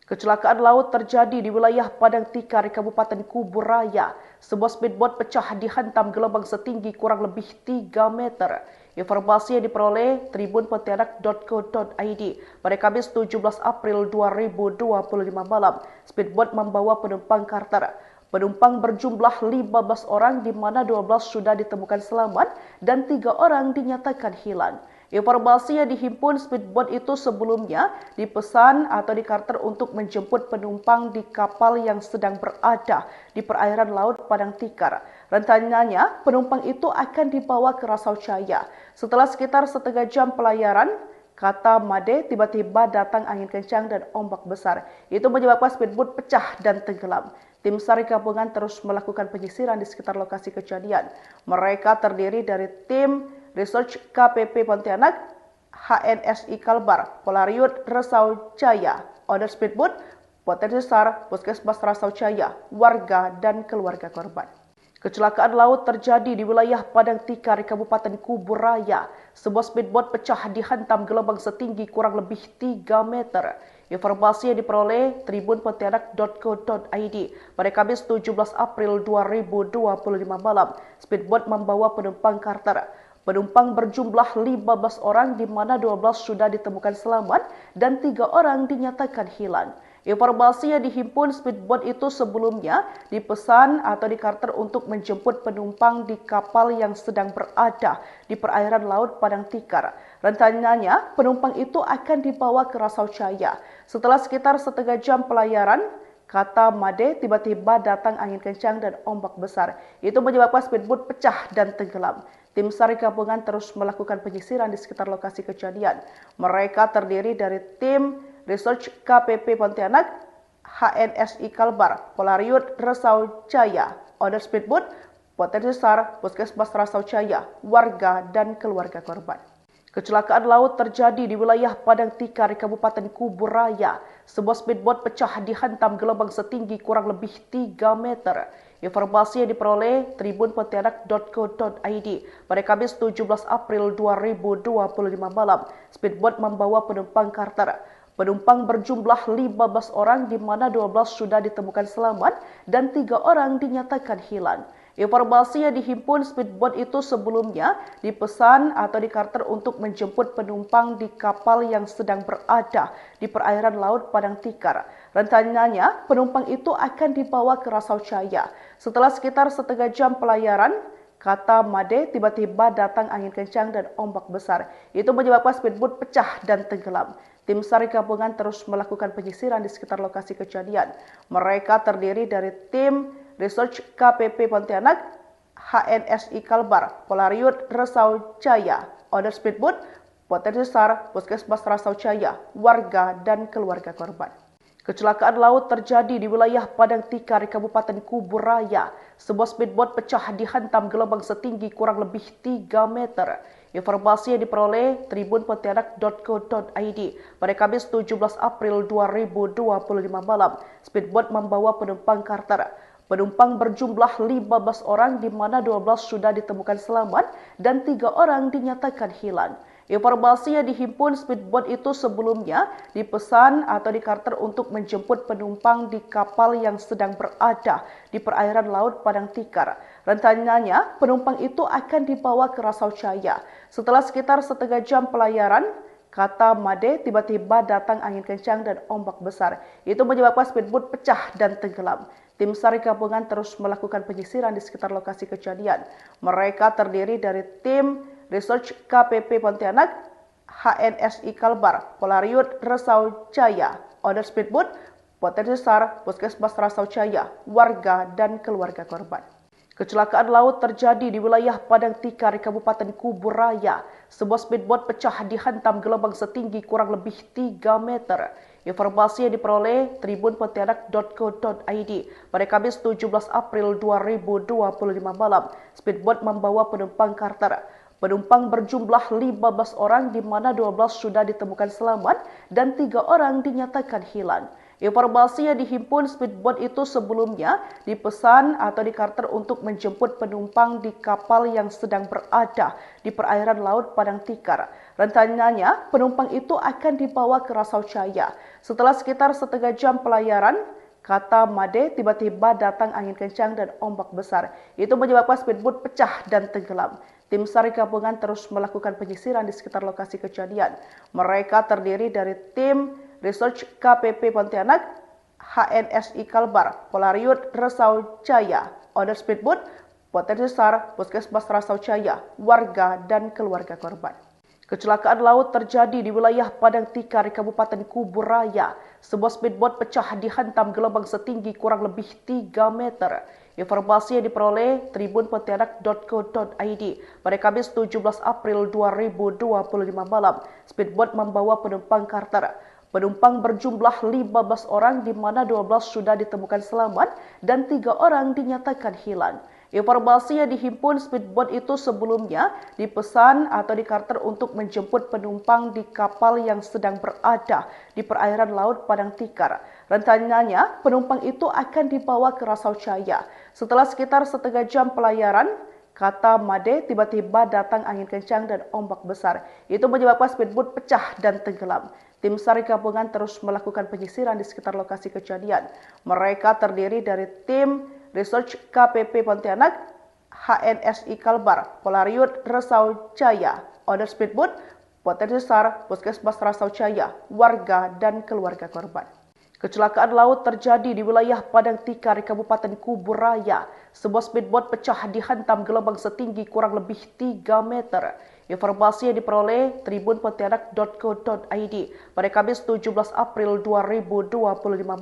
Kecelakaan laut terjadi di wilayah Padang Tikar, Kabupaten Kubur Raya. Sebuah speedboat pecah dihantam gelombang setinggi kurang lebih 3 meter. Informasi yang diperoleh tribunpontianak.co.id pada Kamis 17 April 2025 malam. Speedboat membawa penumpang charter. Penumpang berjumlah 15 orang di mana 12 sudah ditemukan selamat dan 3 orang dinyatakan hilang. Informasi yang dihimpun speedboat itu sebelumnya dipesan atau dikarter untuk menjemput penumpang di kapal yang sedang berada di perairan Laut Padang Tikar. Rencananya penumpang itu akan dibawa ke Rasau Jaya. Setelah sekitar setengah jam pelayaran, kata Made, tiba-tiba datang angin kencang dan ombak besar. Itu menyebabkan speedboat pecah dan tenggelam. Tim SAR gabungan terus melakukan penyisiran di sekitar lokasi kejadian. Mereka terdiri dari tim Research KPP Pontianak, HNSI Kalbar, Polariut Rasau Jaya, owner speedboat, Potensi SAR, Puskesmas Rasau Jaya, warga dan keluarga korban. Kecelakaan laut terjadi di wilayah Padang Tikar, Kabupaten Kubur Raya. Sebuah speedboat pecah dihantam gelombang setinggi kurang lebih 3 meter. Informasi yang diperoleh tribunpontianak.co.id pada Kamis 17 April 2025 malam. Speedboat membawa penumpang charter. Penumpang berjumlah 15 orang di mana 12 sudah ditemukan selamat dan 3 orang dinyatakan hilang. Informasi yang dihimpun speedboat itu sebelumnya dipesan atau dikarter untuk menjemput penumpang di kapal yang sedang berada di perairan Laut Padang Tikar. Rencananya penumpang itu akan dibawa ke Rasau Jaya. Setelah sekitar setengah jam pelayaran, kata Made, tiba-tiba datang angin kencang dan ombak besar. Itu menyebabkan speedboat pecah dan tenggelam. Tim SAR gabungan terus melakukan penyisiran di sekitar lokasi kejadian. Mereka terdiri dari tim Research KPP Pontianak, HNSI Kalbar, Polariut Rasau Jaya, owner speedboat, Potensi SAR, Puskesmas Rasau Jaya, warga dan keluarga korban. Kecelakaan laut terjadi di wilayah Padang Tikar, Kabupaten Kubur Raya. Sebuah speedboat pecah dihantam gelombang setinggi kurang lebih 3 meter. Informasi yang diperoleh tribunpontianak.co.id pada Kamis 17 April 2025 malam. Speedboat membawa penumpang charter. Penumpang berjumlah 15 orang di mana 12 sudah ditemukan selamat dan 3 orang dinyatakan hilang. Informasi yang dihimpun speedboat itu sebelumnya dipesan atau dikarter untuk menjemput penumpang di kapal yang sedang berada di perairan Laut Padang Tikar. Rencananya penumpang itu akan dibawa ke Rasau Jaya. Setelah sekitar setengah jam pelayaran, kata Made, tiba-tiba datang angin kencang dan ombak besar. Itu menyebabkan speedboat pecah dan tenggelam. Tim SAR gabungan terus melakukan penyisiran di sekitar lokasi kejadian. Mereka terdiri dari tim Research KPP Pontianak, HNSI Kalbar, Polariut Rasau Jaya, owner speedboat, Potensi SAR, Puskesmas Rasau Jaya, warga dan keluarga korban. Kecelakaan laut terjadi di wilayah Padang Tikar, Kabupaten Kubur Raya. Sebuah speedboat pecah dihantam gelombang setinggi kurang lebih 3 meter. Informasi yang diperoleh tribunpontianak.co.id pada Kamis 17 April 2025 malam. Speedboat membawa penumpang charter. Penumpang berjumlah 15 orang di mana 12 sudah ditemukan selamat dan 3 orang dinyatakan hilang. Informasi yang dihimpun speedboat itu sebelumnya dipesan atau dikarter untuk menjemput penumpang di kapal yang sedang berada di perairan Laut Padang Tikar. Rencananya penumpang itu akan dibawa ke Rasau Jaya. Setelah sekitar setengah jam pelayaran, kata Made, tiba-tiba datang angin kencang dan ombak besar. Itu menyebabkan speedboat pecah dan tenggelam. Tim SAR gabungan terus melakukan penyisiran di sekitar lokasi kejadian. Mereka terdiri dari tim Research KPP Pontianak, HNSI Kalbar, Polariut Rasau Jaya, owner speedboat, Potensi SAR, Puskesmas Rasau Jaya, warga dan keluarga korban. Kecelakaan laut terjadi di wilayah Padang Tikar, Kabupaten Kubur Raya. Sebuah speedboat pecah dihantam gelombang setinggi kurang lebih 3 meter. Informasi yang diperoleh tribunpontianak.co.id pada Kamis 17 April 2025 malam. Speedboat membawa penumpang charter. Penumpang berjumlah 15 orang di mana 12 sudah ditemukan selamat dan 3 orang dinyatakan hilang. Informasi yang dihimpun speedboat itu sebelumnya dipesan atau dikarter untuk menjemput penumpang di kapal yang sedang berada di perairan Laut Padang Tikar. Rencananya, penumpang itu akan dibawa ke Rasau Jaya. Setelah sekitar setengah jam pelayaran, kata Made, tiba-tiba datang angin kencang dan ombak besar. Itu menyebabkan speedboat pecah dan tenggelam. Tim SAR gabungan terus melakukan penyisiran di sekitar lokasi kejadian. Mereka terdiri dari tim Research KPP Pontianak, HNSI Kalbar, Polariut Rasau Jaya, owner speedboat, potensi SAR, Puskesmas Rasau Jaya, warga dan keluarga korban. Kecelakaan laut terjadi di wilayah Padang Tikar, Kabupaten Kubur Raya. Sebuah speedboat pecah dihantam gelombang setinggi kurang lebih 3 meter. Informasi yang diperoleh tribunpontianak.co.id pada Kamis 17 April 2025 malam. Speedboat membawa penumpang charter. Penumpang berjumlah 15 orang di mana 12 sudah ditemukan selamat dan 3 orang dinyatakan hilang. Informasi yang dihimpun speedboat itu sebelumnya dipesan atau dikarter untuk menjemput penumpang di kapal yang sedang berada di perairan Laut Padang Tikar. Rencananya, penumpang itu akan dibawa ke Rasau Jaya. Setelah sekitar setengah jam pelayaran, kata Made, tiba-tiba datang angin kencang dan ombak besar. Itu menyebabkan speedboat pecah dan tenggelam. Tim SAR gabungan terus melakukan penyisiran di sekitar lokasi kejadian. Mereka terdiri dari tim Research KPP Pontianak, HNSI Kalbar, Polariut Rasau Jaya, owner speedboat, potensi SAR, Puskesmas Rasau Jaya, warga dan keluarga korban. Kecelakaan laut terjadi di wilayah Padang Tikar, Kabupaten Kubur Raya. Sebuah speedboat pecah dihantam gelombang setinggi kurang lebih 3 meter. Informasi yang diperoleh tribunpontianak.co.id pada Kamis 17 April 2025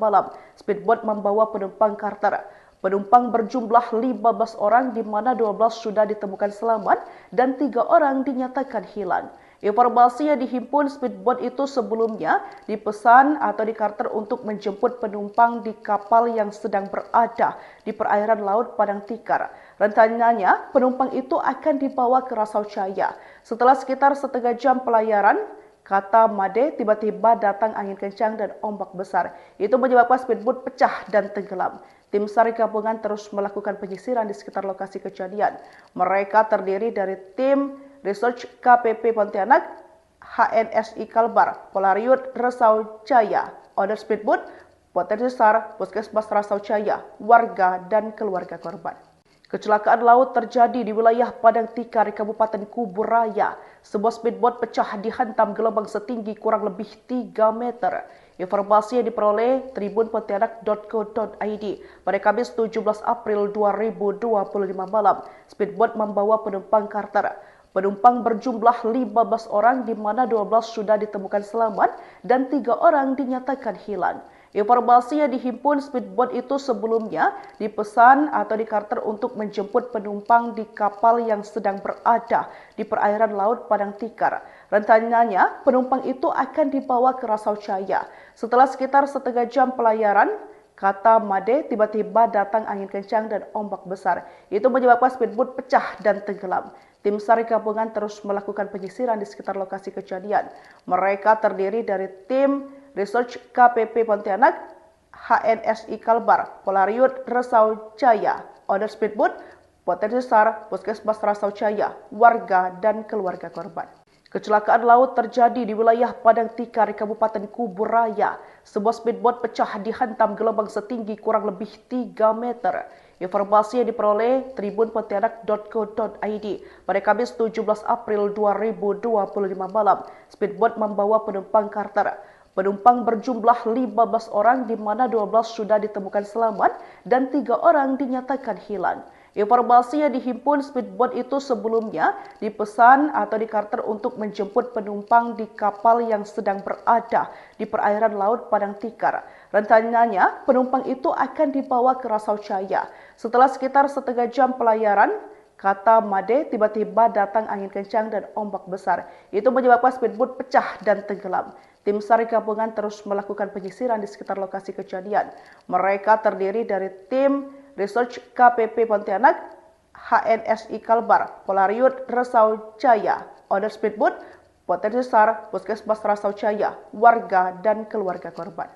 malam. Speedboat membawa penumpang charter. Penumpang berjumlah 15 orang di mana 12 sudah ditemukan selamat dan 3 orang dinyatakan hilang. Informasi yang dihimpun speedboat itu sebelumnya dipesan atau dikarter untuk menjemput penumpang di kapal yang sedang berada di perairan Laut Padang Tikar. Rencananya, penumpang itu akan dibawa ke Rasau Jaya. Setelah sekitar setengah jam pelayaran, kata Made, tiba-tiba datang angin kencang dan ombak besar. Itu menyebabkan speedboat pecah dan tenggelam. Tim SAR gabungan terus melakukan penyisiran di sekitar lokasi kejadian. Mereka terdiri dari tim Research KPP Pontianak, HNSI Kalbar, Polariut Rasau Jaya, owner speedboat, potensi SAR, Puskesmas Rasau Jaya, warga dan keluarga korban. Kecelakaan laut terjadi di wilayah Padang Tikar, Kabupaten Kubur Raya. Sebuah speedboat pecah dihantam gelombang setinggi kurang lebih 3 meter. Informasi yang diperoleh tribunpontianak.co.id pada Kamis 17 April 2025 malam. Speedboat membawa penumpang charter. Penumpang berjumlah 15 orang di mana 12 sudah ditemukan selamat dan 3 orang dinyatakan hilang. Informasi yang dihimpun speedboat itu sebelumnya dipesan atau dikarter untuk menjemput penumpang di kapal yang sedang berada di perairan Laut Padang Tikar. Rencananya, penumpang itu akan dibawa ke Rasau Jaya. Setelah sekitar setengah jam pelayaran, kata Made, tiba-tiba datang angin kencang dan ombak besar. Itu menyebabkan speedboat pecah dan tenggelam. Tim SAR gabungan terus melakukan penyisiran di sekitar lokasi kejadian. Mereka terdiri dari tim Research KPP Pontianak, HNSI Kalbar, Polariut Rasau Jaya, owner speedboat, potensi SAR, Puskesmas Rasau Jaya, warga dan keluarga korban. Kecelakaan laut terjadi di wilayah Padang Tikar, Kabupaten Kubur Raya. Sebuah speedboat pecah dihantam gelombang setinggi kurang lebih 3 meter. Informasi yang diperoleh tribunpontianak.co.id pada Kamis 17 April 2025 malam. Speedboat membawa penumpang charter. Penumpang berjumlah 15 orang di mana 12 sudah ditemukan selamat dan 3 orang dinyatakan hilang. Informasi yang dihimpun speedboat itu sebelumnya dipesan atau dikarter untuk menjemput penumpang di kapal yang sedang berada di perairan Laut Padang Tikar. Rencananya, penumpang itu akan dibawa ke Rasau Jaya. Setelah sekitar setengah jam pelayaran, kata Made, tiba-tiba datang angin kencang dan ombak besar. Itu menyebabkan speedboat pecah dan tenggelam. Tim SAR gabungan terus melakukan penyisiran di sekitar lokasi kejadian. Mereka terdiri dari tim Research KPP Pontianak, HNSI Kalbar, Polariut Rasau Jaya, owner speedboat, potensi SAR, Puskesmas Rasau Jaya, warga dan keluarga korban.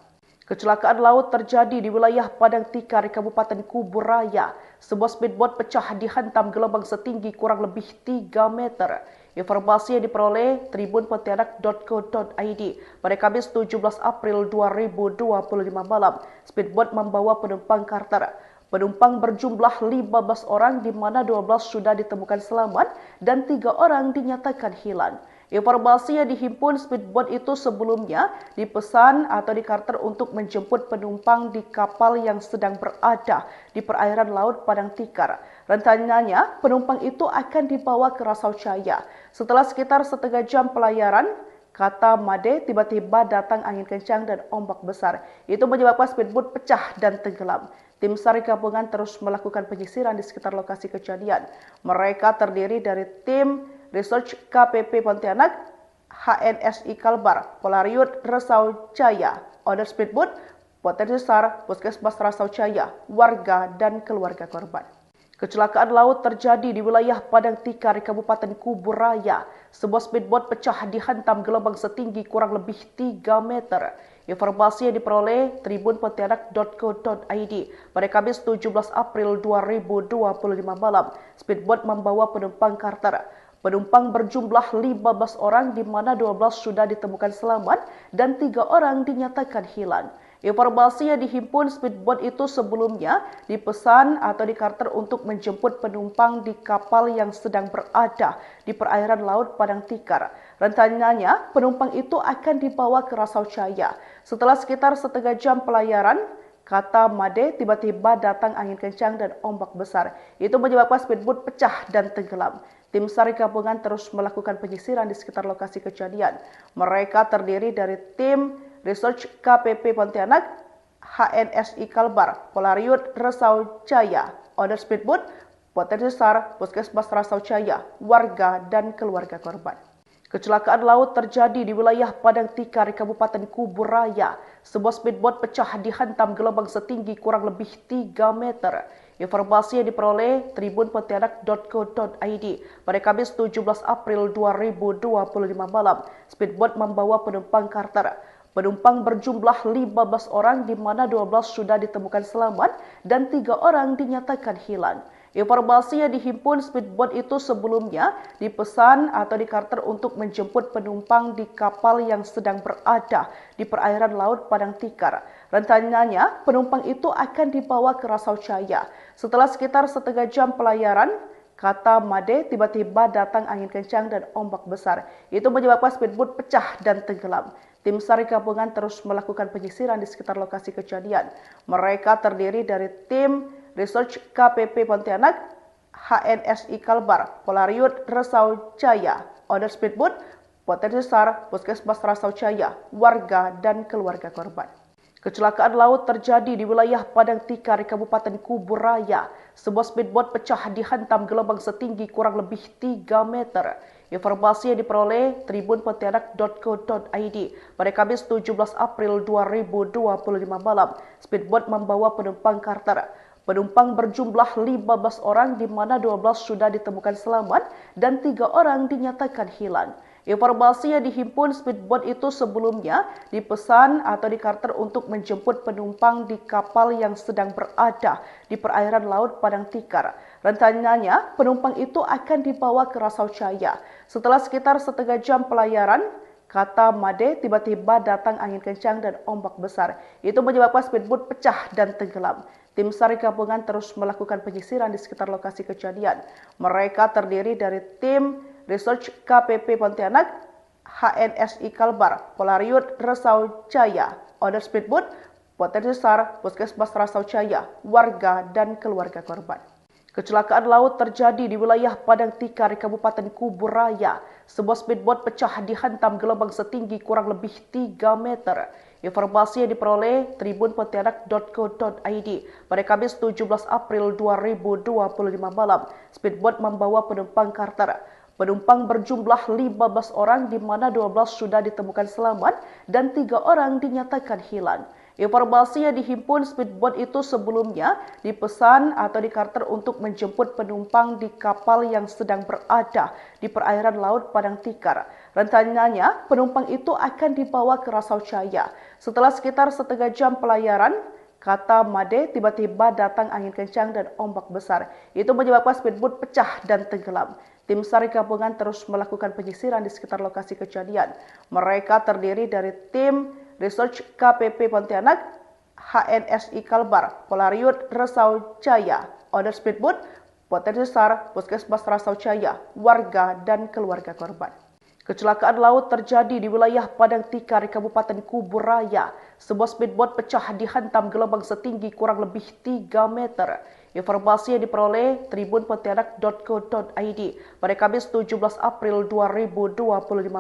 Kecelakaan laut terjadi di wilayah Padang Tikar, Kabupaten Kubur Raya. Sebuah speedboat pecah dihantam gelombang setinggi kurang lebih 3 meter. Informasi yang diperoleh tribunpontianak.co.id pada Kamis 17 April 2025 malam, speedboat membawa penumpang charter. Penumpang berjumlah 15 orang di mana 12 sudah ditemukan selamat dan 3 orang dinyatakan hilang. Informasi yang dihimpun speedboat itu sebelumnya dipesan atau dikarter untuk menjemput penumpang di kapal yang sedang berada di perairan Laut Padang Tikar. Rencananya, penumpang itu akan dibawa ke Rasau Jaya. Setelah sekitar setengah jam pelayaran, kata Made, tiba-tiba datang angin kencang dan ombak besar. Itu menyebabkan speedboat pecah dan tenggelam. Tim SAR gabungan terus melakukan penyisiran di sekitar lokasi kejadian. Mereka terdiri dari tim Research KPP Pontianak, HNSI Kalbar, Polariut Rasau Jaya, Owner Speedboat, Potensi SAR, Puskesmas Rasau Jaya, warga dan keluarga korban. Kecelakaan laut terjadi di wilayah Padang Tikar, Kabupaten Kubur Raya. Sebuah speedboat pecah dihantam gelombang setinggi kurang lebih 3 meter. Informasi yang diperoleh tribunpontianak.co.id pada Kamis 17 April 2025 malam, speedboat membawa penumpang charter. Penumpang berjumlah 15 orang di mana 12 sudah ditemukan selamat dan 3 orang dinyatakan hilang. Informasi yang dihimpun speedboat itu sebelumnya dipesan atau dikarter untuk menjemput penumpang di kapal yang sedang berada di perairan Laut Padang Tikar. Rencananya, penumpang itu akan dibawa ke Rasau Jaya. Setelah sekitar setengah jam pelayaran, kata Made, tiba-tiba datang angin kencang dan ombak besar. Itu menyebabkan speedboat pecah dan tenggelam. Tim SAR gabungan terus melakukan penyisiran di sekitar lokasi kejadian. Mereka terdiri dari tim Research KPP Pontianak, HNSI Kalbar, Polariut Rasau Jaya, Owner Speedboat, Potensi SAR, Puskesmas Rasau Jaya, warga dan keluarga korban. Kecelakaan laut terjadi di wilayah Padang Tikar, Kabupaten Kubur Raya. Sebuah speedboat pecah dihantam gelombang setinggi kurang lebih 3 meter. Informasi yang diperoleh tribunpontianak.co.id pada Kamis 17 April 2025 malam, speedboat membawa penumpang charter. Penumpang berjumlah 15 orang di mana 12 sudah ditemukan selamat dan 3 orang dinyatakan hilang. Informasi yang dihimpun speedboat itu sebelumnya dipesan atau dikarter untuk menjemput penumpang di kapal yang sedang berada di perairan Laut Padang Tikar. Rencananya, penumpang itu akan dibawa ke Rasau Jaya. Setelah sekitar setengah jam pelayaran, kata Made, tiba-tiba datang angin kencang dan ombak besar. Itu menyebabkan speedboat pecah dan tenggelam. Tim SAR gabungan terus melakukan penyisiran di sekitar lokasi kejadian. Mereka terdiri dari tim Research KPP Pontianak, HNSI Kalbar, Polariut Rasau Jaya, Owner Speedboat, Potensi SAR, Puskesmas Rasau Jaya, warga dan keluarga korban. Kecelakaan laut terjadi di wilayah Padang Tikar, Kabupaten Kubur Raya. Sebuah speedboat pecah dihantam gelombang setinggi kurang lebih 3 meter. Informasi yang diperoleh tribunpontianak.co.id pada Kamis 17 April 2025 malam, speedboat membawa penumpang charter. Penumpang berjumlah 15 orang di mana 12 sudah ditemukan selamat dan 3 orang dinyatakan hilang. Informasi yang dihimpun speedboat itu sebelumnya dipesan atau dikarter untuk menjemput penumpang di kapal yang sedang berada di perairan Laut Padang Tikar. Rencananya, penumpang itu akan dibawa ke Rasau Jaya. Setelah sekitar setengah jam pelayaran, kata Made, tiba-tiba datang angin kencang dan ombak besar. Itu menyebabkan speedboat pecah dan tenggelam. Tim SAR gabungan terus melakukan penyisiran di sekitar lokasi kejadian. Mereka terdiri dari tim Research KPP Pontianak, HNSI Kalbar, Polariut Rasau Jaya, Owner Speedboat, Potensi SAR, Puskesmas Rasau Jaya, warga dan keluarga korban. Kecelakaan laut terjadi di wilayah Padang Tikar, Kabupaten Kubur Raya. Sebuah speedboat pecah dihantam gelombang setinggi kurang lebih 3 meter. Informasi yang diperoleh tribunpontianak.co.id pada Kamis 17 April 2025 malam, speedboat membawa penumpang charter. Penumpang berjumlah 15 orang di mana 12 sudah ditemukan selamat dan 3 orang dinyatakan hilang. Informasi yang dihimpun speedboat itu sebelumnya dipesan atau dikarter untuk menjemput penumpang di kapal yang sedang berada di perairan Laut Padang Tikar. Rencananya, penumpang itu akan dibawa ke Rasau Jaya. Setelah sekitar setengah jam pelayaran, kata Made, tiba-tiba datang angin kencang dan ombak besar. Itu menyebabkan speedboat pecah dan tenggelam. Tim SAR gabungan terus melakukan penyisiran di sekitar lokasi kejadian. Mereka terdiri dari tim Research KPP Pontianak, HNSI Kalbar, Polariut Resau Jaya, Order Speedboat, Potensi SAR, Puskesmas Resau Jaya, warga dan keluarga korban. Kecelakaan laut terjadi di wilayah Padang Tikar, Kabupaten Kubur Raya. Sebuah speedboat pecah dihantam gelombang setinggi kurang lebih 3 meter. Informasi yang diperoleh tribunpontianak.co.id pada Kamis 17 April 2025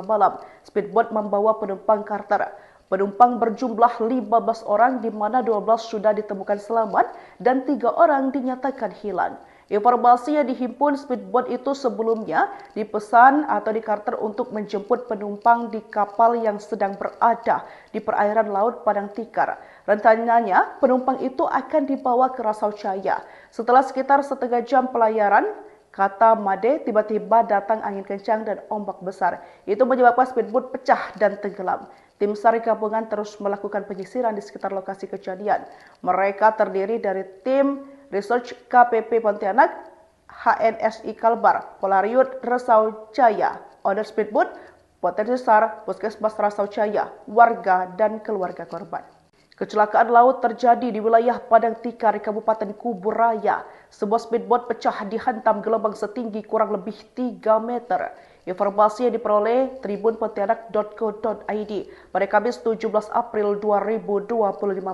malam. Speedboat membawa penumpang charter. Penumpang berjumlah 15 orang di mana 12 sudah ditemukan selamat dan 3 orang dinyatakan hilang. Informasi yang dihimpun speedboat itu sebelumnya dipesan atau dikarter untuk menjemput penumpang di kapal yang sedang berada di perairan Laut Padang Tikar. Rencananya penumpang itu akan dibawa ke Resau Jaya. Setelah sekitar setengah jam pelayaran, kata Made, tiba-tiba datang angin kencang dan ombak besar. Itu menyebabkan speedboat pecah dan tenggelam. Tim SAR gabungan terus melakukan penyisiran di sekitar lokasi kejadian. Mereka terdiri dari tim Research KPP Pontianak, HNSI Kalbar, Polariut Resau Jaya, Order Speedboat, Potensi SAR, Puskesmas Resau Jaya, warga dan keluarga korban. Kecelakaan laut terjadi di wilayah Padang Tikar, Kabupaten Kubur Raya. Sebuah speedboat pecah dihantam gelombang setinggi kurang lebih 3 meter. Informasi yang diperoleh tribunpontianak.co.id pada Kamis 17 April 2025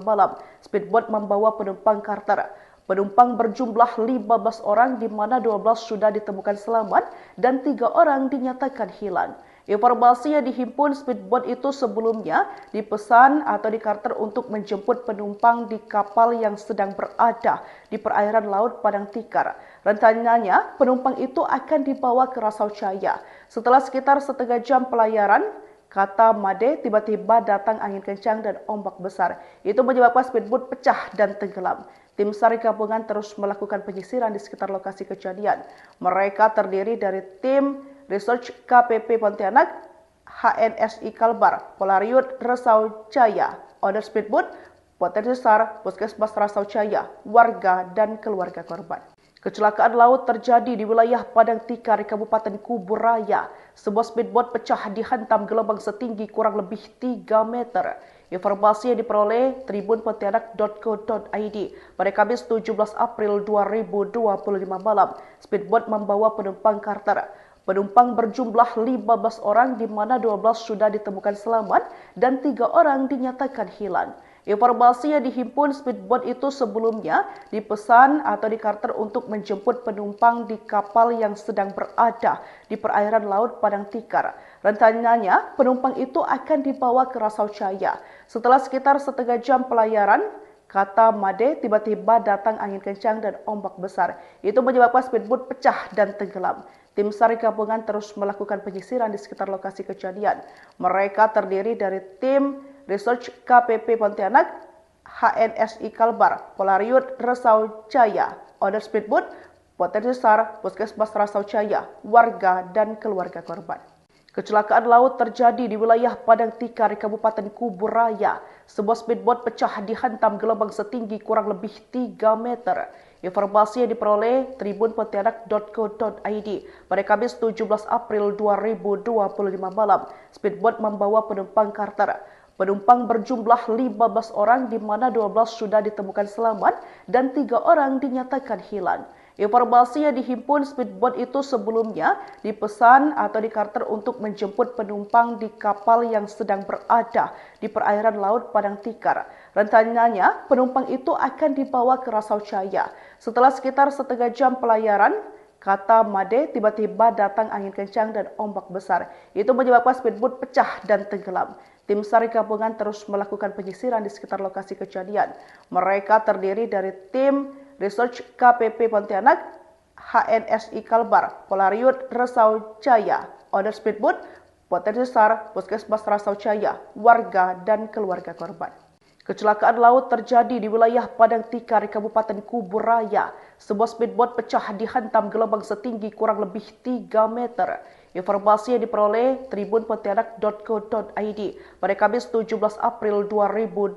malam. Speedboat membawa penumpang charter. Penumpang berjumlah 15 orang di mana 12 sudah ditemukan selamat dan 3 orang dinyatakan hilang. Informasi yang dihimpun speedboat itu sebelumnya dipesan atau dikarter untuk menjemput penumpang di kapal yang sedang berada di perairan Laut Padang Tikar. Rencananya penumpang itu akan dibawa ke Resau Jaya. Setelah sekitar setengah jam pelayaran, kata Made, tiba-tiba datang angin kencang dan ombak besar. Itu menyebabkan speedboat pecah dan tenggelam. Tim SAR gabungan terus melakukan penyisiran di sekitar lokasi kejadian. Mereka terdiri dari tim Research KPP Pontianak, HNSI Kalbar, Polariut Resau Jaya, Order Speedboat, Potensi SAR, Puskesmas Resau Jaya, warga dan keluarga korban. Kecelakaan laut terjadi di wilayah Padang Tikar, Kabupaten Kubur Raya. Sebuah speedboat pecah dihantam gelombang setinggi kurang lebih 3 meter. Informasi yang diperoleh tribunpontianak.co.id pada Kamis 17 April 2025 malam. Speedboat membawa penumpang charter. Penumpang berjumlah 15 orang di mana 12 sudah ditemukan selamat dan 3 orang dinyatakan hilang. Informasi yang dihimpun speedboat itu sebelumnya dipesan atau dikarter untuk menjemput penumpang di kapal yang sedang berada di perairan Laut Padang Tikar. Rencananya penumpang itu akan dibawa ke Resau Jaya. Setelah sekitar setengah jam pelayaran, kata Made, tiba-tiba datang angin kencang dan ombak besar. Itu menyebabkan speedboat pecah dan tenggelam. Tim SAR gabungan terus melakukan penyisiran di sekitar lokasi kejadian. Mereka terdiri dari tim Research KPP Pontianak, HNSI Kalbar, Polariut Resau Jaya, Order Speedboat, Potensi SAR, Puskesmas Resau Jaya, warga dan keluarga korban. Kecelakaan laut terjadi di wilayah Padang Tikar, Kabupaten Kubur Raya. Sebuah speedboat pecah dihantam gelombang setinggi kurang lebih 3 meter. Informasi yang diperoleh tribunpontianak.co.id pada Kamis 17 April 2025 malam. Speedboat membawa penumpang charter. Penumpang berjumlah 15 orang di mana 12 sudah ditemukan selamat dan 3 orang dinyatakan hilang. Informasi yang dihimpun speedboat itu sebelumnya dipesan atau dikarter untuk menjemput penumpang di kapal yang sedang berada di perairan Laut Padang Tikar. Rencananya penumpang itu akan dibawa ke Resau Jaya. Setelah sekitar setengah jam pelayaran, kata Made, tiba-tiba datang angin kencang dan ombak besar. Itu menyebabkan speedboat pecah dan tenggelam. Tim SAR gabungan terus melakukan penyisiran di sekitar lokasi kejadian. Mereka terdiri dari tim Research KPP Pontianak, HNSI Kalbar, Polariut Resau Jaya, Order Speedboat, Potensi SAR, Puskesmas Resau Jaya, warga dan keluarga korban. Kecelakaan laut terjadi di wilayah Padang Tikar, Kabupaten Kubur Raya. Sebuah speedboat pecah dihantam gelombang setinggi kurang lebih 3 meter. Informasi yang diperoleh tribunpontianak.co.id pada Kamis 17 April 2025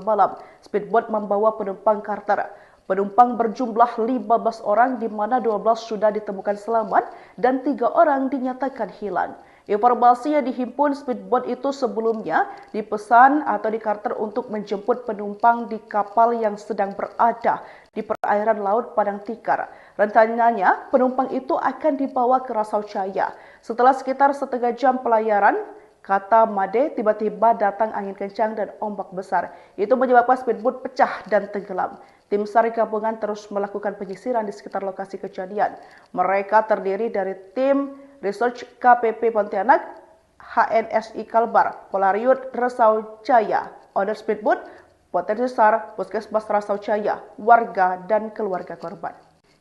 malam. Speedboat membawa penumpang charter. Penumpang berjumlah 15 orang di mana 12 sudah ditemukan selamat dan 3 orang dinyatakan hilang. Informasi yang dihimpun speedboat itu sebelumnya dipesan atau dikarter untuk menjemput penumpang di kapal yang sedang berada di perairan Laut Padang Tikar. Rencananya, penumpang itu akan dibawa ke Rasau Jaya. Setelah sekitar setengah jam pelayaran, kata Made, tiba-tiba datang angin kencang dan ombak besar. Itu menyebabkan speedboat pecah dan tenggelam. Tim SAR gabungan terus melakukan penyisiran di sekitar lokasi kejadian. Mereka terdiri dari tim Research KPP Pontianak, HNSI Kalbar, Polariut Rasau Jaya, owner speedboat, Potensi SAR, Puskesmas Rasau Jaya, warga dan keluarga korban.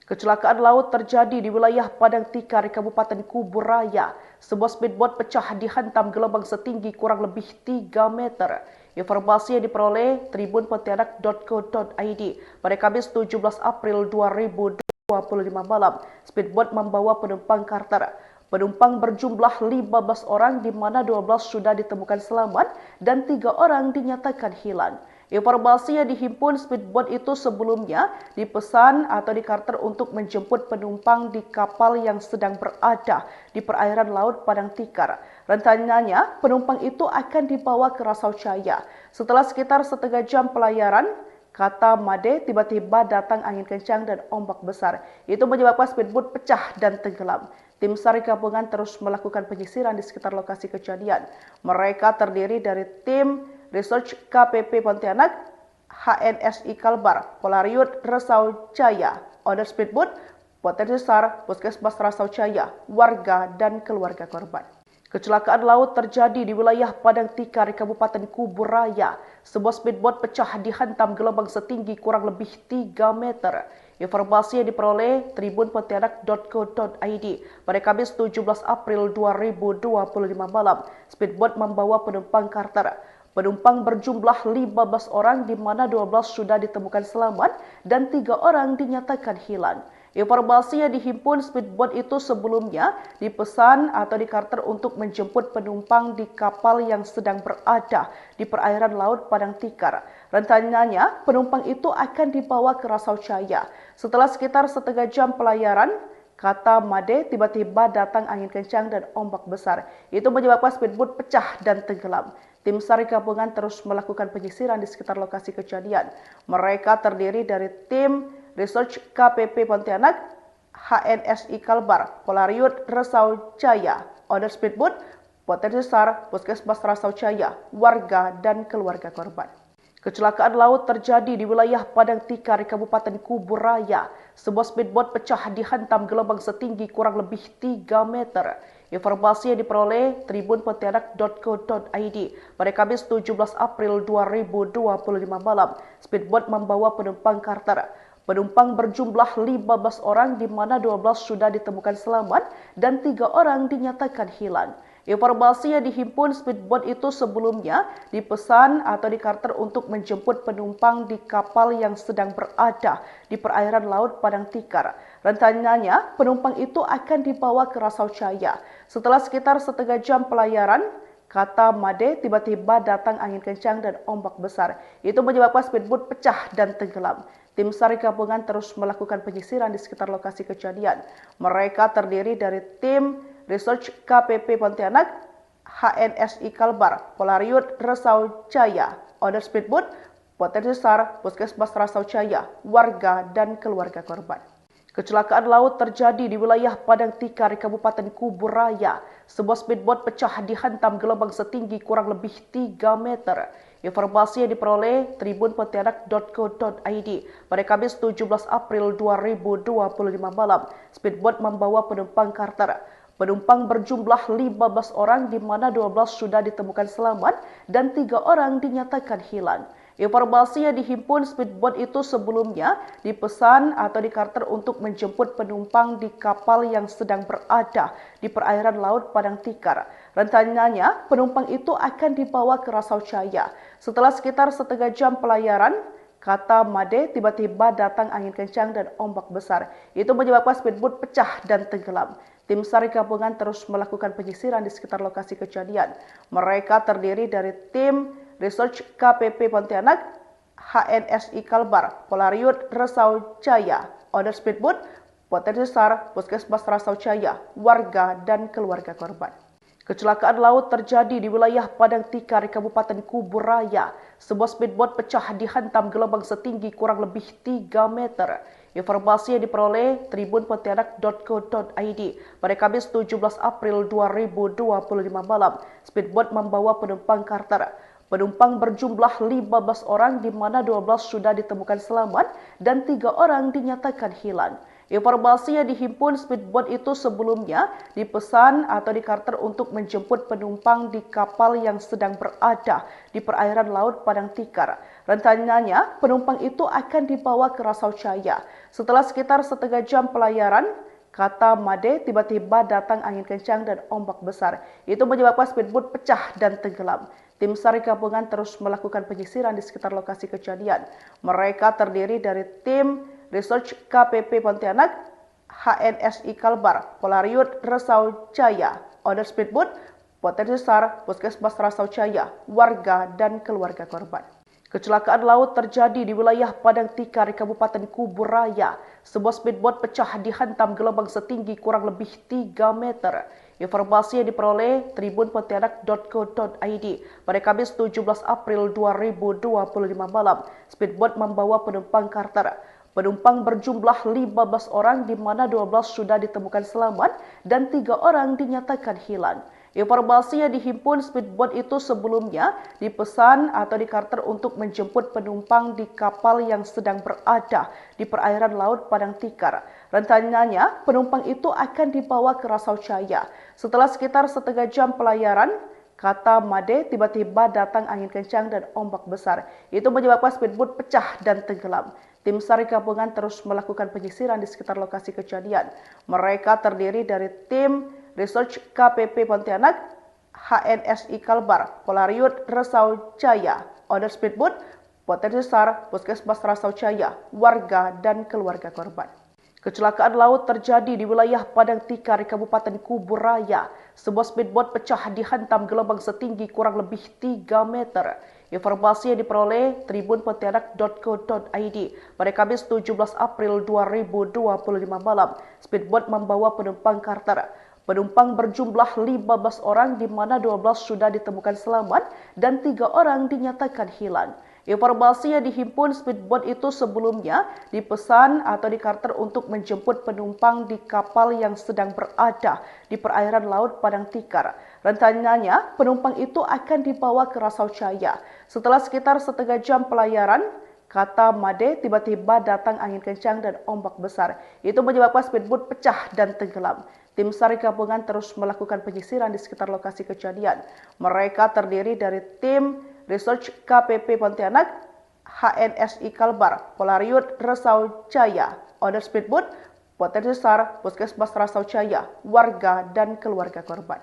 Kecelakaan laut terjadi di wilayah Padang Tikar, Kabupaten Kubu Raya. Sebuah speedboat pecah dihantam gelombang setinggi kurang lebih 3 meter. Informasi yang diperoleh tribunpontianak.co.id pada Kamis 17 April 2025 malam. Speedboat membawa penumpang karter. Penumpang berjumlah 15 orang di mana 12 sudah ditemukan selamat dan 3 orang dinyatakan hilang. Informasi yang dihimpun speedboat itu sebelumnya dipesan atau dikarter untuk menjemput penumpang di kapal yang sedang berada di perairan Laut Padang Tikar. Rencananya, penumpang itu akan dibawa ke Rasau Jaya. Setelah sekitar setengah jam pelayaran, kata Made, tiba-tiba datang angin kencang dan ombak besar. Itu menyebabkan speedboat pecah dan tenggelam. Tim SAR gabungan terus melakukan penyisiran di sekitar lokasi kejadian. Mereka terdiri dari tim Research KPP Pontianak, HNSI Kalbar, Polariut Rasau Jaya, owner speedboat, Potensi SAR, Puskesmas Rasau Jaya, warga dan keluarga korban. Kecelakaan laut terjadi di wilayah Padang Tikar, Kabupaten Kubu Raya. Sebuah speedboat pecah dihantam gelombang setinggi kurang lebih 3 meter. Informasi yang diperoleh tribunpontianak.co.id pada Kamis 17 April 2025 malam. Speedboat membawa penumpang karter. Penumpang berjumlah 15 orang di mana 12 sudah ditemukan selamat dan 3 orang dinyatakan hilang. Informasi yang dihimpun speedboat itu sebelumnya dipesan atau dikarter untuk menjemput penumpang di kapal yang sedang berada di perairan Laut Padang Tikar. Rencananya, penumpang itu akan dibawa ke Rasau Jaya. Setelah sekitar setengah jam pelayaran, kata Made, tiba-tiba datang angin kencang dan ombak besar. Itu menyebabkan speedboat pecah dan tenggelam. Tim SAR gabungan terus melakukan penyisiran di sekitar lokasi kejadian. Mereka terdiri dari tim Research KPP Pontianak, HNSI Kalbar, Polariut Rasau Jaya, owner speedboat, Potensi SAR, Puskesmas Rasau Jaya, warga dan keluarga korban. Kecelakaan laut terjadi di wilayah Padang Tikar, Kabupaten Kubu Raya. Sebuah speedboat pecah dihantam gelombang setinggi kurang lebih 3 meter. Informasi yang diperoleh tribunpontianak.co.id pada Kamis 17 April 2025 malam. Speedboat membawa penumpang karter. Penumpang berjumlah 15 orang di mana 12 sudah ditemukan selamat dan 3 orang dinyatakan hilang. Informasi yang dihimpun speedboat itu sebelumnya dipesan atau dikarter untuk menjemput penumpang di kapal yang sedang berada di perairan Laut Padang Tikar. Rencananya, penumpang itu akan dibawa ke Rasau Jaya. Setelah sekitar setengah jam pelayaran, kata Made, tiba-tiba datang angin kencang dan ombak besar. Itu menyebabkan speedboat pecah dan tenggelam. Tim SAR gabungan terus melakukan penyisiran di sekitar lokasi kejadian. Mereka terdiri dari tim Research KPP Pontianak, HNSI Kalbar, Polariut Rasau Jaya, owner speedboat, Potensi SAR, Puskesmas Rasau Jaya, warga dan keluarga korban. Kecelakaan laut terjadi di wilayah Padang Tikar, Kabupaten Kubu Raya. Sebuah speedboat pecah dihantam gelombang setinggi kurang lebih 3 meter. Informasi yang diperoleh tribunpontianak.co.id pada Kamis 17 April 2025 malam. Speedboat membawa penumpang karter. Penumpang berjumlah 15 orang di mana 12 sudah ditemukan selamat dan 3 orang dinyatakan hilang. Informasi yang dihimpun speedboat itu sebelumnya dipesan atau dikarter untuk menjemput penumpang di kapal yang sedang berada di perairan Laut Padang Tikar. Rencananya, penumpang itu akan dibawa ke Rasau Jaya. Setelah sekitar setengah jam pelayaran, kata Made, tiba-tiba datang angin kencang dan ombak besar. Itu menyebabkan speedboat pecah dan tenggelam. Tim SAR gabungan terus melakukan penyisiran di sekitar lokasi kejadian. Mereka terdiri dari tim Research KPP Pontianak, HNSI Kalbar, Polariut Resau Jaya, owner speedboat, potensi SAR, Puskesmas Resau Jaya, warga dan keluarga korban. Kecelakaan laut terjadi di wilayah Padang Tikar, Kabupaten Kubu Raya. Sebuah speedboat pecah dihantam gelombang setinggi kurang lebih 3 meter. Informasi yang diperoleh tribunpontianak.co.id pada Kamis 17 April 2025 malam. Speedboat membawa penumpang charter. Penumpang berjumlah 15 orang di mana 12 sudah ditemukan selamat dan 3 orang dinyatakan hilang. Informasi yang dihimpun speedboat itu sebelumnya dipesan atau dikarter untuk menjemput penumpang di kapal yang sedang berada di perairan Laut Padang Tikar. Rencananya penumpang itu akan dibawa ke Resau Jaya. Setelah sekitar setengah jam pelayaran, kata Made, tiba-tiba datang angin kencang dan ombak besar. Itu menyebabkan speedboat pecah dan tenggelam. Tim SAR gabungan terus melakukan penyisiran di sekitar lokasi kejadian. Mereka terdiri dari tim Research KPP Pontianak, HNSI Kalbar, Polariut Resau Jaya, owner speedboat, potensi SAR, Puskesmas Resau Jaya, warga dan keluarga korban. Kecelakaan laut terjadi di wilayah Padang Tikar, Kabupaten Kubu Raya. Sebuah speedboat pecah dihantam gelombang setinggi kurang lebih 3 meter. Informasi yang diperoleh tribunpontianak.co.id pada Kamis 17 April 2025 malam. Speedboat membawa penumpang charter. Penumpang berjumlah 15 orang di mana 12 sudah ditemukan selamat dan 3 orang dinyatakan hilang. Informasi yang dihimpun speedboat itu sebelumnya dipesan atau dikarter untuk menjemput penumpang di kapal yang sedang berada di perairan Laut Padang Tikar. Rencananya penumpang itu akan dibawa ke Resau Jaya. Setelah sekitar setengah jam pelayaran, kata Made, tiba-tiba datang angin kencang dan ombak besar. Itu menyebabkan speedboat pecah dan tenggelam. Tim SAR gabungan terus melakukan penyisiran di sekitar lokasi kejadian. Mereka terdiri dari tim Research KPP Pontianak, HNSI Kalbar, Polariut Resau Jaya, owner speedboat, potensi SAR, Puskesmas Resau Jaya, warga dan keluarga korban. Kecelakaan laut terjadi di wilayah Padang Tikar, Kabupaten Kubu Raya. Sebuah speedboat pecah dihantam gelombang setinggi kurang lebih 3 meter. Informasi yang diperoleh tribunpontianak.co.id pada Kamis 17 April 2025 malam. Speedboat membawa penumpang charter. Penumpang berjumlah 15 orang di mana 12 sudah ditemukan selamat dan 3 orang dinyatakan hilang. Informasi yang dihimpun speedboat itu sebelumnya dipesan atau dikarter untuk menjemput penumpang di kapal yang sedang berada di perairan Laut Padang Tikar. Rencananya penumpang itu akan dibawa ke Resau Jaya. Setelah sekitar setengah jam pelayaran, kata Made, tiba-tiba datang angin kencang dan ombak besar. Itu menyebabkan speedboat pecah dan tenggelam. Tim SAR gabungan terus melakukan penyisiran di sekitar lokasi kejadian. Mereka terdiri dari tim Research KPP Pontianak, HNSI Kalbar, Polariut Resau Jaya, owner speedboat, potensi SAR, Puskesmas Resau Jaya, warga dan keluarga korban.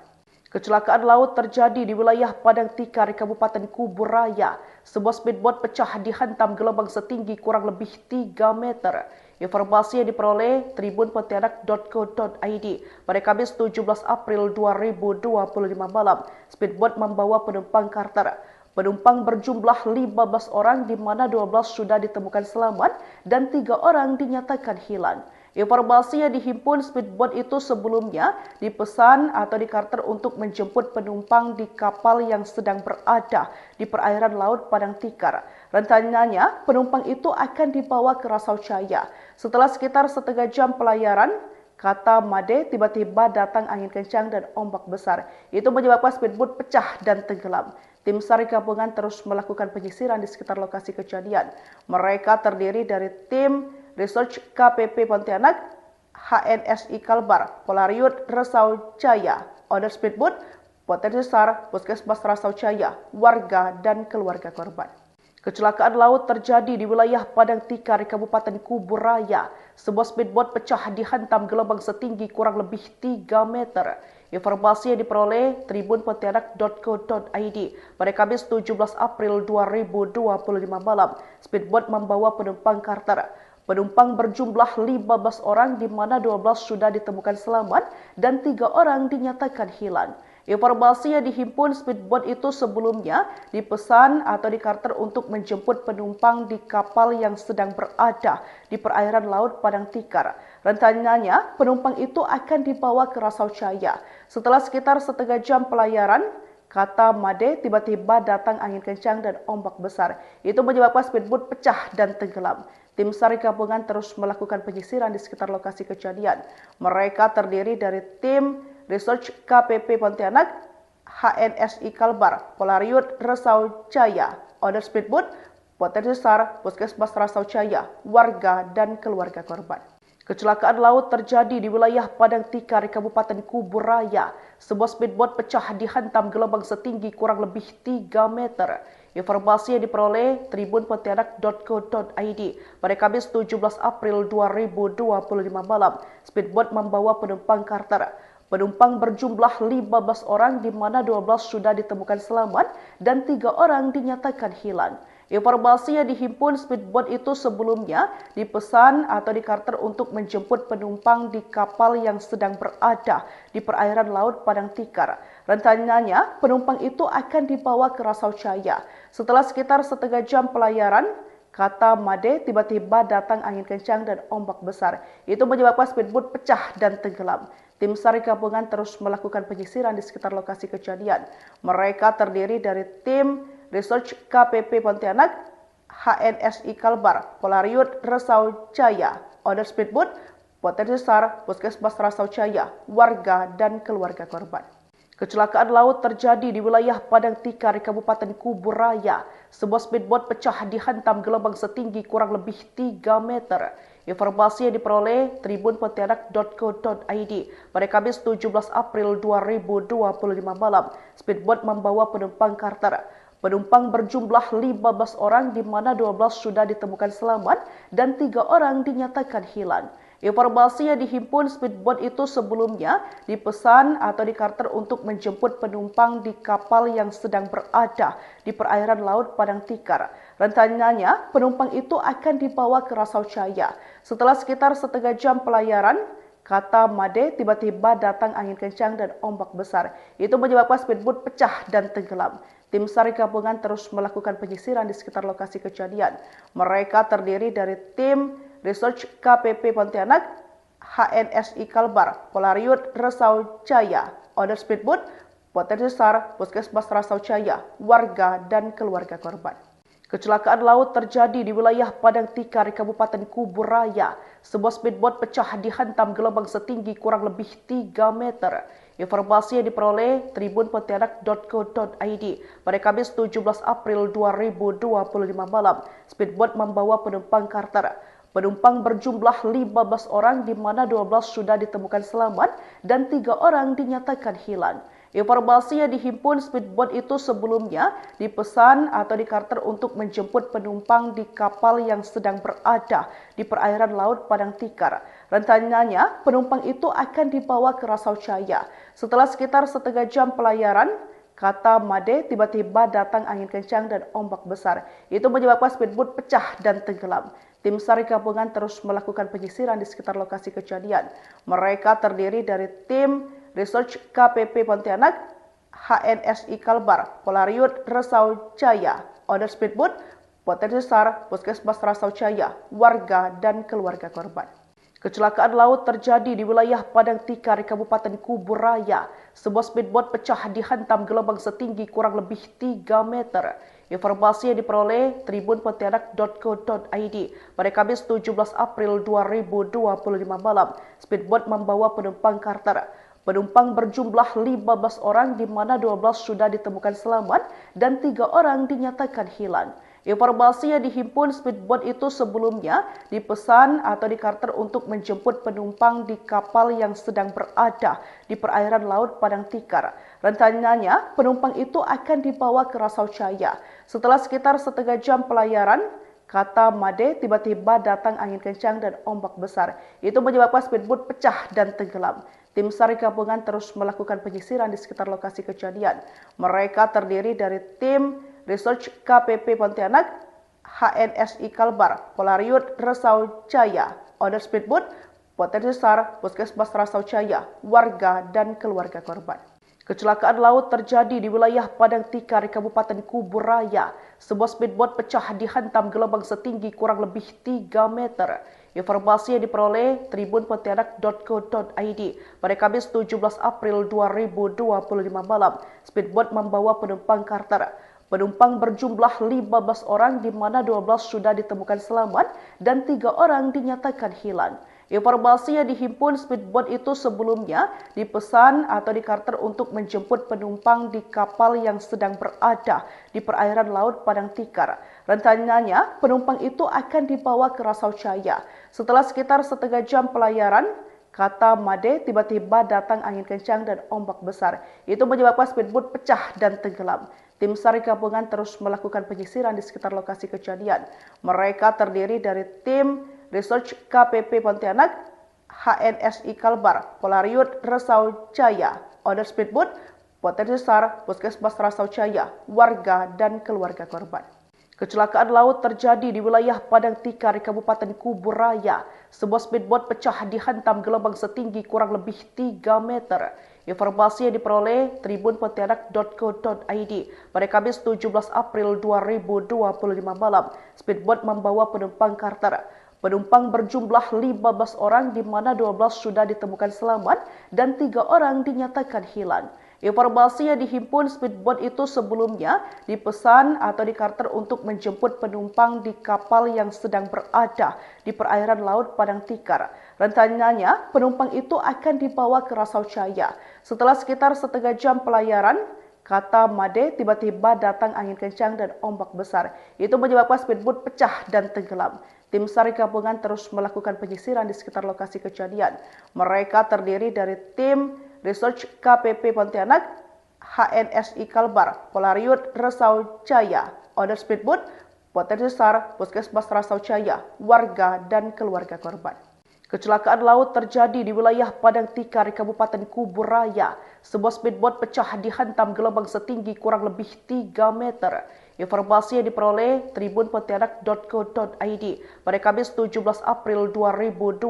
Kecelakaan laut terjadi di wilayah Padang Tikar, Kabupaten Kubu Raya. Sebuah speedboat pecah dihantam gelombang setinggi kurang lebih 3 meter. Informasi yang diperoleh tribunpontianak.co.id pada Kamis 17 April 2025 malam. Speedboat membawa penumpang charter. Penumpang berjumlah 15 orang di mana 12 sudah ditemukan selamat dan 3 orang dinyatakan hilang. Informasi yang dihimpun speedboat itu sebelumnya dipesan atau dikarter untuk menjemput penumpang di kapal yang sedang berada di perairan Laut Padang Tikar. Rencananya penumpang itu akan dibawa ke Resau Jaya. Setelah sekitar setengah jam pelayaran, kata Made, tiba-tiba datang angin kencang dan ombak besar. Itu menyebabkan speedboat pecah dan tenggelam. Tim SAR gabungan terus melakukan penyisiran di sekitar lokasi kejadian. Mereka terdiri dari tim Research KPP Pontianak, HNSI Kalbar, Polariut Resau Jaya, owner speedboat, potensi SAR, Puskesmas Resau Jaya, warga dan keluarga korban. Kecelakaan laut terjadi di wilayah Padang Tikar, Kabupaten Kubu Raya. Sebuah speedboat pecah dihantam gelombang setinggi kurang lebih 3 meter. Informasi yang diperoleh tribunpontianak.co.id pada Kamis 17 April 2025 malam. Speedboat membawa penumpang charter. Penumpang berjumlah 15 orang di mana 12 sudah ditemukan selamat dan 3 orang dinyatakan hilang. Informasi yang dihimpun speedboat itu sebelumnya dipesan atau dikarter untuk menjemput penumpang di kapal yang sedang berada di perairan Laut Padang Tikar. Rencananya, penumpang itu akan dibawa ke Rasau Jaya. Setelah sekitar setengah jam pelayaran, kata Made, tiba-tiba datang angin kencang dan ombak besar. Itu menyebabkan speedboat pecah dan tenggelam. Tim SAR gabungan terus melakukan penyisiran di sekitar lokasi kejadian. Mereka terdiri dari tim Research KPP Pontianak, HNSI Kalbar, Polariut Rasau Jaya, Owner Speedboat, Potensi SAR, Puskesmas Rasau Jaya, warga dan keluarga korban. Kecelakaan laut terjadi di wilayah Padang Tikar, Kabupaten Kuburaya. Sebuah speedboat pecah dihantam gelombang setinggi kurang lebih 3 meter. Informasi yang diperoleh tribunpontianak.co.id pada Kamis 17 April 2025 malam. Speedboat membawa penumpang karter. Penumpang berjumlah 15 orang di mana 12 sudah ditemukan selamat dan 3 orang dinyatakan hilang. Informasi yang dihimpun speedboat itu sebelumnya dipesan atau dikarter untuk menjemput penumpang di kapal yang sedang berada di perairan Laut Padang Tikar. Rencananya penumpang itu akan dibawa ke Rasau Jaya. Setelah sekitar setengah jam pelayaran, kata Made, tiba-tiba datang angin kencang dan ombak besar. Itu menyebabkan speedboat pecah dan tenggelam. Tim SAR gabungan terus melakukan penyisiran di sekitar lokasi kejadian. Mereka terdiri dari tim Research KPP Pontianak, HNSI Kalbar, Polariut Rasau Jaya, Owner Speedboat, Potensi SAR, Puskesmas Rasau Jaya, warga dan keluarga korban. Kecelakaan laut terjadi di wilayah Padang Tikar, Kabupaten Kuburaya. Sebuah speedboat pecah dihantam gelombang setinggi kurang lebih 3 meter. Informasi yang diperoleh tribunpontianak.co.id pada Kamis 17 April 2025 malam. Speedboat membawa penumpang karter. Penumpang berjumlah 15 orang di mana 12 sudah ditemukan selamat dan 3 orang dinyatakan hilang. Informasi yang dihimpun speedboat itu sebelumnya dipesan atau dikarter untuk menjemput penumpang di kapal yang sedang berada di perairan Laut Padang Tikar. Rencananya penumpang itu akan dibawa ke Rasau Jaya. Setelah sekitar setengah jam pelayaran, kata Made, tiba-tiba datang angin kencang dan ombak besar. Itu menyebabkan speedboat pecah dan tenggelam. Tim SAR gabungan terus melakukan penyisiran di sekitar lokasi kejadian. Mereka terdiri dari tim Research KPP Pontianak, HNSI Kalbar, Polariut Rasau Jaya, Owner Speedboat, Potensi SAR, Puskesmas Rasau Jaya, warga dan keluarga korban. Kecelakaan laut terjadi di wilayah Padang Tikar, Kabupaten Kuburaya. Sebuah speedboat pecah dihantam gelombang setinggi kurang lebih 3 meter. Informasi yang diperoleh tribunpontianak.co.id pada Kamis 17 April 2025 malam. Speedboat membawa penumpang karter. Penumpang berjumlah 15 orang di mana 12 sudah ditemukan selamat dan 3 orang dinyatakan hilang. Informasi yang dihimpun speedboat itu sebelumnya dipesan atau dikarter untuk menjemput penumpang di kapal yang sedang berada di perairan Laut Padang Tikar. Rencananya penumpang itu akan dibawa ke Rasau Jaya. Setelah sekitar setengah jam pelayaran, kata Made, tiba-tiba datang angin kencang dan ombak besar. Itu menyebabkan speedboat pecah dan tenggelam. Tim SAR gabungan terus melakukan penyisiran di sekitar lokasi kejadian. Mereka terdiri dari tim Research KPP Pontianak, HNSI Kalbar, Polariut Rasau Jaya, Owner Speedboat, Potensi SAR, Puskesmas Rasau Jaya, warga dan keluarga korban. Kecelakaan laut terjadi di wilayah Padang Tikar, Kabupaten Kuburaya. Sebuah speedboat pecah dihantam gelombang setinggi kurang lebih 3 meter. Informasi yang diperoleh tribunpontianak.co.id pada Kamis 17 April 2025 malam. Speedboat membawa penumpang karter. Penumpang berjumlah 15 orang di mana 12 sudah ditemukan selamat dan 3 orang dinyatakan hilang. Informasi yang dihimpun speedboat itu sebelumnya dipesan atau dikarter untuk menjemput penumpang di kapal yang sedang berada di perairan Laut Padang Tikar. Rencananya penumpang itu akan dibawa ke Rasau Jaya. Setelah sekitar setengah jam pelayaran, kata Made, tiba-tiba datang angin kencang dan ombak besar. Itu menyebabkan speedboat pecah dan tenggelam. Tim SAR gabungan terus melakukan penyisiran di sekitar lokasi kejadian. Mereka terdiri dari tim Research KPP Pontianak, HNSI Kalbar, Polariut Rasau Jaya, Owner Speedboat, Potensi SAR, Puskesmas Rasau Jaya, warga dan keluarga korban. Kecelakaan laut terjadi di wilayah Padang Tikar, Kabupaten Kubur Raya. Sebuah speedboat pecah dihantam gelombang setinggi kurang lebih 3 meter. Informasi yang diperoleh tribunpontianak.co.id pada Kamis 17 April 2025 malam. Speedboat membawa penumpang charter. Penumpang berjumlah 15 orang di mana 12 sudah ditemukan selamat dan 3 orang dinyatakan hilang. Informasi yang dihimpun speedboat itu sebelumnya dipesan atau dikarter untuk menjemput penumpang di kapal yang sedang berada di perairan Laut Padang Tikar. Rencananya, penumpang itu akan dibawa ke Rasau Jaya. Setelah sekitar setengah jam pelayaran, kata Made, tiba-tiba datang angin kencang dan ombak besar. Itu menyebabkan speedboat pecah dan tenggelam. Tim SAR gabungan terus melakukan penyisiran di sekitar lokasi kejadian. Mereka terdiri dari tim Research KPP Pontianak, HNSI Kalbar, Polariut Rasau Jaya, Owner Speedboat, Potensi SAR, Puskesmas Rasau Jaya, warga dan keluarga korban. Kecelakaan laut terjadi di wilayah Padang Tikar, Kabupaten Kubur Raya. Sebuah speedboat pecah dihantam gelombang setinggi kurang lebih 3 meter. Informasi yang diperoleh tribunpontianak.co.id pada Kamis 17 April 2025 malam. Speedboat membawa penumpang charter. Penumpang berjumlah 15 orang di mana 12 sudah ditemukan selamat dan 3 orang dinyatakan hilang. Informasi yang dihimpun speedboat itu sebelumnya dipesan atau dikarter untuk menjemput penumpang di kapal yang sedang berada di perairan Laut Padang Tikar. Rencananya, penumpang itu akan dibawa ke Rasau Jaya. Setelah sekitar setengah jam pelayaran, kata Made, tiba-tiba datang angin kencang dan ombak besar. Itu menyebabkan speedboat pecah dan tenggelam. Tim SAR gabungan terus melakukan penyisiran di sekitar lokasi kejadian. Mereka terdiri dari tim Research KPP Pontianak, HNSI Kalbar, Polariut Rasau Jaya, Owner Speedboat, Potensi SAR, Puskesmas Rasau Jaya, warga dan keluarga korban. Kecelakaan laut terjadi di wilayah Padang Tikar, Kabupaten Kubur Raya. Sebuah speedboat pecah dihantam gelombang setinggi kurang lebih 3 meter. Informasi yang diperoleh tribunpontianak.co.id pada Kamis 17 April 2025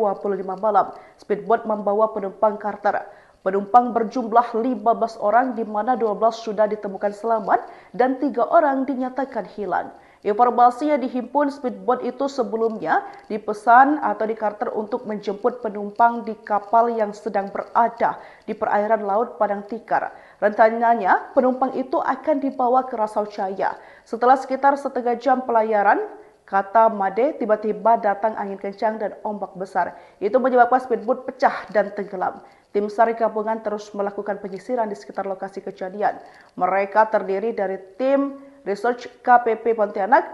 malam. Speedboat membawa penumpang charter. Penumpang berjumlah 15 orang di mana 12 sudah ditemukan selamat dan 3 orang dinyatakan hilang. Informasi yang dihimpun speedboat itu sebelumnya dipesan atau dikarter untuk menjemput penumpang di kapal yang sedang berada di perairan Laut Padang Tikar. Rencananya, penumpang itu akan dibawa ke Rasau Jaya. Setelah sekitar setengah jam pelayaran, kata Made, tiba-tiba datang angin kencang dan ombak besar. Itu menyebabkan speedboat pecah dan tenggelam. Tim SAR gabungan terus melakukan penyisiran di sekitar lokasi kejadian. Mereka terdiri dari tim Research KPP Pontianak,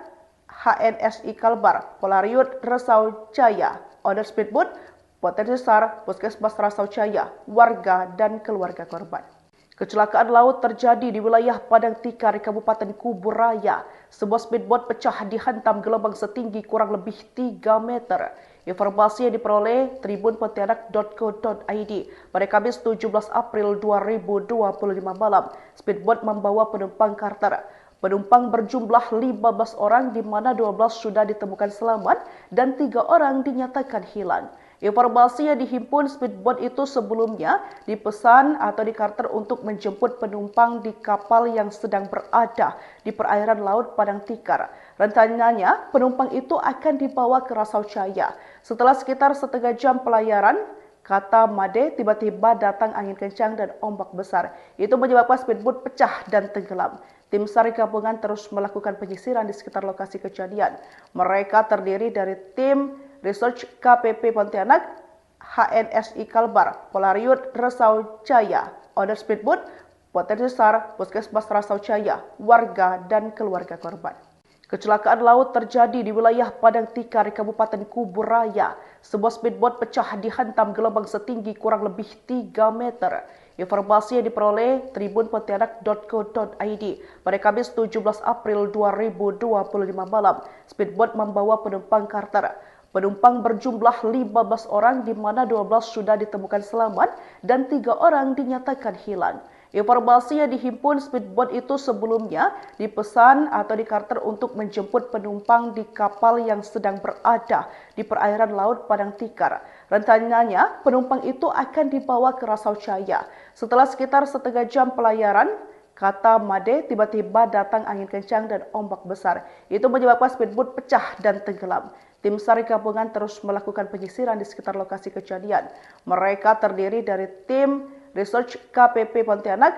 HNSI Kalbar, Polariut Rasau Jaya, Owner Speedboat, Potensi SAR, Puskesmas Rasau Jaya, warga dan keluarga korban. Kecelakaan laut terjadi di wilayah Padang Tikar, Kabupaten Kubur Raya. Sebuah speedboat pecah dihantam gelombang setinggi kurang lebih 3 meter. Informasi yang diperoleh tribunpontianak.co.id pada Kamis 17 April 2025 malam. Speedboat membawa penumpang charter. Penumpang berjumlah 15 orang di mana 12 sudah ditemukan selamat dan 3 orang dinyatakan hilang. Informasi yang dihimpun speedboat itu sebelumnya dipesan atau dikarter untuk menjemput penumpang di kapal yang sedang berada di perairan Laut Padang Tikar. Rencananya, penumpang itu akan dibawa ke Rasau Jaya. Setelah sekitar setengah jam pelayaran, kata Made, tiba-tiba datang angin kencang dan ombak besar. Itu menyebabkan speedboat pecah dan tenggelam. Tim SAR gabungan terus melakukan penyisiran di sekitar lokasi kejadian. Mereka terdiri dari tim Research KPP Pontianak, HNSI Kalbar, Polariut Rasau Jaya, Owner Speedboat, Potensi SAR, Puskesmas Rasau Jaya, warga dan keluarga korban. Kecelakaan laut terjadi di wilayah Padang Tikar, Kabupaten Kubur Raya. Sebuah speedboat pecah dihantam gelombang setinggi kurang lebih 3 meter. Informasi yang diperoleh tribunpontianak.co.id pada Kamis 17 April 2025 malam. Speedboat membawa penumpang charter. Penumpang berjumlah 15 orang di mana 12 sudah ditemukan selamat dan 3 orang dinyatakan hilang. Informasi yang dihimpun speedboat itu sebelumnya dipesan atau dikarter untuk menjemput penumpang di kapal yang sedang berada di perairan Laut Padang Tikar. Rencananya, penumpang itu akan dibawa ke Rasau Jaya. Setelah sekitar setengah jam pelayaran, kata Made, tiba-tiba datang angin kencang dan ombak besar. Itu menyebabkan speedboat pecah dan tenggelam. Tim SAR gabungan terus melakukan penyisiran di sekitar lokasi kejadian. Mereka terdiri dari tim Research KPP Pontianak,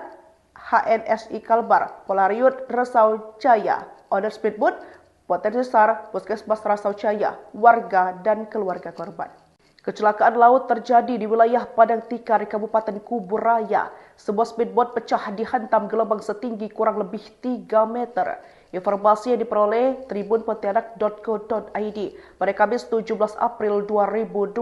HNSI Kalbar, Polariut Rasau Jaya, Owner Speedboat, Potensi SAR, Puskesmas Rasau Jaya, warga dan keluarga korban. Kecelakaan laut terjadi di wilayah Padang Tikar, Kabupaten Kubur Raya. Sebuah speedboat pecah dihantam gelombang setinggi kurang lebih 3 meter. Informasi yang diperoleh tribunpontianak.co.id pada Kamis 17 April 2025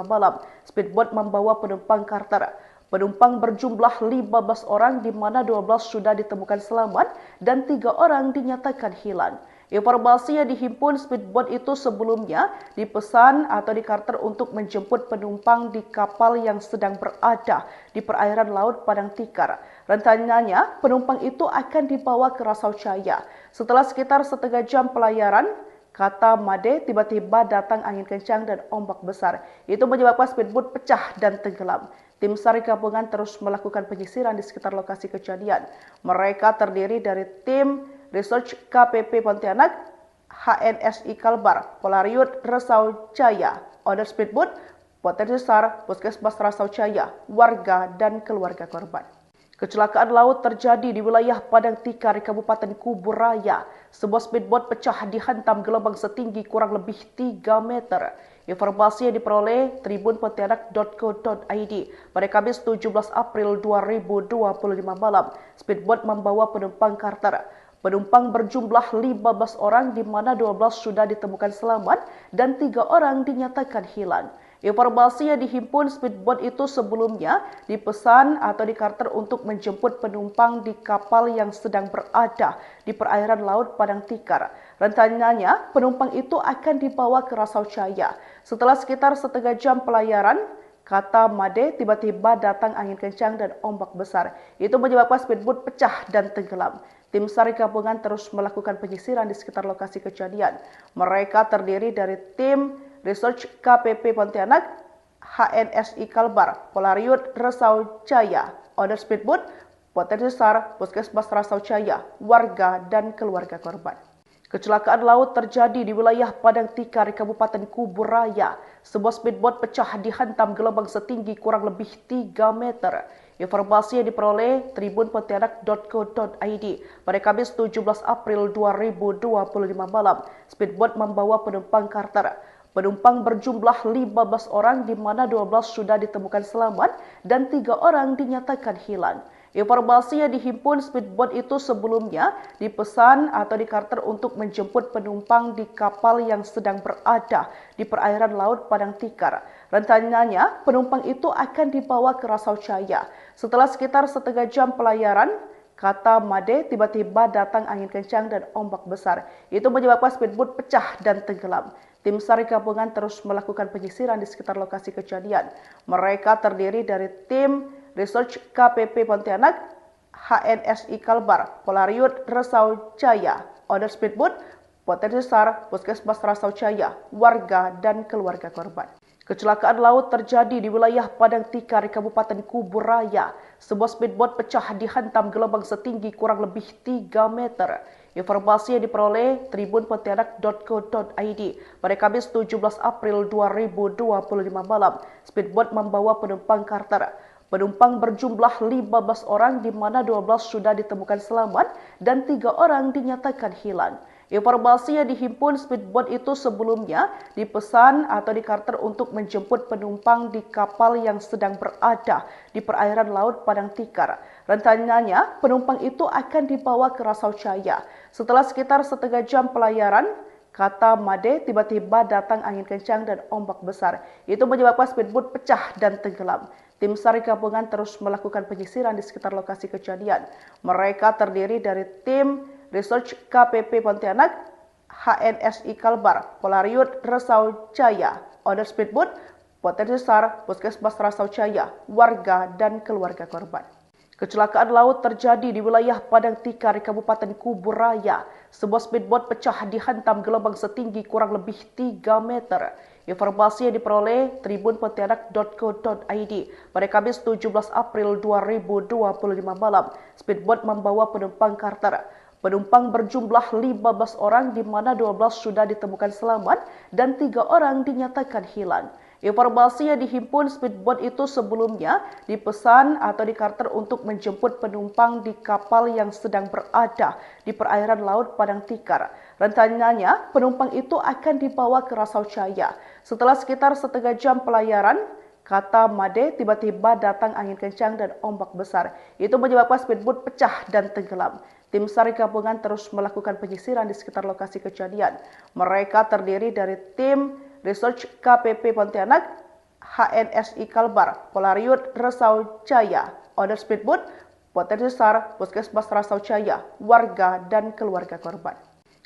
malam. Speedboat membawa penumpang karter. Penumpang berjumlah 15 orang di mana 12 sudah ditemukan selamat dan 3 orang dinyatakan hilang. Informasi yang dihimpun speedboat itu sebelumnya dipesan atau dikarter untuk menjemput penumpang di kapal yang sedang berada di perairan Laut Padang Tikar. Rencananya penumpang itu akan dibawa ke Rasau Jaya. Setelah sekitar setengah jam pelayaran, kata Made, tiba-tiba datang angin kencang dan ombak besar. Itu menyebabkan speedboat pecah dan tenggelam. Tim SAR gabungan terus melakukan penyisiran di sekitar lokasi kejadian. Mereka terdiri dari tim Research KPP Pontianak, HNSI Kalbar, Polariut Rasau Jaya, Owner Speedboat, Potensi SAR, Puskesmas Rasau Jaya, warga dan keluarga korban. Kecelakaan laut terjadi di wilayah Padang Tikar, Kabupaten Kubur Raya. Sebuah speedboat pecah dihantam gelombang setinggi kurang lebih 3 meter. Informasi yang diperoleh tribunpontianak.co.id pada Kamis 17 April 2025 malam. Speedboat membawa penumpang karter. Penumpang berjumlah 15 orang di mana 12 sudah ditemukan selamat dan 3 orang dinyatakan hilang. Informasi yang dihimpun speedboat itu sebelumnya dipesan atau dikarter untuk menjemput penumpang di kapal yang sedang berada di perairan Laut Padang Tikar. Rencananya penumpang itu akan dibawa ke Rasau Jaya. Setelah sekitar setengah jam pelayaran, kata Made, tiba-tiba datang angin kencang dan ombak besar. Itu menyebabkan speedboat pecah dan tenggelam. Tim SAR gabungan terus melakukan penyisiran di sekitar lokasi kejadian. Mereka terdiri dari tim Research KPP Pontianak, HNSI Kalbar, Polariut Rasau Jaya, Owner Speedboat, Potensi SAR, Puskesmas Rasau Jaya, warga dan keluarga korban. Kecelakaan laut terjadi di wilayah Padang Tikar, Kabupaten Kubur Raya. Sebuah speedboat pecah dihantam gelombang setinggi kurang lebih 3 meter. Informasi yang diperoleh tribunpontianak.co.id pada Kamis 17 April 2025 malam. Speedboat membawa penumpang karter. Penumpang berjumlah 15 orang di mana 12 sudah ditemukan selamat dan 3 orang dinyatakan hilang. Informasi yang dihimpun speedboat itu sebelumnya dipesan atau dikarter untuk menjemput penumpang di kapal yang sedang berada di perairan Laut Padang Tikar. Rencananya penumpang itu akan dibawa ke Rasau Jaya. Setelah sekitar setengah jam pelayaran, kata Made, tiba-tiba datang angin kencang dan ombak besar. Itu menyebabkan speedboat pecah dan tenggelam. Tim SAR gabungan terus melakukan penyisiran di sekitar lokasi kejadian. Mereka terdiri dari tim Research KPP Pontianak, HNSI Kalbar, Polariut Rasau Jaya, Owner Speedboat, Potensi SAR, Puskesmas Rasau Jaya, warga dan keluarga korban. Kecelakaan laut terjadi di wilayah Padang Tikar, Kabupaten Kubur Raya. Sebuah speedboat pecah dihantam gelombang setinggi kurang lebih 3 meter. Informasi yang diperoleh tribunpontianak.co.id pada Kamis 17 April 2025 malam. Speedboat membawa penumpang karter. Penumpang berjumlah 15 orang di mana 12 sudah ditemukan selamat dan 3 orang dinyatakan hilang. Informasi yang dihimpun speedboat itu sebelumnya dipesan atau dikarter untuk menjemput penumpang di kapal yang sedang berada di perairan Laut Padang Tikar. Rencananya penumpang itu akan dibawa ke Rasau Jaya. Setelah sekitar setengah jam pelayaran, kata Made, tiba-tiba datang angin kencang dan ombak besar. Itu menyebabkan speedboat pecah dan tenggelam. Tim SAR gabungan terus melakukan penyisiran di sekitar lokasi kejadian. Mereka terdiri dari tim Research KPP Pontianak, HNSI Kalbar, Polariut Rasau Jaya, Owner Speedboat, Potensi SAR, Puskesmas Rasau Jaya, warga dan keluarga korban. Kecelakaan laut terjadi di wilayah Padang Tikar, Kabupaten Kubur Raya. Sebuah speedboat pecah dihantam gelombang setinggi kurang lebih 3 meter. Informasi yang diperoleh tribunpontianak.co.id pada Kamis 17 April 2025 malam. Speedboat membawa penumpang charter. Penumpang berjumlah 15 orang di mana 12 sudah ditemukan selamat dan 3 orang dinyatakan hilang. Informasi yang dihimpun speedboat itu sebelumnya dipesan atau dikarter untuk menjemput penumpang di kapal yang sedang berada di perairan Laut Padang Tikar. Rencananya, penumpang itu akan dibawa ke Rasau Jaya. Setelah sekitar setengah jam pelayaran, kata Made, tiba-tiba datang angin kencang dan ombak besar. Itu menyebabkan speedboat pecah dan tenggelam. Tim SAR gabungan terus melakukan penyisiran di sekitar lokasi kejadian. Mereka terdiri dari tim Research KPP Pontianak, HNSI Kalbar, Polariut Rasau Jaya, Owner Speedboat, Potensi SAR, Puskesmas Rasau Jaya, warga dan keluarga korban.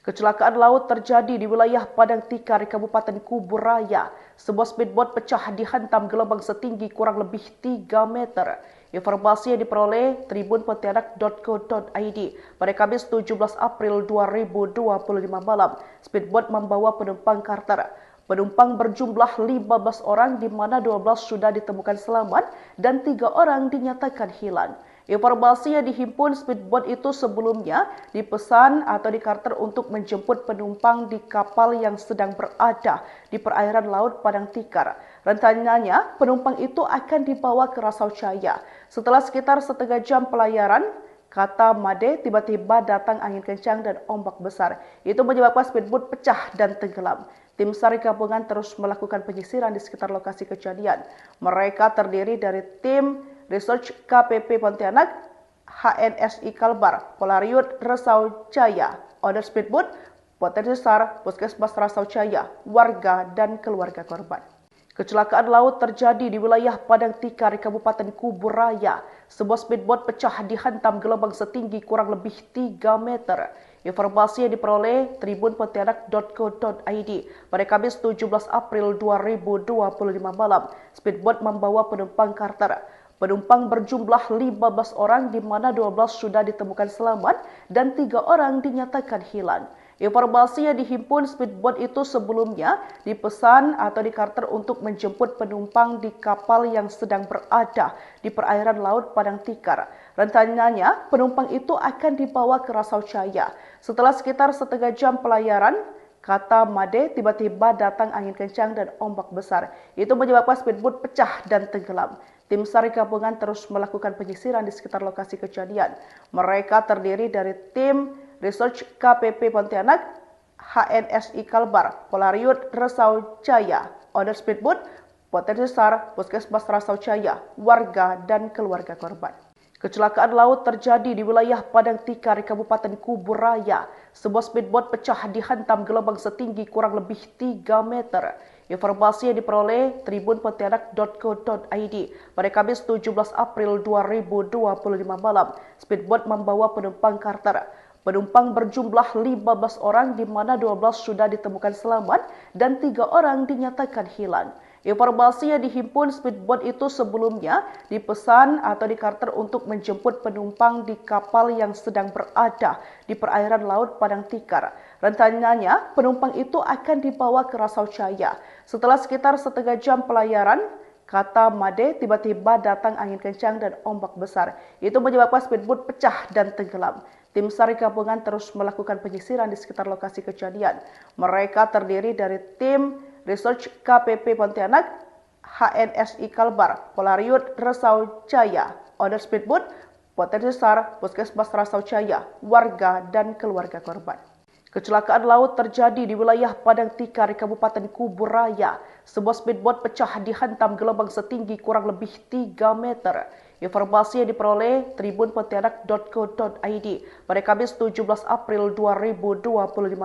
Kecelakaan laut terjadi di wilayah Padang Tikar, Kabupaten Kubur Raya. Sebuah speedboat pecah dihantam gelombang setinggi kurang lebih 3 meter. Informasi yang diperoleh tribunpontianak.co.id pada Kamis 17 April 2025 malam. Speedboat membawa penumpang charter. Penumpang berjumlah 15 orang di mana 12 sudah ditemukan selamat dan 3 orang dinyatakan hilang. Informasi yang dihimpun speedboat itu sebelumnya dipesan atau dikarter untuk menjemput penumpang di kapal yang sedang berada di perairan Laut Padang Tikar. Rencananya, penumpang itu akan dibawa ke Rasau Jaya. Setelah sekitar setengah jam pelayaran, kata Made, tiba-tiba datang angin kencang dan ombak besar. Itu menyebabkan speedboat pecah dan tenggelam. Tim SAR gabungan terus melakukan penyisiran di sekitar lokasi kejadian. Mereka terdiri dari tim Research KPP Pontianak, HNSI Kalbar, Polariut Rasau Jaya, Owner Speedboat, Potensi SAR, Puskesmas Rasau Jaya, warga dan keluarga korban. Kecelakaan laut terjadi di wilayah Padang Tikar, Kabupaten Kubur Raya. Sebuah speedboat pecah dihantam gelombang setinggi kurang lebih 3 meter. Informasi yang diperoleh tribunpontianak.co.id pada Kamis 17 April 2025 malam. Speedboat membawa penumpang charter. Penumpang berjumlah 15 orang di mana 12 sudah ditemukan selamat dan 3 orang dinyatakan hilang. Informasi yang dihimpun speedboat itu sebelumnya dipesan atau dikarter untuk menjemput penumpang di kapal yang sedang berada di perairan Laut Padang Tikar. Rencananya, penumpang itu akan dibawa ke Rasau Jaya. Setelah sekitar setengah jam pelayaran, kata Made, tiba-tiba datang angin kencang dan ombak besar. Itu menyebabkan speedboat pecah dan tenggelam. Tim SAR gabungan terus melakukan penyisiran di sekitar lokasi kejadian. Mereka terdiri dari tim Research KPP Pontianak, HNSI Kalbar, Polariut Rasau Jaya, Owner Speedboat, Potensi SAR, Puskesmas Rasau Jaya, warga dan keluarga korban. Kecelakaan laut terjadi di wilayah Padang Tikar, Kabupaten Kubur Raya. Sebuah speedboat pecah dihantam gelombang setinggi kurang lebih 3 meter. Informasi yang diperoleh tribunpontianak.co.id pada Kamis 17 April 2025 malam. Speedboat membawa penumpang charter. Penumpang berjumlah 15 orang di mana 12 sudah ditemukan selamat dan 3 orang dinyatakan hilang. Informasi yang dihimpun speedboat itu sebelumnya dipesan atau dikarter untuk menjemput penumpang di kapal yang sedang berada di perairan Laut Padang Tikar. Rencananya, penumpang itu akan dibawa ke Rasau Jaya. Setelah sekitar setengah jam pelayaran, kata Made, tiba-tiba datang angin kencang dan ombak besar. Itu menyebabkan speedboat pecah dan tenggelam. Tim SAR gabungan terus melakukan penyisiran di sekitar lokasi kejadian. Mereka terdiri dari tim Research KPP Pontianak, HNSI Kalbar, Polariut Rasau Jaya, Owner Speedboat, Potensi SAR, Puskesmas Rasau Jaya, warga dan keluarga korban. Kecelakaan laut terjadi di wilayah Padang Tikar, Kabupaten Kubur Raya. Sebuah speedboat pecah dihantam gelombang setinggi kurang lebih 3 meter. Informasi yang diperoleh tribunpontianak.co.id pada Kamis 17 April 2025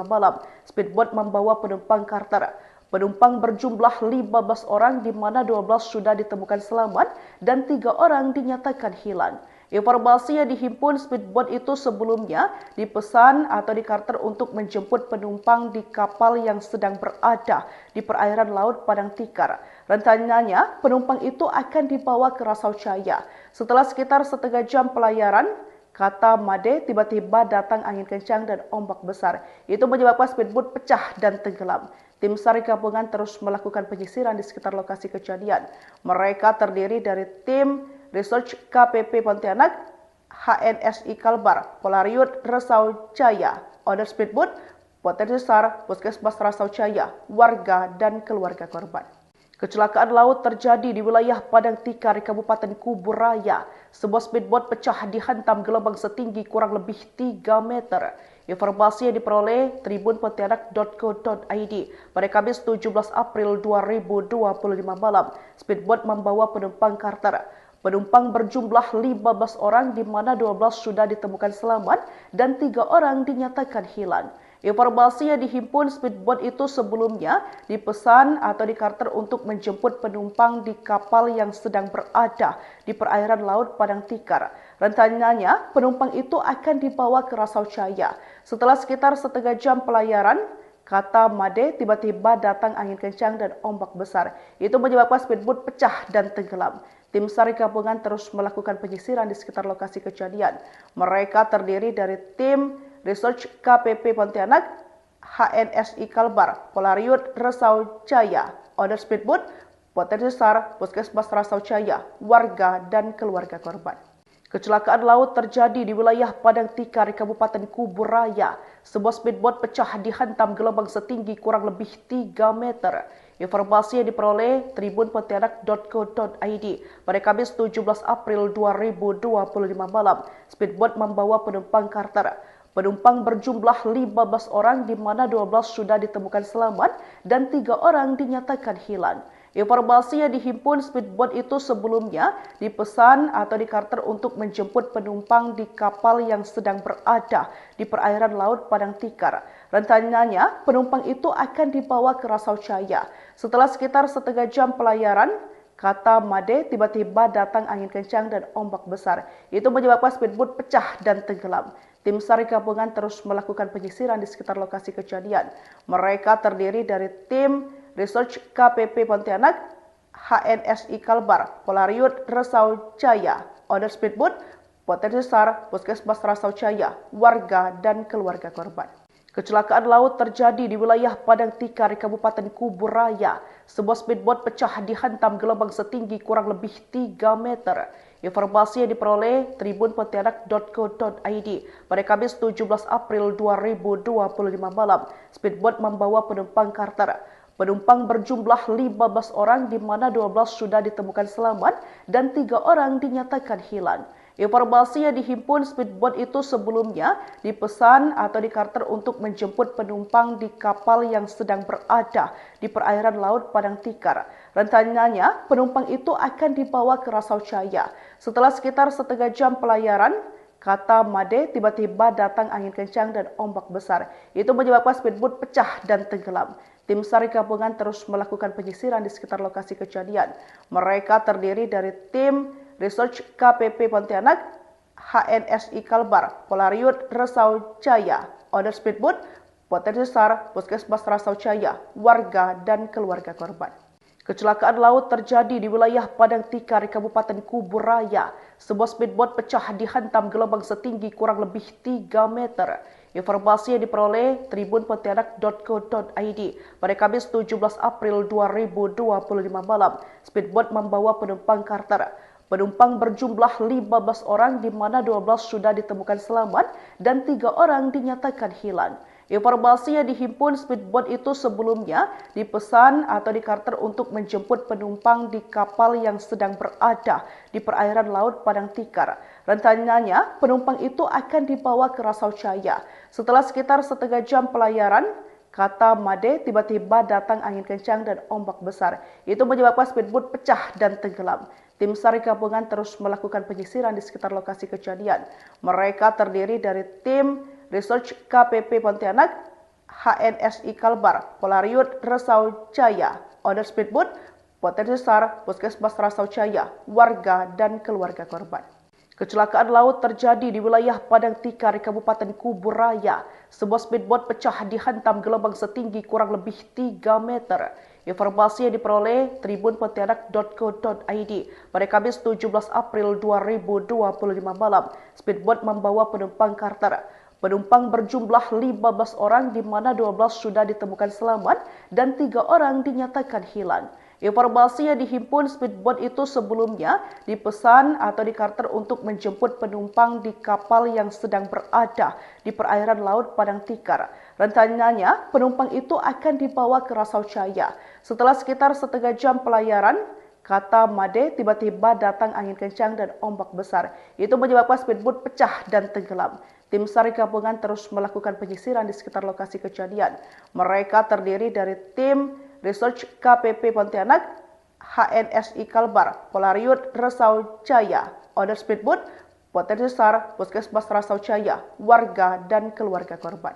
malam. Speedboat membawa penumpang charter. Penumpang berjumlah 15 orang di mana 12 sudah ditemukan selamat dan 3 orang dinyatakan hilang. Informasi yang dihimpun speedboat itu sebelumnya dipesan atau dikarter untuk menjemput penumpang di kapal yang sedang berada di perairan Laut Padang Tikar. Rencananya, penumpang itu akan dibawa ke Rasau Jaya. Setelah sekitar setengah jam pelayaran, kata Made, tiba-tiba datang angin kencang dan ombak besar. Itu menyebabkan speedboat pecah dan tenggelam. Tim SAR gabungan terus melakukan penyisiran di sekitar lokasi kejadian. Mereka terdiri dari tim Research KPP Pontianak, HNSI Kalbar, Polariut Rasau Jaya, Owner Speedboat, Potensi SAR, Puskesmas Rasau Jaya, warga dan keluarga korban. Kecelakaan laut terjadi di wilayah Padang Tikar, Kabupaten Kuburaya. Sebuah speedboat pecah dihantam gelombang setinggi kurang lebih 3 meter. Informasi yang diperoleh tribunpontianak.co.id pada Kamis 17 April 2025 malam. Speedboat membawa penumpang karter. Penumpang berjumlah 15 orang di mana 12 sudah ditemukan selamat dan 3 orang dinyatakan hilang. Informasi yang dihimpun speedboat itu sebelumnya dipesan atau dikarter untuk menjemput penumpang di kapal yang sedang berada di perairan Laut Padang Tikar. Rencananya, penumpang itu akan dibawa ke Rasau Jaya. Setelah sekitar setengah jam pelayaran, kata Made, tiba-tiba datang angin kencang dan ombak besar. Itu menyebabkan speedboat pecah dan tenggelam. Tim SAR gabungan terus melakukan penyisiran di sekitar lokasi kejadian. Mereka terdiri dari tim Research KPP Pontianak, HNSI Kalbar, Polariut Rasau Jaya, Owner Speedboat, Potensi SAR, Puskesmas Rasau Jaya, warga dan keluarga korban. Kecelakaan laut terjadi di wilayah Padang Tikar, Kabupaten Kuburaya. Sebuah speedboat pecah dihantam gelombang setinggi kurang lebih 3 meter. Informasi yang diperoleh tribunpontianak.co.id pada Kamis 17 April 2025 malam. Speedboat membawa penumpang karter. Penumpang berjumlah 15 orang di mana 12 sudah ditemukan selamat dan 3 orang dinyatakan hilang. Informasi yang dihimpun speedboat itu sebelumnya dipesan atau dikarter untuk menjemput penumpang di kapal yang sedang berada di perairan Laut Padang Tikar. Rencananya, penumpang itu akan dibawa ke Rasau Jaya. Setelah sekitar setengah jam pelayaran, kata Made, tiba-tiba datang angin kencang dan ombak besar. Itu menyebabkan speedboat pecah dan tenggelam. Tim SAR gabungan terus melakukan penyisiran di sekitar lokasi kejadian. Mereka terdiri dari tim Research KPP Pontianak, HNSI Kalbar, Polariut Rasau Jaya, Owner Speedboat, Potensi SAR, Puskesmas Rasau Jaya, warga dan keluarga korban. Kecelakaan laut terjadi di wilayah Padang Tikar, Kabupaten Kuburaya. Sebuah speedboat pecah dihantam gelombang setinggi kurang lebih 3 meter. Informasi yang diperoleh tribunpontianak.co.id pada Kamis 17 April 2025 malam. Speedboat membawa penumpang karter. Penumpang berjumlah 15 orang di mana 12 sudah ditemukan selamat dan 3 orang dinyatakan hilang. Informasi yang dihimpun speedboat itu sebelumnya dipesan atau dikarter untuk menjemput penumpang di kapal yang sedang berada di perairan Laut Padang Tikar. Rencananya, penumpang itu akan dibawa ke Rasau Jaya. Setelah sekitar setengah jam pelayaran, kata Made, tiba-tiba datang angin kencang dan ombak besar. Itu menyebabkan speedboat pecah dan tenggelam. Tim SAR gabungan terus melakukan penyisiran di sekitar lokasi kejadian. Mereka terdiri dari tim Research KPP Pontianak, HNSI Kalbar, Polariut Rasau Jaya, Owner Speedboat, Potensi SAR, Puskesmas Rasau Jaya, warga dan keluarga korban. Kecelakaan laut terjadi di wilayah Padang Tikar, Kabupaten Kuburaya. Sebuah speedboat pecah dihantam gelombang setinggi kurang lebih 3 meter. Informasi yang diperoleh tribunpontianak.co.id pada Kamis 17 April 2025 malam. Speedboat membawa penumpang karter. Penumpang berjumlah 15 orang di mana 12 sudah ditemukan selamat dan 3 orang dinyatakan hilang. Informasi yang dihimpun speedboat itu sebelumnya dipesan atau dikarter untuk menjemput penumpang di kapal yang sedang berada di perairan Laut Padang Tikar. Rencananya, penumpang itu akan dibawa ke Rasau Jaya. Setelah sekitar setengah jam pelayaran, kata Made, tiba-tiba datang angin kencang dan ombak besar. Itu menyebabkan speedboat pecah dan tenggelam. Tim SAR gabungan terus melakukan penyisiran di sekitar lokasi kejadian. Mereka terdiri dari tim Research KPP Pontianak, HNSI Kalbar, Polariut Rasau Jaya, Owner Speedboat, Potensi SAR, Puskesmas Rasau Jaya, warga dan keluarga korban. Kecelakaan laut terjadi di wilayah Padang Tikar, Kabupaten Kubur Raya. Sebuah speedboat pecah dihantam gelombang setinggi kurang lebih 3 meter. Informasi yang diperoleh tribunpontianak.co.id pada Kamis 17 April 2025 malam. Speedboat membawa penumpang charter. Penumpang berjumlah 15 orang di mana 12 sudah ditemukan selamat dan 3 orang dinyatakan hilang. Informasi yang dihimpun speedboat itu sebelumnya dipesan atau dikarter untuk menjemput penumpang di kapal yang sedang berada di perairan Laut Padang Tikar. Rencananya, penumpang itu akan dibawa ke Rasau Jaya. Setelah sekitar setengah jam pelayaran, kata Made, tiba-tiba datang angin kencang dan ombak besar. Itu menyebabkan speedboat pecah dan tenggelam. Tim SAR gabungan terus melakukan penyisiran di sekitar lokasi kejadian. Mereka terdiri dari tim Research KPP Pontianak, HNSI Kalbar, Polariut Rasau Jaya, Owner Speedboat, Potensi SAR, Puskesmas Rasau Jaya, warga dan keluarga korban.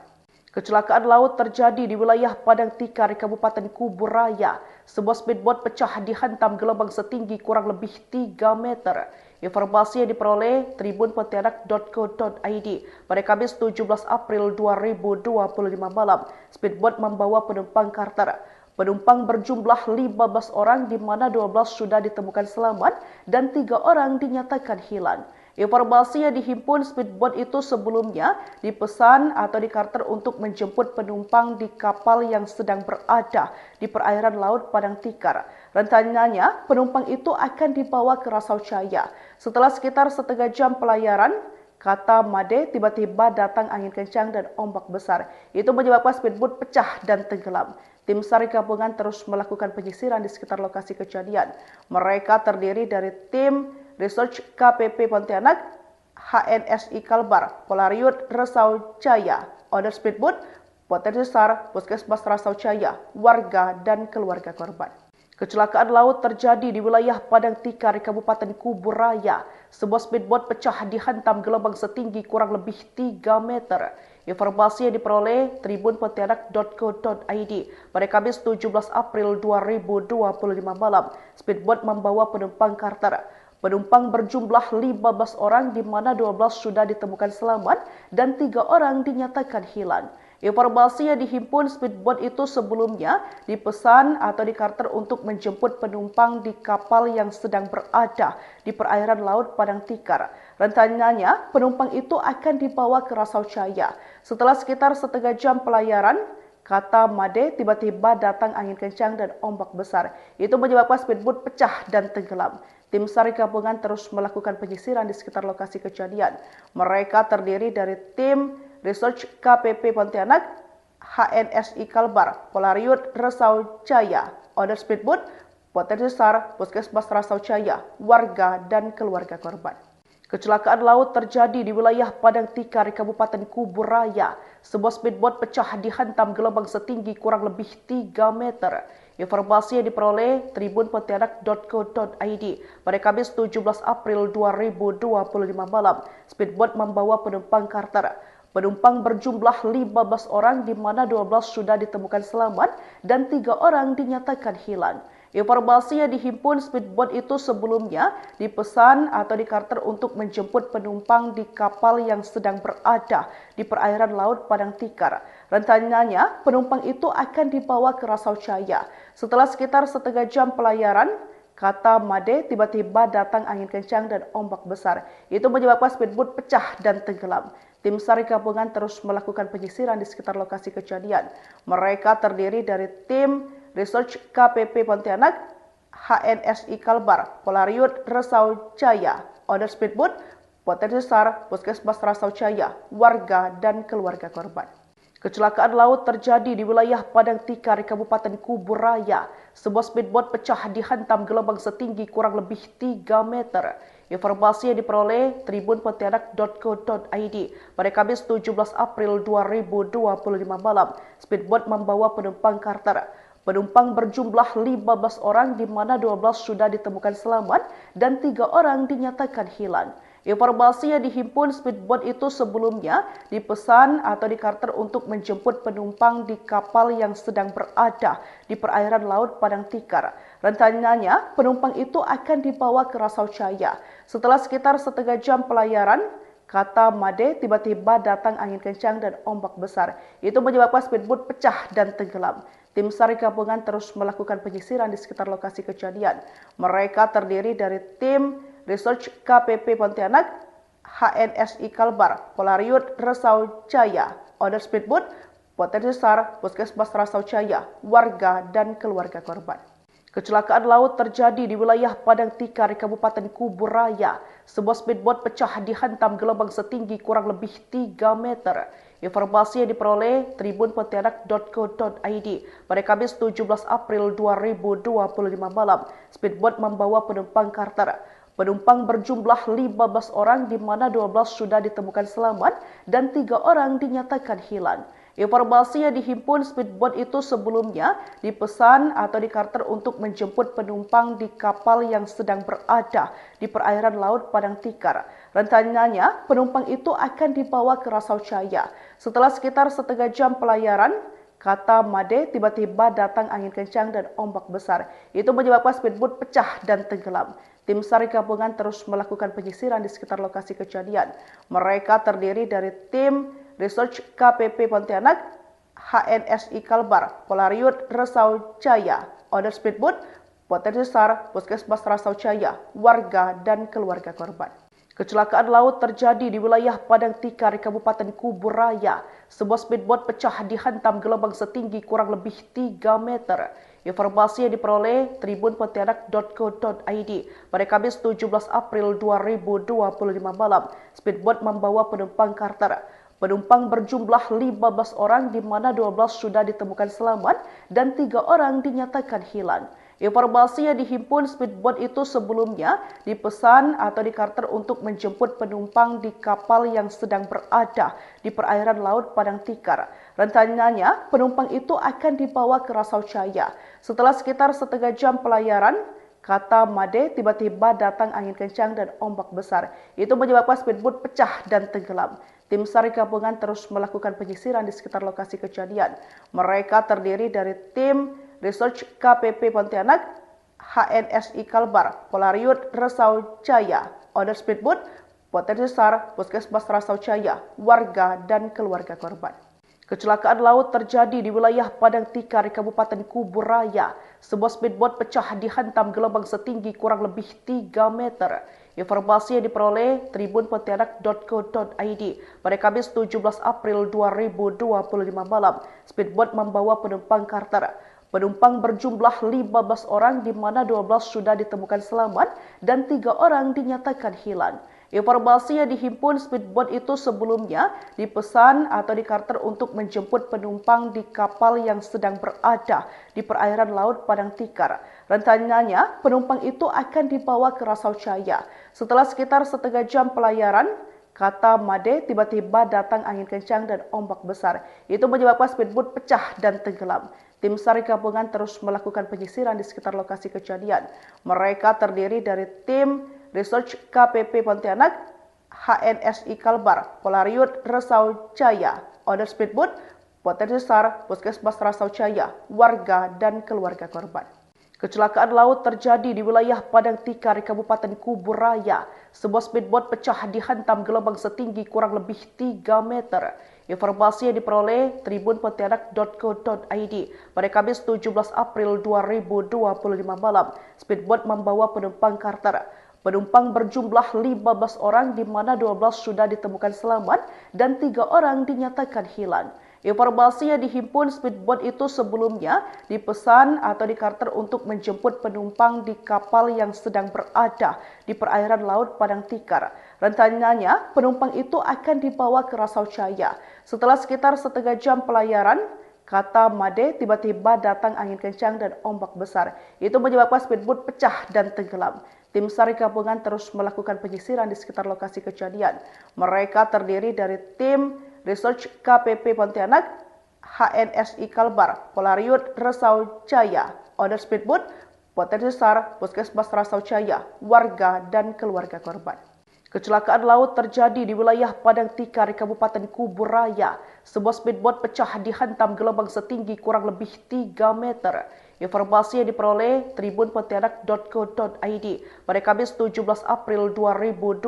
Kecelakaan laut terjadi di wilayah Padang Tikar, Kabupaten Kubur Raya. Sebuah speedboat pecah dihantam gelombang setinggi kurang lebih 3 meter. Informasi yang diperoleh tribunpontianak.co.id pada Kamis 17 April 2025 malam. Speedboat membawa penumpang charter. Penumpang berjumlah 15 orang di mana 12 sudah ditemukan selamat dan 3 orang dinyatakan hilang. Informasi yang dihimpun speedboat itu sebelumnya dipesan atau dikarter untuk menjemput penumpang di kapal yang sedang berada di perairan Laut Padang Tikar. Rencananya, penumpang itu akan dibawa ke Rasau Jaya. Setelah sekitar setengah jam pelayaran, kata Made, tiba-tiba datang angin kencang dan ombak besar. Itu menyebabkan speedboat pecah dan tenggelam. Tim SAR gabungan terus melakukan penyisiran di sekitar lokasi kejadian. Mereka terdiri dari tim Research KPP Pontianak, HNSI Kalbar, Polariut Rasau Jaya, Owner Speedboat, Potensi SAR, Puskesmas Rasau Jaya, warga dan keluarga korban. Kecelakaan laut terjadi di wilayah Padang Tikar, Kabupaten Kubur Raya. Sebuah speedboat pecah dihantam gelombang setinggi kurang lebih 3 meter. Informasi yang diperoleh tribunpontianak.co.id pada Kamis 17 April 2025 malam. Speedboat membawa penumpang charter. Penumpang berjumlah 15 orang di mana 12 sudah ditemukan selamat dan 3 orang dinyatakan hilang. Informasi yang dihimpun speedboat itu sebelumnya dipesan atau dikarter untuk menjemput penumpang di kapal yang sedang berada di perairan Laut Padang Tikar. Rencananya, penumpang itu akan dibawa ke Rasau Jaya. Setelah sekitar setengah jam pelayaran, kata Made, tiba-tiba datang angin kencang dan ombak besar. Itu menyebabkan speedboat pecah dan tenggelam. Tim SAR gabungan terus melakukan penyisiran di sekitar lokasi kejadian. Mereka terdiri dari tim Research KPP Pontianak, HNSI Kalbar, Polariut Rasau Jaya, Owner Speedboat, Potensi SAR, Puskesmas Rasau Jaya, warga dan keluarga korban. Kecelakaan laut terjadi di wilayah Padang Tikar, Kabupaten Kubur Raya. Sebuah speedboat pecah dihantam gelombang setinggi kurang lebih 3 meter. Informasi yang diperoleh tribunpontianak.co.id pada Kamis 17 April 2025 malam. Speedboat membawa penumpang charter. Penumpang berjumlah 15 orang di mana 12 sudah ditemukan selamat dan 3 orang dinyatakan hilang. Informasi yang dihimpun speedboat itu sebelumnya dipesan atau dikarter untuk menjemput penumpang di kapal yang sedang berada di perairan Laut Padang Tikar. Rencananya, penumpang itu akan dibawa ke Rasau Jaya. Setelah sekitar setengah jam pelayaran, kata Made, tiba-tiba datang angin kencang dan ombak besar. Itu menyebabkan speedboat pecah dan tenggelam. Tim SAR gabungan terus melakukan penyisiran di sekitar lokasi kejadian. Mereka terdiri dari tim Research KPP Pontianak, HNSI Kalbar, Polariut Rasau Jaya, Owner Speedboat, Potensi SAR, Puskesmas Rasau Jaya, warga dan keluarga korban. Kecelakaan laut terjadi di wilayah Padang Tikar, Kabupaten Kubur Raya. Sebuah speedboat pecah dihantam gelombang setinggi kurang lebih 3 meter. Informasi yang diperoleh tribunpontianak.co.id pada Kamis 17 April 2025 malam. Speedboat membawa penumpang charter. Penumpang berjumlah 15 orang di mana 12 sudah ditemukan selamat dan 3 orang dinyatakan hilang. Informasi yang dihimpun speedboat itu sebelumnya dipesan atau dikarter untuk menjemput penumpang di kapal yang sedang berada di perairan Laut Padang Tikar. Rencananya, penumpang itu akan dibawa ke Rasau Jaya. Setelah sekitar setengah jam pelayaran, kata Made, tiba-tiba datang angin kencang dan ombak besar. Itu menyebabkan speedboat pecah dan tenggelam. Tim SAR gabungan terus melakukan penyisiran di sekitar lokasi kejadian. Mereka terdiri dari tim Research KPP Pontianak, HNSI Kalbar, Polariut Rasau Jaya, Owner Speedboat, Potensi SAR, Puskesmas Rasau Jaya, warga dan keluarga korban. Kecelakaan laut terjadi di wilayah Padang Tikar, Kabupaten Kuburaya. Sebuah speedboat pecah dihantam gelombang setinggi kurang lebih 3 meter. Informasi yang diperoleh tribunpontianak.co.id pada Kamis 17 April 2025 malam. Speedboat membawa penumpang karter. Penumpang berjumlah 15 orang di mana 12 sudah ditemukan selamat dan 3 orang dinyatakan hilang. Informasi yang dihimpun speedboat itu sebelumnya dipesan atau dikarter untuk menjemput penumpang di kapal yang sedang berada di perairan Laut Padang Tikar. Rencananya, penumpang itu akan dibawa ke Rasau Jaya. Setelah sekitar setengah jam pelayaran, kata Made, tiba-tiba datang angin kencang dan ombak besar. Itu menyebabkan speedboat pecah dan tenggelam. Tim SAR gabungan terus melakukan penyisiran di sekitar lokasi kejadian. Mereka terdiri dari tim Research KPP Pontianak, HNSI Kalbar, Polariut Rasau Jaya, Owner Speedboat, Potensi SAR, Puskesmas Rasau Jaya, warga dan keluarga korban. Kecelakaan laut terjadi di wilayah Padang Tikar, Kabupaten Kuburaya. Sebuah speedboat pecah dihantam gelombang setinggi kurang lebih 3 meter. Informasi yang diperoleh tribunpontianak.co.id pada Kamis 17 April 2025 malam. Speedboat membawa penumpang karter. Penumpang berjumlah 15 orang di mana 12 sudah ditemukan selamat dan 3 orang dinyatakan hilang. Informasi yang dihimpun speedboat itu sebelumnya dipesan atau dikarter untuk menjemput penumpang di kapal yang sedang berada di perairan Laut Padang Tikar. Rencananya, penumpang itu akan dibawa ke Rasau Jaya. Setelah sekitar setengah jam pelayaran, kata Made, tiba-tiba datang angin kencang dan ombak besar. Itu menyebabkan speedboat pecah dan tenggelam. Tim SAR gabungan terus melakukan penyisiran di sekitar lokasi kejadian. Mereka terdiri dari tim Research KPP Pontianak, HNSI Kalbar, Polariut Rasau Jaya, Owner Speedboat, Potensi SAR, Puskesmas Rasau Jaya, warga dan keluarga korban. Kecelakaan laut terjadi di wilayah Padang Tikar, Kabupaten Kuburaya. Sebuah speedboat pecah dihantam gelombang setinggi kurang lebih 3 meter. Informasi yang diperoleh tribunpontianak.co.id pada Kamis 17 April 2025 malam. Speedboat membawa penumpang karter. Penumpang berjumlah 15 orang di mana 12 sudah ditemukan selamat dan 3 orang dinyatakan hilang. Informasi yang dihimpun speedboat itu sebelumnya dipesan atau dikarter untuk menjemput penumpang di kapal yang sedang berada di perairan Laut Padang Tikar. Rencananya, penumpang itu akan dibawa ke Rasau Jaya. Setelah sekitar setengah jam pelayaran, kata Made, tiba-tiba datang angin kencang dan ombak besar. Itu menyebabkan speedboat pecah dan tenggelam. Tim SAR gabungan terus melakukan penyisiran di sekitar lokasi kejadian. Mereka terdiri dari tim Research KPP Pontianak, HNSI Kalbar, Polariut Rasau Jaya, Owner Speedboat, Potensi SAR, Puskesmas Rasau Jaya, warga dan keluarga korban. Kecelakaan laut terjadi di wilayah Padang Tikar, Kabupaten Kuburaya. Sebuah speedboat pecah dihantam gelombang setinggi kurang lebih 3 meter. Informasi yang diperoleh tribunpontianak.co.id pada Kamis 17 April 2025 malam. Speedboat membawa penumpang karter. Penumpang berjumlah 15 orang di mana 12 sudah ditemukan selamat dan 3 orang dinyatakan hilang. Informasi yang dihimpun speedboat itu sebelumnya dipesan atau dikarter untuk menjemput penumpang di kapal yang sedang berada di perairan Laut Padang Tikar. Rencananya, penumpang itu akan dibawa ke Rasau Jaya. Setelah sekitar setengah jam pelayaran, kata Made, tiba-tiba datang angin kencang dan ombak besar. Itu menyebabkan speedboat pecah dan tenggelam. Tim SAR gabungan terus melakukan penyisiran di sekitar lokasi kejadian. Mereka terdiri dari tim Research KPP Pontianak, HNSI Kalbar, Polariut Rasau Jaya, Owner Speedboat, Potensi SAR, Puskesmas Rasau Jaya, warga dan keluarga korban. Kecelakaan laut terjadi di wilayah Padang Tikar, Kabupaten Kubur Raya. Sebuah speedboat pecah dihantam gelombang setinggi kurang lebih 3 meter. Informasi yang diperoleh tribunpontianak.co.id pada Kamis 17 April 2025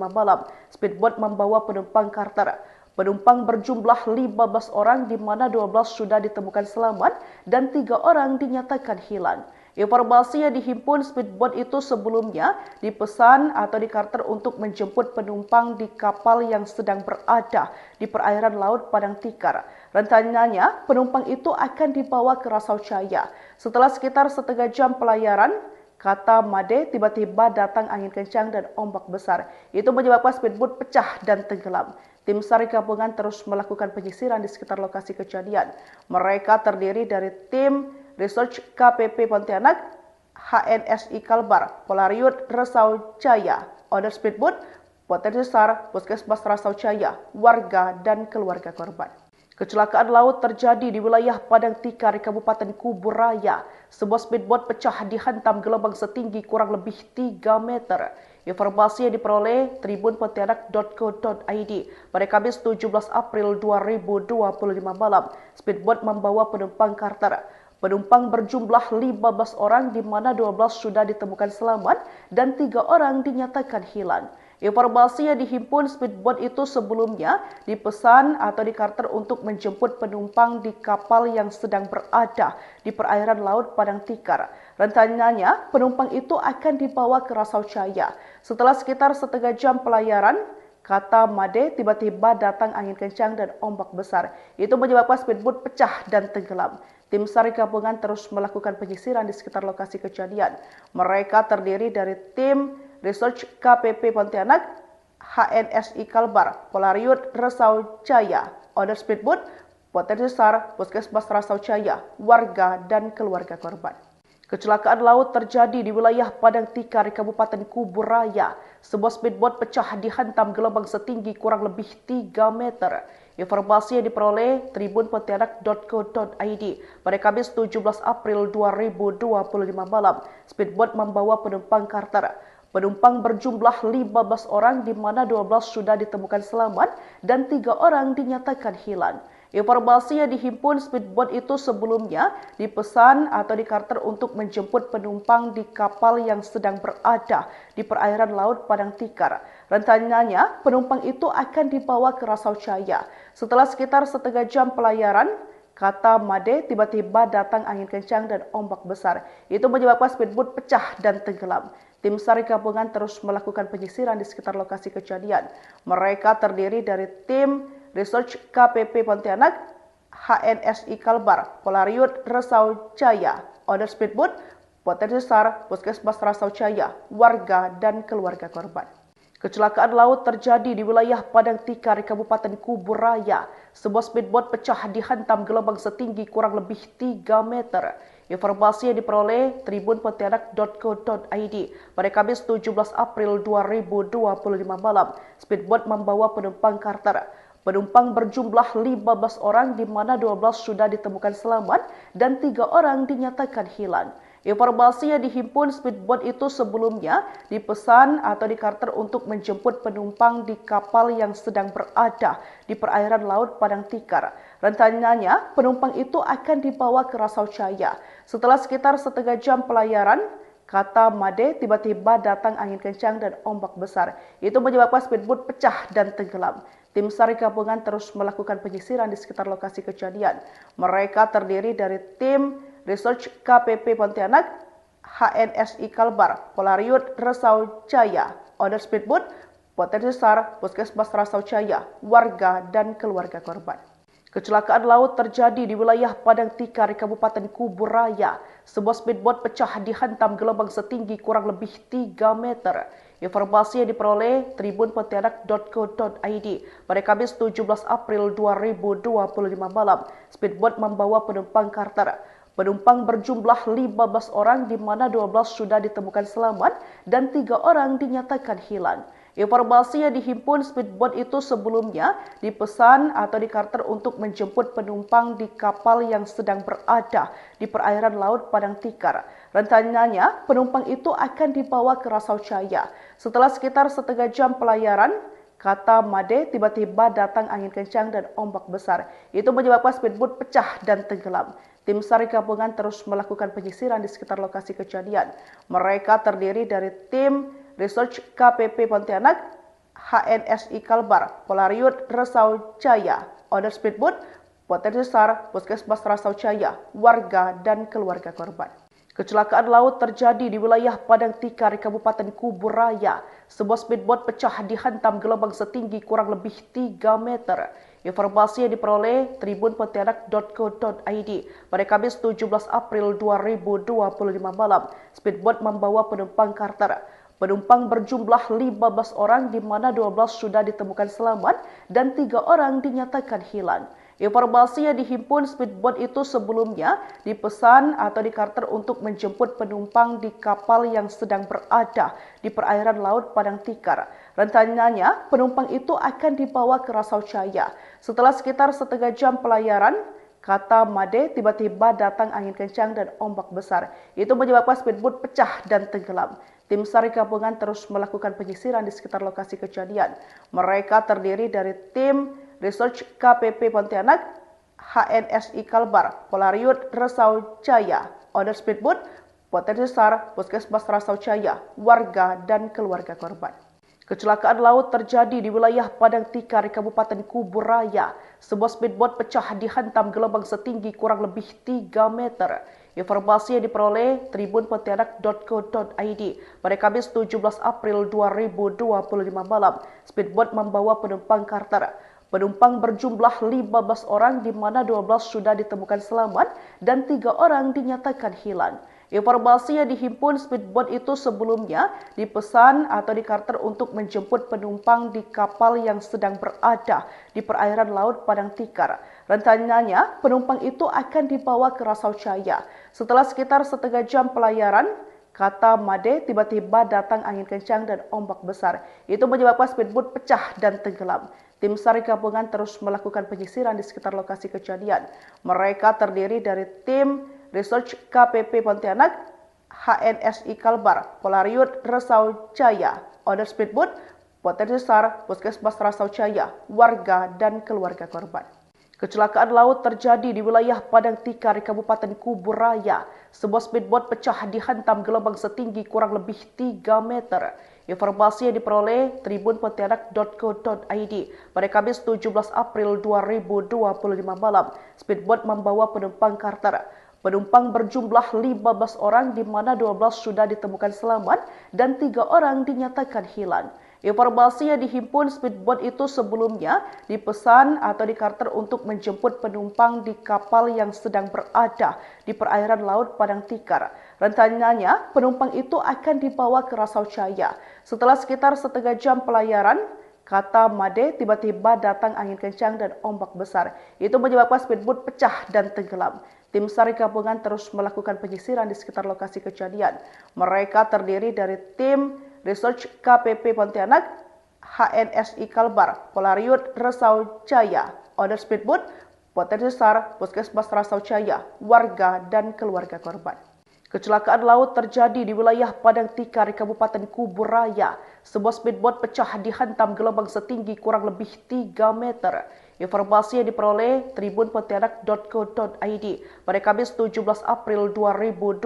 malam. Speedboat membawa penumpang charter. Penumpang berjumlah 15 orang di mana 12 sudah ditemukan selamat dan 3 orang dinyatakan hilang. Informasi yang dihimpun speedboat itu sebelumnya dipesan atau dikarter untuk menjemput penumpang di kapal yang sedang berada di perairan Laut Padang Tikar. Rencananya, penumpang itu akan dibawa ke Rasau Jaya. Setelah sekitar setengah jam pelayaran, kata Made, tiba-tiba datang angin kencang dan ombak besar. Itu menyebabkan speedboat pecah dan tenggelam. Tim SAR gabungan terus melakukan penyisiran di sekitar lokasi kejadian. Mereka terdiri dari tim Research KPP Pontianak, HNSI Kalbar, Polariut Rasau Jaya, owner speedboat, potensi SAR, Puskesmas Rasau Jaya, warga dan keluarga korban. Kecelakaan laut terjadi di wilayah Padang Tikar, Kabupaten Kubur Raya. Sebuah speedboat pecah dihantam gelombang setinggi kurang lebih 3 meter. Informasi yang diperoleh tribunpontianak.co.id pada Kamis 17 April 2025 malam. Speedboat membawa penumpang charter. Penumpang berjumlah 15 orang di mana 12 sudah ditemukan selamat dan 3 orang dinyatakan hilang. Informasi yang dihimpun speedboat itu sebelumnya dipesan atau dikarter untuk menjemput penumpang di kapal yang sedang berada di perairan Laut Padang Tikar. Rencananya, penumpang itu akan dibawa ke Rasau Jaya. Setelah sekitar setengah jam pelayaran, kata Made, tiba-tiba datang angin kencang dan ombak besar. Itu menyebabkan speedboat pecah dan tenggelam. Tim SAR gabungan terus melakukan penyisiran di sekitar lokasi kejadian. Mereka terdiri dari tim Research KPP Pontianak, HNSI Kalbar, Polariut Rasau Jaya, owner speedboat, potensi SAR, Puskesmas Rasau Jaya, warga dan keluarga korban. Kecelakaan laut terjadi di wilayah Padang Tikar, Kabupaten Kubur Raya. Sebuah speedboat pecah dihantam gelombang setinggi kurang lebih 3 meter. Informasi yang diperoleh tribunpontianak.co.id pada Kamis 17 April 2025 malam. Speedboat membawa penumpang charter. Penumpang berjumlah 15 orang di mana 12 sudah ditemukan selamat dan 3 orang dinyatakan hilang. Informasi yang dihimpun speedboat itu sebelumnya dipesan atau dikarter untuk menjemput penumpang di kapal yang sedang berada di perairan Laut Padang Tikar. Rencananya, penumpang itu akan dibawa ke Rasau Jaya. Setelah sekitar setengah jam pelayaran, kata Made, tiba-tiba datang angin kencang dan ombak besar. Itu menyebabkan speedboat pecah dan tenggelam. Tim SAR gabungan terus melakukan penyisiran di sekitar lokasi kejadian. Mereka terdiri dari tim Research KPP Pontianak, HNSI Kalbar, Polariut Rasau Jaya, owner speedboat, potensi SAR, Puskesmas Rasau Jaya, warga dan keluarga korban. Kecelakaan laut terjadi di wilayah Padang Tikar, Kabupaten Kubur Raya. Sebuah speedboat pecah dihantam gelombang setinggi kurang lebih 3 meter. Informasi yang diperoleh tribunpontianak.co.id pada Kamis 17 April 2025 malam. Speedboat membawa penumpang charter. Penumpang berjumlah 15 orang di mana 12 sudah ditemukan selamat dan 3 orang dinyatakan hilang. Informasi yang dihimpun speedboat itu sebelumnya dipesan atau dikarter untuk menjemput penumpang di kapal yang sedang berada di perairan Laut Padang Tikar. Rencananya, penumpang itu akan dibawa ke Rasau Jaya. Setelah sekitar setengah jam pelayaran, kata Made, tiba-tiba datang angin kencang dan ombak besar. Itu menyebabkan speedboat pecah dan tenggelam. Tim SAR gabungan terus melakukan penyisiran di sekitar lokasi kejadian. Mereka terdiri dari tim Research KPP Pontianak, HNSI Kalbar, Polariut Rasau Jaya, owner speedboat, potensi SAR, Puskesmas Rasau Jaya, warga dan keluarga korban. Kecelakaan laut terjadi di wilayah Padang Tikar, Kabupaten Kubur Raya. Sebuah speedboat pecah dihantam gelombang setinggi kurang lebih 3 meter. Informasi yang diperoleh tribunpontianak.co.id pada Kamis 17 April 2025 malam. Speedboat membawa penumpang charter. Penumpang berjumlah 15 orang di mana 12 sudah ditemukan selamat dan 3 orang dinyatakan hilang. Informasi yang dihimpun speedboat itu sebelumnya dipesan atau dikarter untuk menjemput penumpang di kapal yang sedang berada di perairan Laut Padang Tikar. Rencananya, penumpang itu akan dibawa ke Rasau Jaya. Setelah sekitar setengah jam pelayaran, kata Made, tiba-tiba datang angin kencang dan ombak besar. Itu menyebabkan speedboat pecah dan tenggelam. Tim SAR gabungan terus melakukan penyisiran di sekitar lokasi kejadian. Mereka terdiri dari tim Research KPP Pontianak, HNSI Kalbar, Polariut Rasau Jaya, Owner Speedboat, Potensi SAR, Puskesmas Rasau Jaya, warga dan keluarga korban. Kecelakaan laut terjadi di wilayah Padang Tikar, Kabupaten Kuburaya. Sebuah speedboat pecah dihantam gelombang setinggi kurang lebih 3 meter. Informasi yang diperoleh tribunpontianak.co.id pada Kamis 17 April 2025 malam. Speedboat membawa penumpang karter. Penumpang berjumlah 15 orang di mana 12 sudah ditemukan selamat dan 3 orang dinyatakan hilang. Informasi yang dihimpun speedboat itu sebelumnya dipesan atau dikarter untuk menjemput penumpang di kapal yang sedang berada di perairan Laut Padang Tikar. Rencananya, penumpang itu akan dibawa ke Rasau Jaya. Setelah sekitar setengah jam pelayaran, kata Made, tiba-tiba datang angin kencang dan ombak besar. Itu menyebabkan speedboat pecah dan tenggelam. Tim SAR gabungan terus melakukan penyisiran di sekitar lokasi kejadian. Mereka terdiri dari tim Research KPP Pontianak, HNSI Kalbar, Polariut Rasau Jaya, Owner Speedboat, Potensi SAR, Puskesmas Rasau Jaya, warga dan keluarga korban. Kecelakaan laut terjadi di wilayah Padang Tikar, Kabupaten Kuburaya. Sebuah speedboat pecah dihantam gelombang setinggi kurang lebih 3 meter. Informasi yang diperoleh tribunpontianak.co.id pada Kamis 17 April 2025 malam. Speedboat membawa penumpang karter. Penumpang berjumlah 15 orang di mana 12 sudah ditemukan selamat dan 3 orang dinyatakan hilang. Informasi yang dihimpun speedboat itu sebelumnya dipesan atau dikarter untuk menjemput penumpang di kapal yang sedang berada di perairan Laut Padang Tikar. Rencananya, penumpang itu akan dibawa ke Rasau Jaya. Setelah sekitar setengah jam pelayaran, kata Made, tiba-tiba datang angin kencang dan ombak besar. Itu menyebabkan speedboat pecah dan tenggelam. Tim SAR gabungan terus melakukan penyisiran di sekitar lokasi kejadian. Mereka terdiri dari tim Research KPP Pontianak, HNSI Kalbar, Polariut Rasau Jaya, Owner Speedboat, Potensi SAR, Puskesmas Rasau Jaya, warga dan keluarga korban. Kecelakaan laut terjadi di wilayah Padang Tikar, Kabupaten Kuburaya. Sebuah speedboat pecah dihantam gelombang setinggi kurang lebih 3 meter. Informasi yang diperoleh tribunpontianak.co.id pada Kamis 17 April 2025 malam. Speedboat membawa penumpang karter. Penumpang berjumlah 15 orang di mana 12 sudah ditemukan selamat dan 3 orang dinyatakan hilang. Informasi yang dihimpun speedboat itu sebelumnya dipesan atau dikarter untuk menjemput penumpang di kapal yang sedang berada di perairan Laut Padang Tikar. Rencananya, penumpang itu akan dibawa ke Rasau Jaya. Setelah sekitar setengah jam pelayaran, kata Made, tiba-tiba datang angin kencang dan ombak besar. Itu menyebabkan speedboat pecah dan tenggelam. Tim SAR gabungan terus melakukan penyisiran di sekitar lokasi kejadian. Mereka terdiri dari tim Research KPP Pontianak, HNSI Kalbar, Polariut Rasau Jaya, Owner Speedboat, Potensi SAR, Puskesmas Rasau Jaya, warga dan keluarga korban. Kecelakaan laut terjadi di wilayah Padang Tikar, Kabupaten Kuburaya. Sebuah speedboat pecah dihantam gelombang setinggi kurang lebih 3 meter. Informasi yang diperoleh tribunpontianak.co.id pada Kamis 17 April 2025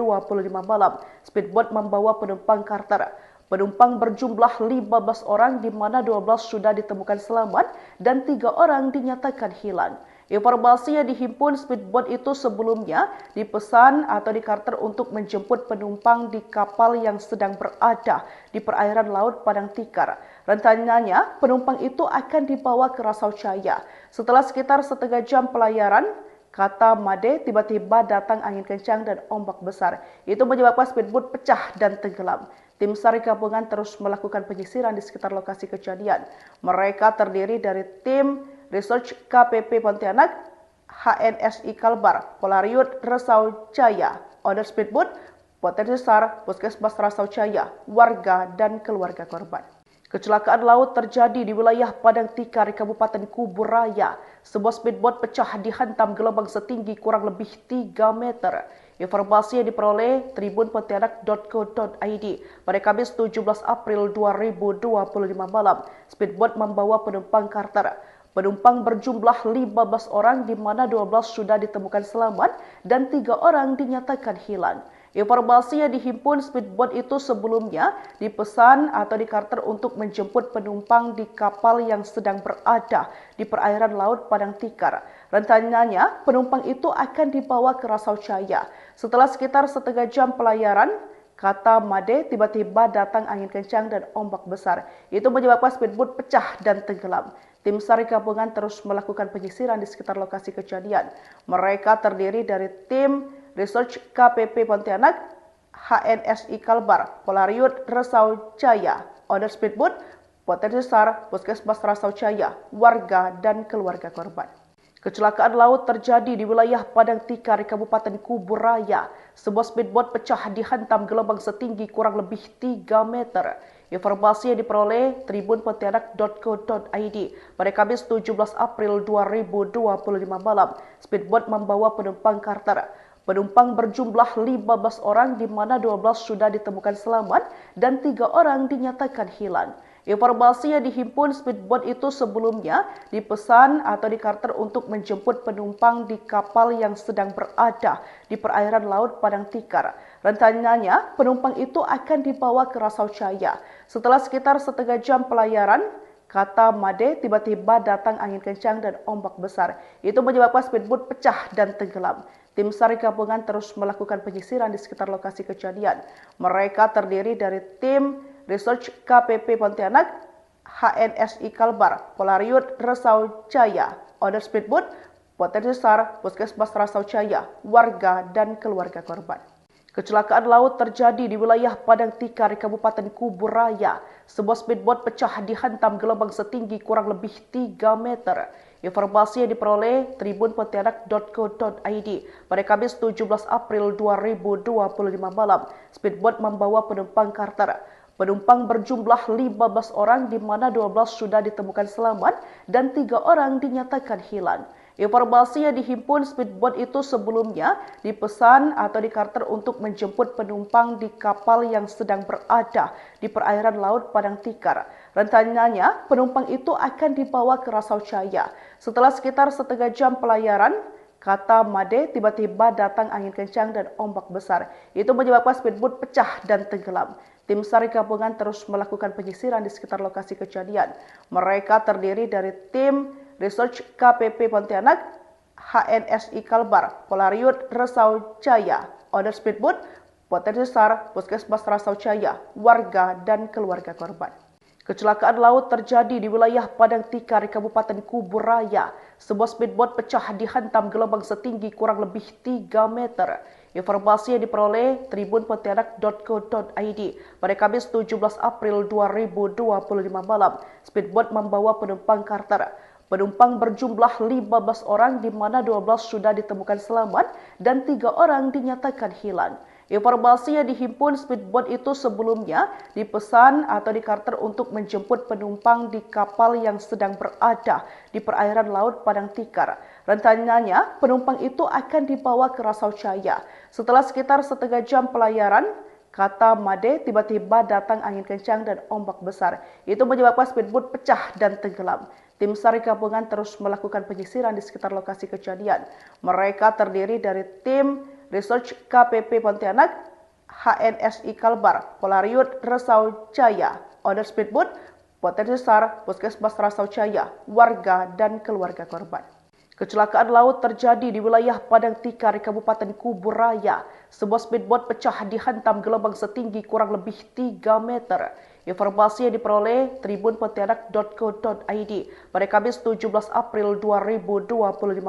malam. Speedboat membawa penumpang karter. Penumpang berjumlah 15 orang di mana 12 sudah ditemukan selamat dan 3 orang dinyatakan hilang. Informasi yang dihimpun speedboat itu sebelumnya dipesan atau dikarter untuk menjemput penumpang di kapal yang sedang berada di perairan Laut Padang Tikar. Rencananya, penumpang itu akan dibawa ke Rasau Jaya. Setelah sekitar setengah jam pelayaran, kata Made, tiba-tiba datang angin kencang dan ombak besar. Itu menyebabkan speedboat pecah dan tenggelam. Tim SAR gabungan terus melakukan penyisiran di sekitar lokasi kejadian. Mereka terdiri dari tim Research KPP Pontianak, HNSI Kalbar, Polariut Rasau Jaya, Owner Speedboat, Potensi SAR, Puskesmas Rasau Jaya, warga dan keluarga korban. Kecelakaan laut terjadi di wilayah Padang Tikar, Kabupaten Kubur Raya. Sebuah speedboat pecah dihantam gelombang setinggi kurang lebih 3 meter. Informasi yang diperoleh tribunpontianak.co.id pada Kamis 17 April 2025 malam. Speedboat membawa penumpang charter. Penumpang berjumlah 15 orang di mana 12 sudah ditemukan selamat dan 3 orang dinyatakan hilang. Informasi yang dihimpun speedboat itu sebelumnya dipesan atau dikarter untuk menjemput penumpang di kapal yang sedang berada di perairan Laut Padang Tikar. Rencananya penumpang itu akan dibawa ke Rasau Jaya. Setelah sekitar setengah jam pelayaran, kata Made, tiba-tiba datang angin kencang dan ombak besar. Itu menyebabkan speedboat pecah dan tenggelam. Tim SAR gabungan terus melakukan penyisiran di sekitar lokasi kejadian. Mereka terdiri dari tim Research KPP Pontianak, HNSI Kalbar, Polariut Rasau Jaya, owner speedboat, potensi SAR, Puskesmas Rasau Jaya, warga dan keluarga korban. Kecelakaan laut terjadi di wilayah Padang Tikar, Kabupaten Kubur Raya. Sebuah speedboat pecah dihantam gelombang setinggi kurang lebih 3 meter. Informasi yang diperoleh tribunpontianak.co.id pada Kamis 17 April 2025 malam. Speedboat membawa penumpang charter. Penumpang berjumlah 15 orang di mana 12 sudah ditemukan selamat dan 3 orang dinyatakan hilang. Informasi yang dihimpun speedboat itu sebelumnya dipesan atau dikarter untuk menjemput penumpang di kapal yang sedang berada di perairan Laut Padang Tikar. Rencananya penumpang itu akan dibawa ke Rasau Jaya. Setelah sekitar setengah jam pelayaran, kata Made, tiba-tiba datang angin kencang dan ombak besar. Itu menyebabkan speedboat pecah dan tenggelam. Tim SAR gabungan terus melakukan penyisiran di sekitar lokasi kejadian. Mereka terdiri dari tim Research KPP Pontianak, HNSI Kalbar, Polariut Rasau Jaya, owner speedboat, potensi SAR, Puskesmas Rasau Jaya, warga dan keluarga korban. Kecelakaan laut terjadi di wilayah Padang Tikar, Kabupaten Kubur Raya. Sebuah speedboat pecah dihantam gelombang setinggi kurang lebih 3 meter. Informasi yang diperoleh tribunpontianak.co.id pada Kamis 17 April 2025 malam. Speedboat membawa penumpang charter. Penumpang berjumlah 15 orang di mana 12 sudah ditemukan selamat dan 3 orang dinyatakan hilang. Informasi yang dihimpun speedboat itu sebelumnya dipesan atau dikarter untuk menjemput penumpang di kapal yang sedang berada di perairan Laut Padang Tikar. Rencananya penumpang itu akan dibawa ke Rasau Jaya. Setelah sekitar setengah jam pelayaran, kata Made, tiba-tiba datang angin kencang dan ombak besar. Itu menyebabkan speedboat pecah dan tenggelam. Tim SAR gabungan terus melakukan penyisiran di sekitar lokasi kejadian. Mereka terdiri dari tim Research KPP Pontianak, HNSI Kalbar, Polariut Rasau Jaya, owner speedboat, potensi SAR, Puskesmas Rasau Jaya, warga dan keluarga korban. Kecelakaan laut terjadi di wilayah Padang Tikar, Kabupaten Kubur Raya. Sebuah speedboat pecah dihantam gelombang setinggi kurang lebih 3 meter. Informasi yang diperoleh tribunpontianak.co.id pada Kamis 17 April 2025 malam. Speedboat membawa penumpang charter. Penumpang berjumlah 15 orang di mana 12 sudah ditemukan selamat dan 3 orang dinyatakan hilang. Informasi yang dihimpun speedboat itu sebelumnya dipesan atau dikarter untuk menjemput penumpang di kapal yang sedang berada di perairan Laut Padang Tikar. Rencananya penumpang itu akan dibawa ke Rasau Jaya. Setelah sekitar setengah jam pelayaran, kata Made, tiba-tiba datang angin kencang dan ombak besar. Itu menyebabkan speedboat pecah dan tenggelam. Tim SAR gabungan terus melakukan penyisiran di sekitar lokasi kejadian. Mereka terdiri dari tim Research KPP Pontianak, HNSI Kalbar, Polariut Rasau Jaya, owner speedboat, potensi SAR, Puskesmas Rasau Jaya, warga dan keluarga korban. Kecelakaan laut terjadi di wilayah Padang Tikar, Kabupaten Kubur Raya. Sebuah speedboat pecah dihantam gelombang setinggi kurang lebih 3 meter. Informasi yang diperoleh tribunpontianak.co.id pada Kamis 17 April 2025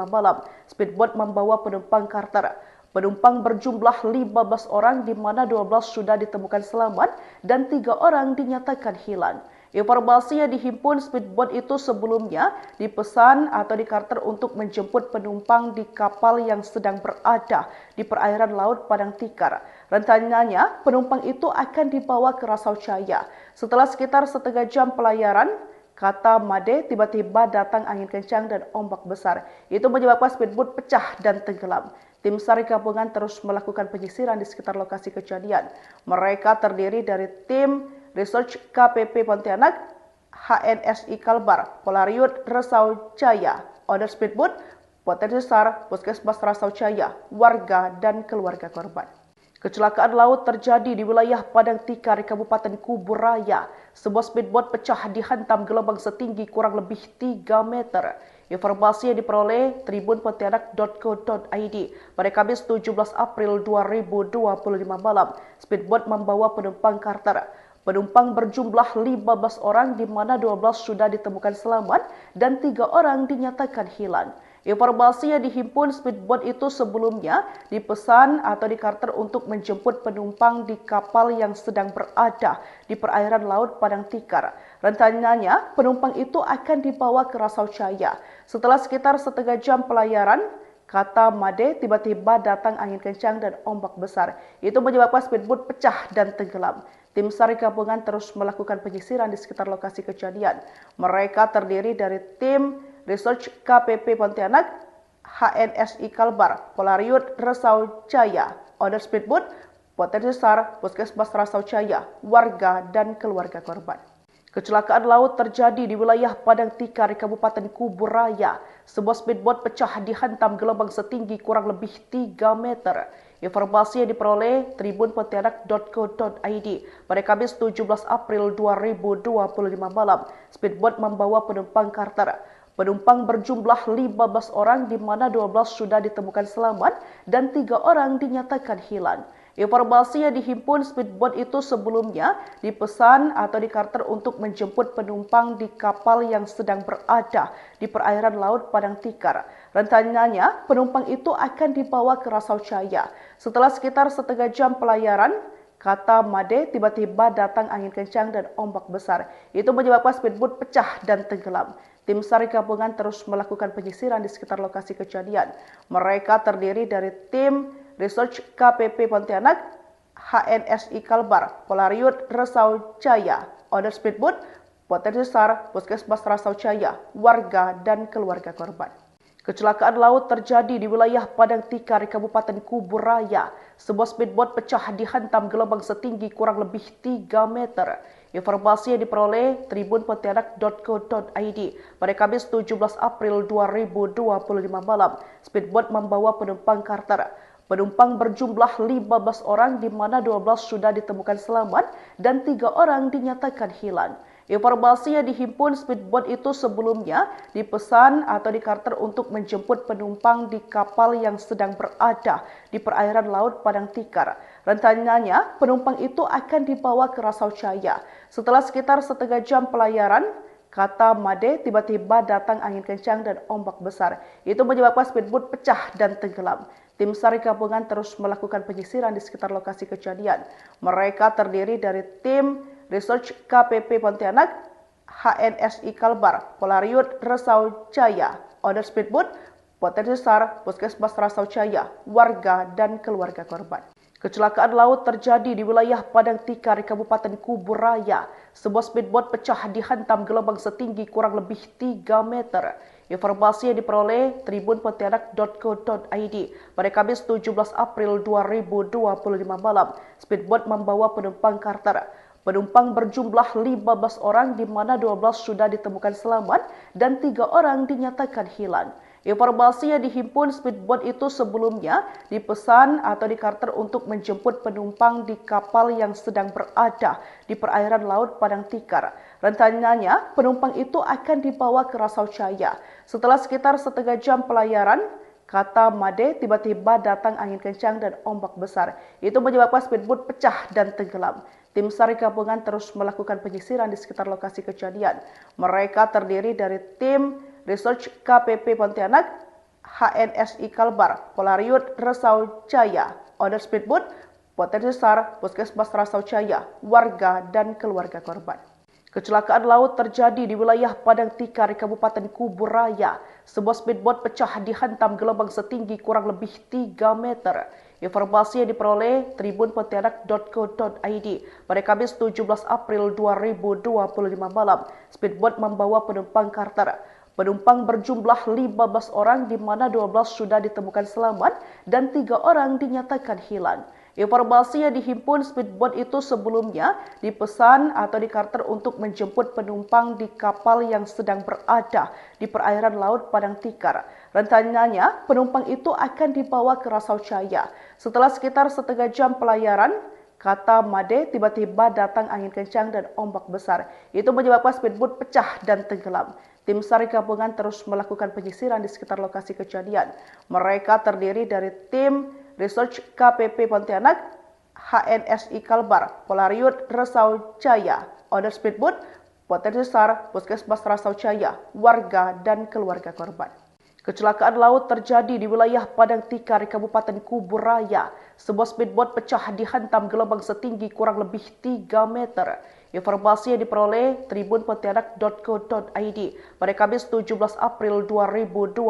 malam. Speedboat membawa penumpang charter. Penumpang berjumlah 15 orang di mana 12 sudah ditemukan selamat dan 3 orang dinyatakan hilang. Informasi yang dihimpun speedboat itu sebelumnya dipesan atau dikarter untuk menjemput penumpang di kapal yang sedang berada di perairan Laut Padang Tikar. Rencananya, penumpang itu akan dibawa ke Rasau Jaya. Setelah sekitar setengah jam pelayaran, kata Made, tiba-tiba datang angin kencang dan ombak besar. Itu menyebabkan speedboat pecah dan tenggelam. Tim SAR gabungan terus melakukan penyisiran di sekitar lokasi kejadian. Mereka terdiri dari tim Research KPP Pontianak, HNSI Kalbar, Polariut Rasau Jaya, owner speedboat, potensi SAR, Puskesmas Rasau Jaya, warga dan keluarga korban. Kecelakaan laut terjadi di wilayah Padang Tikar, Kabupaten Kubur Raya. Sebuah speedboat pecah dihantam gelombang setinggi kurang lebih 3 meter. Informasi yang diperoleh tribunpontianak.co.id pada Kamis 17 April 2025 malam. Speedboat membawa penumpang charter. Penumpang berjumlah 15 orang di mana 12 sudah ditemukan selamat dan 3 orang dinyatakan hilang. Informasi yang dihimpun speedboat itu sebelumnya dipesan atau dikarter untuk menjemput penumpang di kapal yang sedang berada di perairan Laut Padang Tikar. Rencananya penumpang itu akan dibawa ke Rasau Jaya. Setelah sekitar setengah jam pelayaran, kata Made, tiba-tiba datang angin kencang dan ombak besar. Itu menyebabkan speedboat pecah dan tenggelam. Tim SAR gabungan terus melakukan penyisiran di sekitar lokasi kejadian. Mereka terdiri dari tim Research KPP Pontianak, HNSI Kalbar, Polariut Rasau Jaya, owner speedboat, potensi SAR, Puskesmas Rasau Jaya, warga dan keluarga korban. Kecelakaan laut terjadi di wilayah Padang Tikar, Kabupaten Kubur Raya. Sebuah speedboat pecah dihantam gelombang setinggi kurang lebih 3 meter. Informasi yang diperoleh tribunpontianak.co.id pada Kamis 17 April 2025 malam. Speedboat membawa penumpang charter. Penumpang berjumlah 15 orang di mana 12 sudah ditemukan selamat dan 3 orang dinyatakan hilang. Informasi yang dihimpun speedboat itu sebelumnya dipesan atau dikarter untuk menjemput penumpang di kapal yang sedang berada di perairan Laut Padang Tikar. Rencananya penumpang itu akan dibawa ke Rasau Jaya. Setelah sekitar setengah jam pelayaran, kata Made, tiba-tiba datang angin kencang dan ombak besar. Itu menyebabkan speedboat pecah dan tenggelam. Tim SAR gabungan terus melakukan penyisiran di sekitar lokasi kejadian. Mereka terdiri dari tim Research KPP Pontianak, HNSI Kalbar, Polariut Rasau Jaya, owner speedboat, potensi SAR, Puskesmas Rasau Jaya, warga dan keluarga korban. Kecelakaan laut terjadi di wilayah Padang Tikar, Kabupaten Kubur Raya. Sebuah speedboat pecah dihantam gelombang setinggi kurang lebih 3 meter. Informasi yang diperoleh tribunpontianak.co.id pada Kamis 17 April 2025 malam. Speedboat membawa penumpang charter. Penumpang berjumlah 15 orang di mana 12 sudah ditemukan selamat dan 3 orang dinyatakan hilang. Informasi yang dihimpun speedboat itu sebelumnya dipesan atau dikarter untuk menjemput penumpang di kapal yang sedang berada di perairan Laut Padang Tikar. Rencananya penumpang itu akan dibawa ke Rasau Jaya. Setelah sekitar setengah jam pelayaran, kata Made, tiba-tiba datang angin kencang dan ombak besar. Itu menyebabkan speedboat pecah dan tenggelam. Tim SAR gabungan terus melakukan penyisiran di sekitar lokasi kejadian. Mereka terdiri dari tim Research KPP Pontianak, HNSI Kalbar, Polariut Rasau Jaya, owner speedboat, potensi SAR, Puskesmas Rasau Jaya, warga dan keluarga korban. Kecelakaan laut terjadi di wilayah Padang Tikar, Kabupaten Kubur Raya. Sebuah speedboat pecah dihantam gelombang setinggi kurang lebih 3 meter. Informasi yang diperoleh tribunpontianak.co.id pada Kamis 17 April 2025 malam. Speedboat membawa penumpang charter. Penumpang berjumlah 15 orang di mana 12 sudah ditemukan selamat dan 3 orang dinyatakan hilang. Informasi yang dihimpun speedboat itu sebelumnya dipesan atau dikarter untuk menjemput penumpang di kapal yang sedang berada di perairan Laut Padang Tikar. Rencananya penumpang itu akan dibawa ke Rasau Jaya. Setelah sekitar setengah jam pelayaran, kata Made, tiba-tiba datang angin kencang dan ombak besar. Itu menyebabkan speedboat pecah dan tenggelam. Tim SAR gabungan terus melakukan penyisiran di sekitar lokasi kejadian. Mereka terdiri dari tim Research KPP Pontianak, HNSI Kalbar, Polariut Rasau Jaya, owner speedboat, potensi SAR, Puskesmas Rasau Jaya, warga dan keluarga korban. Kecelakaan laut terjadi di wilayah Padang Tikar, Kabupaten Kubur Raya. Sebuah speedboat pecah dihantam gelombang setinggi kurang lebih 3 meter. Informasi yang diperoleh tribunpontianak.co.id pada Kamis 17 April 2025 malam. Speedboat membawa penumpang charter. Penumpang berjumlah 15 orang di mana 12 sudah ditemukan selamat dan 3 orang dinyatakan hilang. Informasi yang dihimpun speedboat itu sebelumnya dipesan atau dikarter untuk menjemput penumpang di kapal yang sedang berada di perairan Laut Padang Tikar. Rencananya, penumpang itu akan dibawa ke Rasau Jaya. Setelah sekitar setengah jam pelayaran, kata Made, tiba-tiba datang angin kencang dan ombak besar. Itu menyebabkan speedboat pecah dan tenggelam. Tim SAR gabungan terus melakukan penyisiran di sekitar lokasi kejadian. Mereka terdiri dari tim Research KPP Pontianak, HNSI Kalbar, Polariut Rasau Jaya, owner speedboat, potensi SAR, Puskesmas Rasau Jaya, warga dan keluarga korban. Kecelakaan laut terjadi di wilayah Padang Tikar, Kabupaten Kubur Raya. Sebuah speedboat pecah dihantam gelombang setinggi kurang lebih 3 meter. Informasi yang diperoleh tribunpontianak.co.id pada Kamis 17 April 2025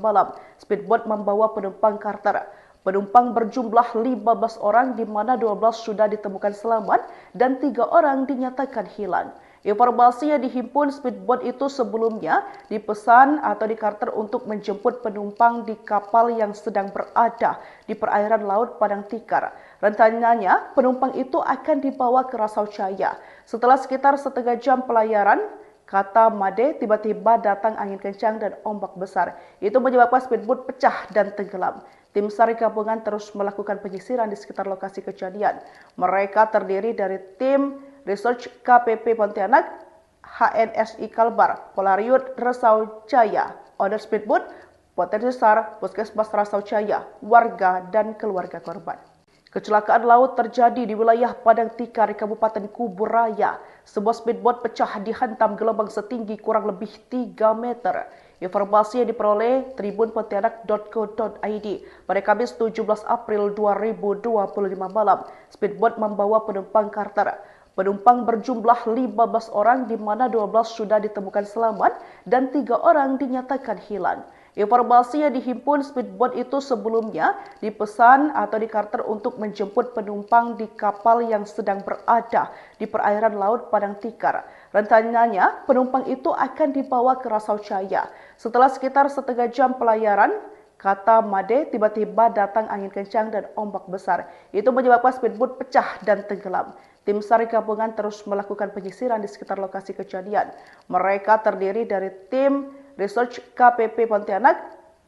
malam. Speedboat membawa penumpang charter. Penumpang berjumlah 15 orang di mana 12 sudah ditemukan selamat dan 3 orang dinyatakan hilang. Informasi yang dihimpun speedboat itu sebelumnya dipesan atau dikarter untuk menjemput penumpang di kapal yang sedang berada di perairan Laut Padang Tikar. Rencananya, penumpang itu akan dibawa ke Rasau Jaya. Setelah sekitar setengah jam pelayaran, kata Made, tiba-tiba datang angin kencang dan ombak besar. Itu menyebabkan speedboat pecah dan tenggelam. Tim SAR gabungan terus melakukan penyisiran di sekitar lokasi kejadian. Mereka terdiri dari tim Research KPP Pontianak, HNSI Kalbar, Polariut Rasau Jaya, owner speedboat, potensi SAR, Puskesmas Rasau Jaya, warga dan keluarga korban. Kecelakaan laut terjadi di wilayah Padang Tikar, Kabupaten Kubur Raya. Sebuah speedboat pecah dihantam gelombang setinggi kurang lebih 3 meter. Informasi yang diperoleh tribunpontianak.co.id pada Kamis 17 April 2025 malam. Speedboat membawa penumpang charter. Penumpang berjumlah 15 orang di mana 12 sudah ditemukan selamat dan 3 orang dinyatakan hilang. Informasi yang dihimpun speedboat itu sebelumnya dipesan atau dikarter untuk menjemput penumpang di kapal yang sedang berada di perairan Laut Padang Tikar. Rencananya, penumpang itu akan dibawa ke Rasau Jaya. Setelah sekitar setengah jam pelayaran, kata Made, tiba-tiba datang angin kencang dan ombak besar. Itu menyebabkan speedboat pecah dan tenggelam. Tim SAR gabungan terus melakukan penyisiran di sekitar lokasi kejadian. Mereka terdiri dari tim Research KPP Pontianak,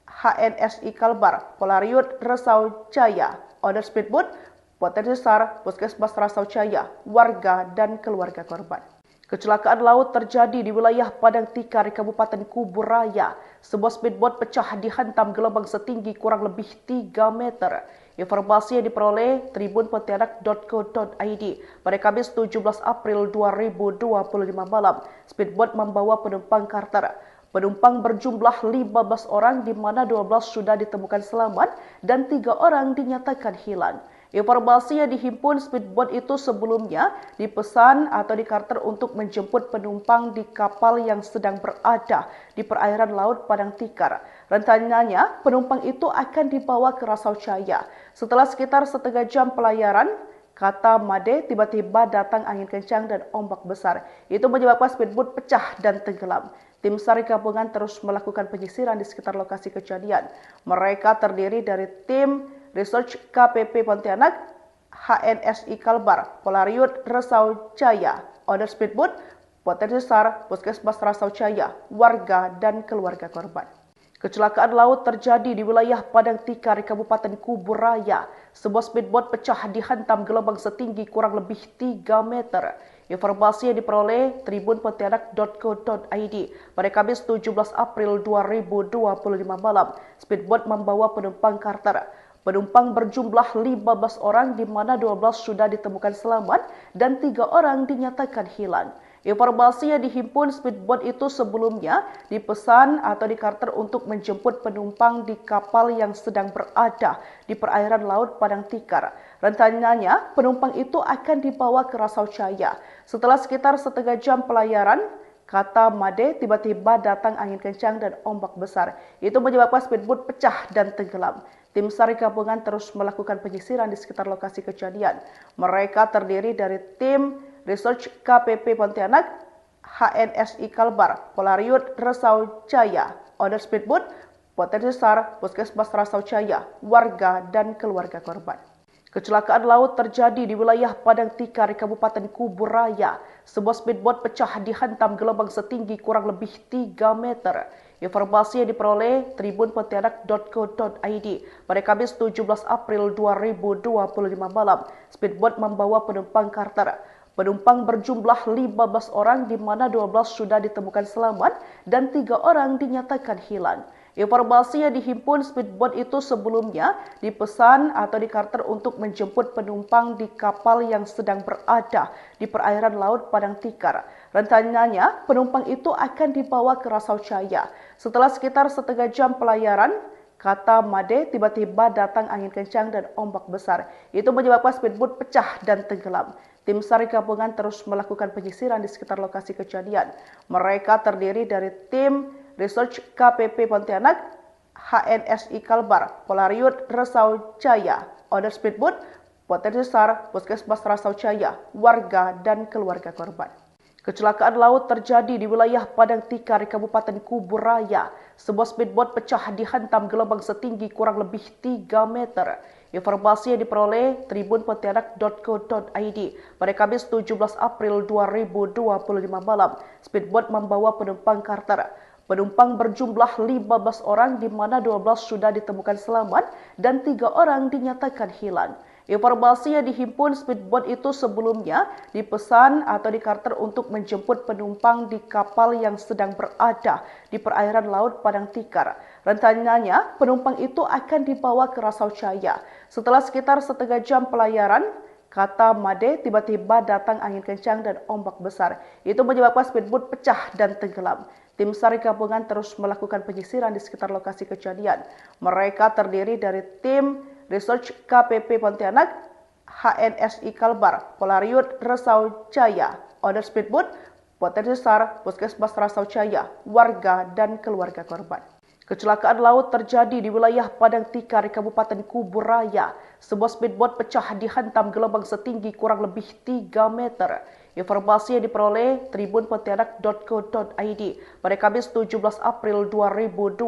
HNSI Kalbar, Polariut Rasau Jaya, owner speedboat, potensi SAR, Puskesmas Rasau Jaya, warga dan keluarga korban. Kecelakaan laut terjadi di wilayah Padang Tikar, Kabupaten Kubur Raya. Sebuah speedboat pecah dihantam gelombang setinggi kurang lebih 3 meter. Informasi yang diperoleh tribunpontianak.co.id pada Kamis 17 April 2025 malam. Speedboat membawa penumpang charter. Penumpang berjumlah 15 orang di mana 12 sudah ditemukan selamat dan 3 orang dinyatakan hilang. Informasi yang dihimpun speedboat itu sebelumnya dipesan atau dikarter untuk menjemput penumpang di kapal yang sedang berada di perairan Laut Padang Tikar. Rencananya, penumpang itu akan dibawa ke Rasau Jaya. Setelah sekitar setengah jam pelayaran, kata Made, tiba-tiba datang angin kencang dan ombak besar. Itu menyebabkan speedboat pecah dan tenggelam. Tim SAR gabungan terus melakukan penyisiran di sekitar lokasi kejadian. Mereka terdiri dari tim Research KPP Pontianak, HNSI Kalbar, Polariut Rasau Jaya, owner speedboat, potensi SAR, Puskesmas Rasau Jaya, warga dan keluarga korban. Kecelakaan laut terjadi di wilayah Padang Tikar, Kabupaten Kubur Raya. Sebuah speedboat pecah dihantam gelombang setinggi kurang lebih 3 meter. Informasi yang diperoleh tribunpontianak.co.id pada Kamis 17 April 2025 malam. Speedboat membawa penumpang charter. Penumpang berjumlah 15 orang di mana 12 sudah ditemukan selamat dan 3 orang dinyatakan hilang. Informasi yang dihimpun speedboat itu sebelumnya dipesan atau dikarter untuk menjemput penumpang di kapal yang sedang berada di perairan Laut Padang Tikar. Rencananya, penumpang itu akan dibawa ke Rasau Jaya. Setelah sekitar setengah jam pelayaran, kata Made, tiba-tiba datang angin kencang dan ombak besar. Itu menyebabkan speedboat pecah dan tenggelam. Tim SAR gabungan terus melakukan penyisiran di sekitar lokasi kejadian. Mereka terdiri dari tim Research KPP Pontianak, HNSI Kalbar, Polariut Rasau Jaya, Owner Speedboat, Potensi SAR, Puskesmas Rasau Jaya, warga dan keluarga korban. Kecelakaan laut terjadi di wilayah Padang Tikar, Kabupaten Kubur Raya. Sebuah speedboat pecah dihantam gelombang setinggi kurang lebih 3 meter. Informasi yang diperoleh tribunpontianak.co.id pada Kamis 17 April 2025 malam. Speedboat membawa penumpang charter. Penumpang berjumlah 15 orang di mana 12 sudah ditemukan selamat dan 3 orang dinyatakan hilang. Informasi yang dihimpun speedboat itu sebelumnya dipesan atau dikarter untuk menjemput penumpang di kapal yang sedang berada di perairan Laut Padang Tikar. Rencananya, penumpang itu akan dibawa ke Rasau Jaya. Setelah sekitar setengah jam pelayaran, kata Made, tiba-tiba datang angin kencang dan ombak besar. Itu menyebabkan speedboat pecah dan tenggelam. Tim SAR gabungan terus melakukan penyisiran di sekitar lokasi kejadian. Mereka terdiri dari tim Research KPP Pontianak, HNSI Kalbar, Polariut Rasau Jaya, Owner Speedboat, Potensi SAR, Puskesmas Rasau Jaya, warga dan keluarga korban. Kecelakaan laut terjadi di wilayah Padang Tikar, Kabupaten Kubur Raya. Sebuah speedboat pecah dihantam gelombang setinggi kurang lebih 3 meter. Informasi yang diperoleh tribunpontianak.co.id pada Kamis 17 April 2025 malam. Speedboat membawa penumpang charter. Penumpang berjumlah 15 orang di mana 12 sudah ditemukan selamat dan 3 orang dinyatakan hilang. Informasi yang dihimpun speedboat itu sebelumnya dipesan atau dikarter untuk menjemput penumpang di kapal yang sedang berada di perairan Laut Padang Tikar. Rencananya, penumpang itu akan dibawa ke Rasau Jaya. Setelah sekitar setengah jam pelayaran, kata Made, tiba-tiba datang angin kencang dan ombak besar. Itu menyebabkan speedboat pecah dan tenggelam. Tim SAR gabungan terus melakukan penyisiran di sekitar lokasi kejadian. Mereka terdiri dari tim Research KPP Pontianak, HNSI Kalbar, Polariut Rasau Jaya, Owner Speedboat, Potensi SAR, Puskesmas Rasau Jaya, warga dan keluarga korban. Kecelakaan laut terjadi di wilayah Padang Tikar, Kabupaten Kubur Raya. Sebuah speedboat pecah dihantam gelombang setinggi kurang lebih 3 meter. Informasi yang diperoleh tribunpontianak.co.id pada Kamis 17 April 2025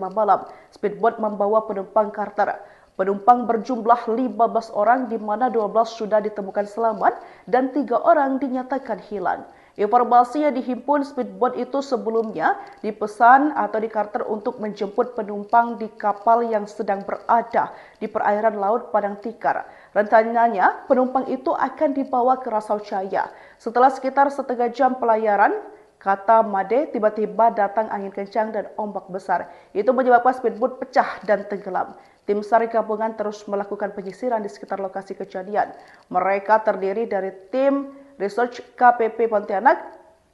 malam. Speedboat membawa penumpang charter. Penumpang berjumlah 15 orang di mana 12 sudah ditemukan selamat dan 3 orang dinyatakan hilang. Informasi yang dihimpun speedboat itu sebelumnya dipesan atau dikarter untuk menjemput penumpang di kapal yang sedang berada di perairan Laut Padang Tikar. Rencananya, penumpang itu akan dibawa ke Rasau Jaya. Setelah sekitar setengah jam pelayaran, kata Made, tiba-tiba datang angin kencang dan ombak besar. Itu menyebabkan speedboat pecah dan tenggelam. Tim SAR gabungan terus melakukan penyisiran di sekitar lokasi kejadian. Mereka terdiri dari tim Research KPP Pontianak,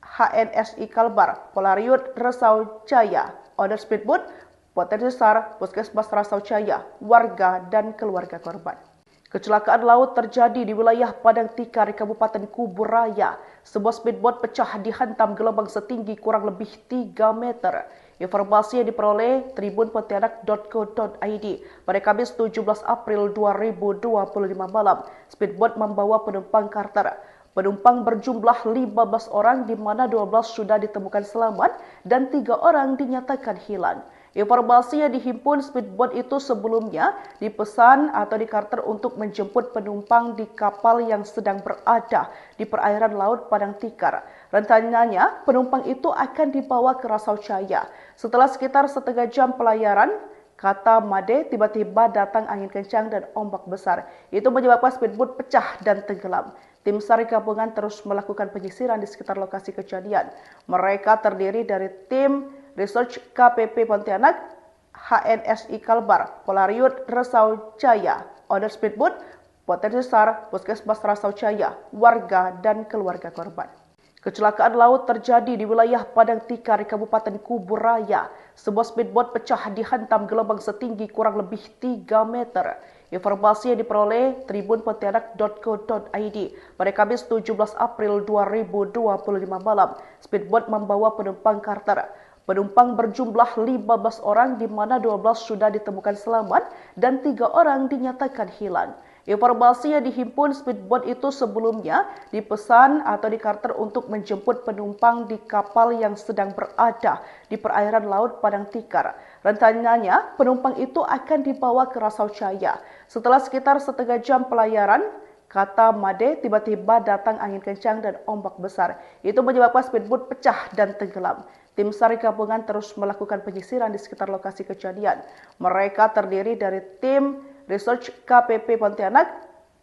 HNSI Kalbar, Polariut Rasau Jaya, Owner Speedboat, Potensi SAR, Puskesmas Rasau Jaya, warga dan keluarga korban. Kecelakaan laut terjadi di wilayah Padang Tikar, Kabupaten Kubur Raya. Sebuah speedboat pecah dihantam gelombang setinggi kurang lebih 3 meter. Informasi yang diperoleh tribunpontianak.co.id pada Kamis 17 April 2025 malam. Speedboat membawa penumpang charter. Penumpang berjumlah 15 orang di mana 12 sudah ditemukan selamat dan 3 orang dinyatakan hilang. Informasi yang dihimpun speedboat itu sebelumnya dipesan atau dikarter untuk menjemput penumpang di kapal yang sedang berada di perairan Laut Padang Tikar. Rencananya, penumpang itu akan dibawa ke Rasau Jaya. Setelah sekitar setengah jam pelayaran, kata Made, tiba-tiba datang angin kencang dan ombak besar. Itu menyebabkan speedboat pecah dan tenggelam. Tim SAR gabungan terus melakukan penyisiran di sekitar lokasi kejadian. Mereka terdiri dari tim Research KPP Pontianak, HNSI Kalbar, Polariut Rasau Jaya, Owner Speedboat, Potensi SAR, Puskesmas Rasau Jaya, warga dan keluarga korban. Kecelakaan laut terjadi di wilayah Padang Tikar, Kabupaten Kubur Raya. Sebuah speedboat pecah dihantam gelombang setinggi kurang lebih 3 meter. Informasi yang diperoleh tribunpontianak.co.id pada Kamis 17 April 2025 malam. Speedboat membawa penumpang charter. Penumpang berjumlah 15 orang di mana 12 sudah ditemukan selamat dan 3 orang dinyatakan hilang. Informasi yang dihimpun speedboat itu sebelumnya dipesan atau dikarter untuk menjemput penumpang di kapal yang sedang berada di perairan Laut Padang Tikar. Rencananya, penumpang itu akan dibawa ke Rasau Jaya. Setelah sekitar setengah jam pelayaran, kata Made, tiba-tiba datang angin kencang dan ombak besar. Itu menyebabkan speedboat pecah dan tenggelam. Tim SAR gabungan terus melakukan penyisiran di sekitar lokasi kejadian. Mereka terdiri dari tim Research KPP Pontianak,